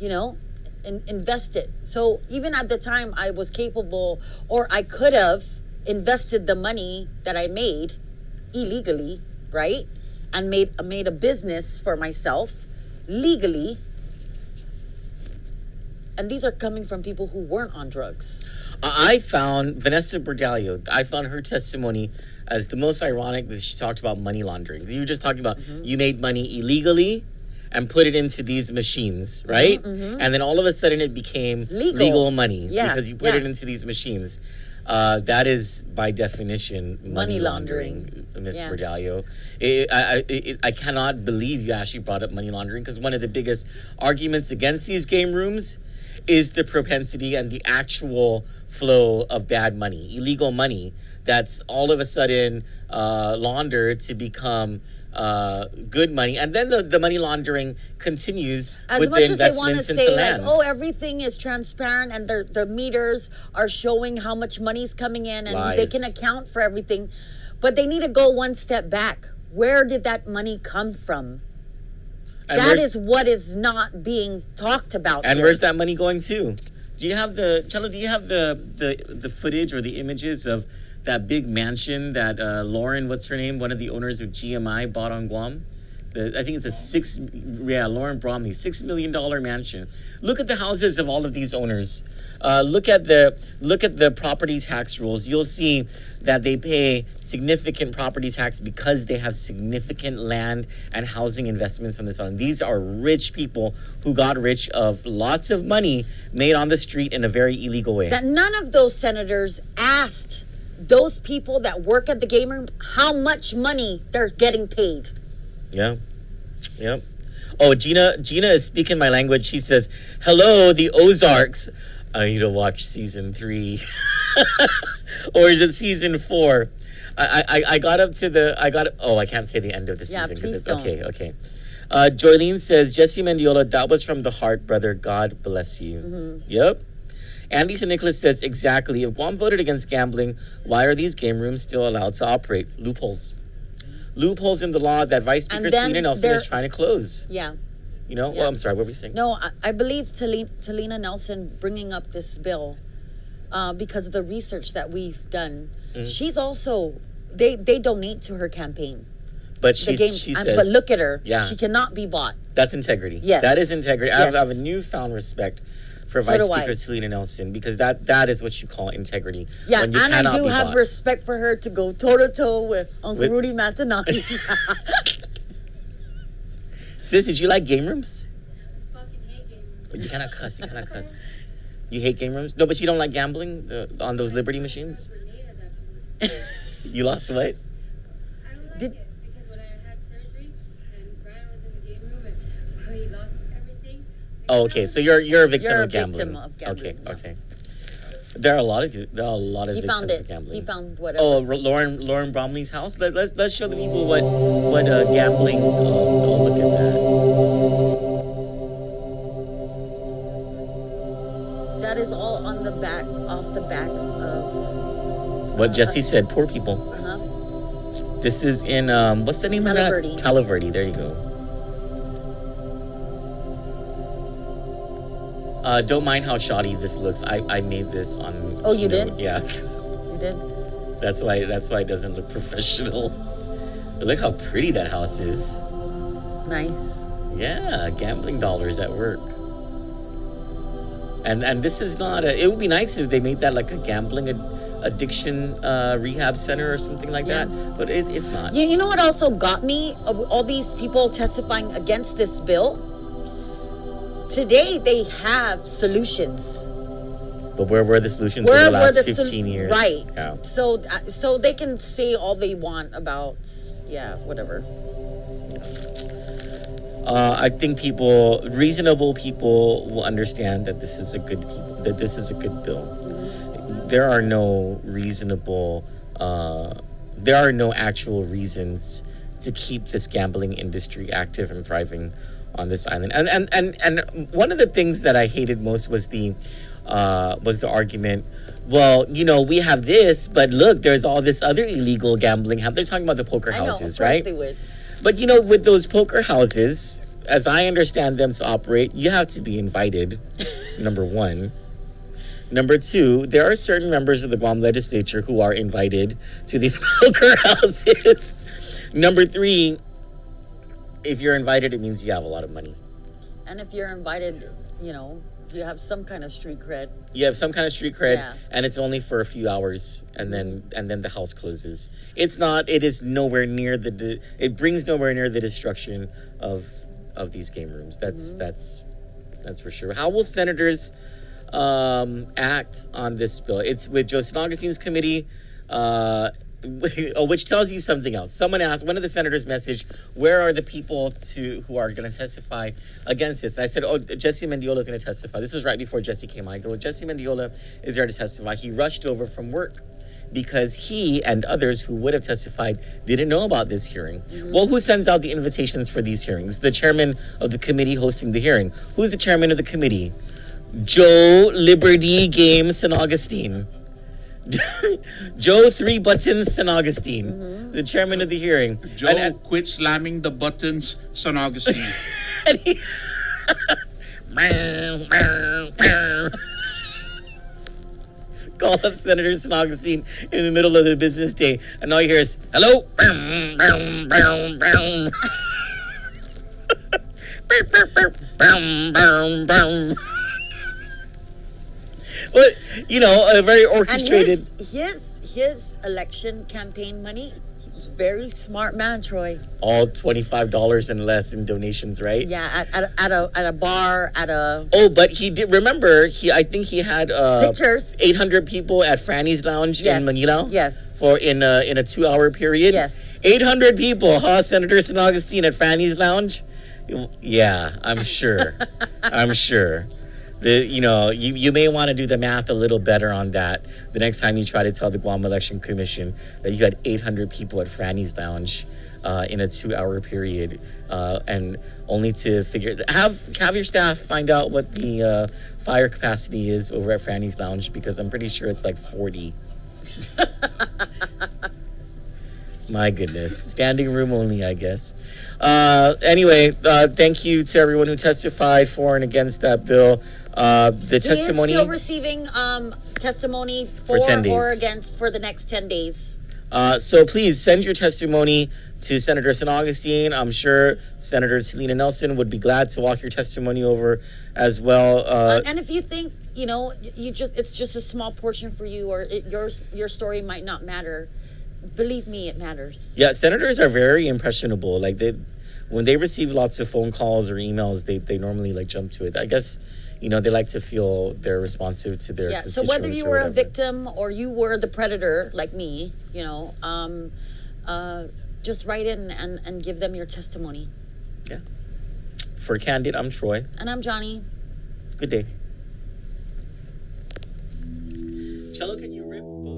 You know, invest it. So even at the time I was capable, or I could have invested the money that I made illegally, right? And made a business for myself legally. And these are coming from people who weren't on drugs. I found Vanessa Bordalio, I found her testimony as the most ironic because she talked about money laundering. You were just talking about you made money illegally and put it into these machines, right? And then all of a sudden it became legal money because you put it into these machines. That is, by definition, money laundering, Ms. Bordalio. I cannot believe you actually brought up money laundering, because one of the biggest arguments against these game rooms is the propensity and the actual flow of bad money, illegal money, that's all of a sudden laundered to become good money, and then the money laundering continues as with much the as they want to investments say into like, land. oh, everything is transparent and the meters are showing how much money's coming in and they can account for everything, but they need to go one step back. Where did that money come from? And that is what is not being talked about. And here. where's that money going to? Do you have the footage or the images of that big mansion that Lauren, what's her name, one of the owners of GMI, bought on Guam? I think it's Lauren Bromley, $6 million mansion. Look at the houses of all of these owners. Look at the property tax rules. You'll see that they pay significant property tax because they have significant land and housing investments on this island. These are rich people who got rich of lots of money made on the street in a very illegal way. That none of those senators asked those people that work at the game room how much money they're getting paid. Yeah. Yep. Oh, Gina is speaking my language. She says, "Hello, the Ozarks. I need to watch season 3." Or is it season 4? I got up to I can't say the end of the season because it's don't. okay. Joylene says, Jesse Mendiola, that was from the heart, brother. God bless you. Mm-hmm. Yep. Andy St. Nicholas says, exactly. If Guam voted against gambling, why are these game rooms still allowed to operate? Loopholes in the law that Vice Speaker Selena Nelson is trying to close. Yeah. You know? Yeah. Well, I'm sorry, what were we saying? No, I believe Talina Nelson bringing up this bill because of the research that we've done. Mm-hmm. She's also, they donate to her campaign. But she says... But look at her. Yeah. She cannot be bought. That's integrity. Yes. That is integrity. Yes. I have a newfound respect for So Vice do I. Speaker Selena Nelson because that is what you call integrity. Yeah, when you and I cannot do be have bought. respect for her to go toe-to-toe with Uncle Rudy Matanani. Sis, did you like game rooms? But you cannot cuss. You hate game rooms? No, but you don't like gambling on those Liberty machines? You lost what? I don't like it because when I had surgery and Brian was in the game room and he lost everything. Oh, okay. So you're a victim You're of a gambling. victim of gambling. Okay. There are a lot of He victims found of it. gambling. He found whatever. Oh, Lauren Bromley's house. Let's show the people what gambling. Oh, look at that. That is all on the back, off the backs of... What Jesse said, poor people. Uh-huh. This is in, what's the name Talaverde. of that? Talaverde, there you go. Don't mind how shoddy this looks. I made this on... Oh, you Keynote. did? Yeah. You did? That's why it doesn't look professional. But look how pretty that house is. Nice. Yeah, gambling dollars at work. And this is not it would be nice if they made that like a gambling addiction rehab center or something like that, but it's not. You know what also got me? All these people testifying against this bill. Today they have solutions. But where were the solutions for the last 15 years? Right. Yeah. So they can say all they want about whatever. I think reasonable people will understand that this is a good bill. There are no actual reasons to keep this gambling industry active and thriving on this island. And one of the things that I hated most was the argument. Well, we have this, but look, there's all this other illegal gambling. They're talking about the poker houses, right? They would. But with those poker houses, as I understand them to operate, you have to be invited, number one. Number two, there are certain members of the Guam Legislature who are invited to these poker houses. Number three, if you're invited, it means you have a lot of money. And if you're invited, you have some kind of street cred. You have some kind of street cred, Yeah. and it's only for a few hours, and then the house closes. It is nowhere near it brings nowhere near the destruction of these game rooms. That's for sure. How will senators act on this bill? It's with Joseph Augustine's committee, which tells you something else. Someone asked, one of the senators messaged, where are the people who are going to testify against this? I said, Jesse Mendiola is going to testify. This was right before Jesse came on. I go, Jesse Mendiola is there to testify. He rushed over from work because he and others who would have testified didn't know about this hearing. Well, who sends out the invitations for these hearings? The chairman of the committee hosting the hearing. Who's the chairman of the committee? Joe Liberty Game San Augustine. Joe 3 Buttons San Augustine, the chairman of the hearing. Joe, quit slamming the buttons, San Augustine. Call up Senator San Augustine in the middle of the business day, and all you hear is, hello? Boom, boom, boom. Well, you know, a very orchestrated. And his election campaign money, he's a very smart man, Troy. All $25 and less in donations, right? Yeah, at a bar, at a. Oh, but he did. Remember, I think he had Pictures. 800 people at Franny's Lounge Yes. in Manila. Yes. For in a 2-hour period. Yes. 800 people, huh? Senator San Augustine at Franny's Lounge. Yeah, I'm sure. I'm sure. You may want to do the math a little better on that the next time you try to tell the Guam Election Commission that you had 800 people at Franny's Lounge in a 2-hour period, and only to have your staff find out what the fire capacity is over at Franny's Lounge, because I'm pretty sure it's like 40. My goodness. Standing room only, I guess. Anyway, thank you to everyone who testified for and against that bill. The testimony. He is still receiving testimony For 10 days. or against for the next 10 days. So please send your testimony to Senator San Augustine. I'm sure Senator Selena Nelson would be glad to walk your testimony over as well. And if you think, it's just a small portion for you, or your story might not matter, believe me, it matters. Yeah, senators are very impressionable. Like when they receive lots of phone calls or emails, they normally like jump to it. I guess, they like to feel they're responsive to their So constituents. whether you or were a whatever. victim or you were the predator, like me, just write in and give them your testimony. Yeah. For Kandit, I'm Troy. And I'm Johnny. Good day. Cello, can you rip both?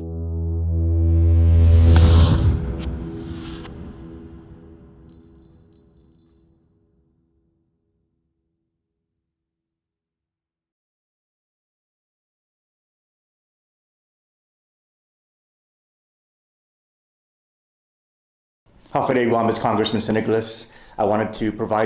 Hafa Guam is Congressman Nicholas. I wanted to provide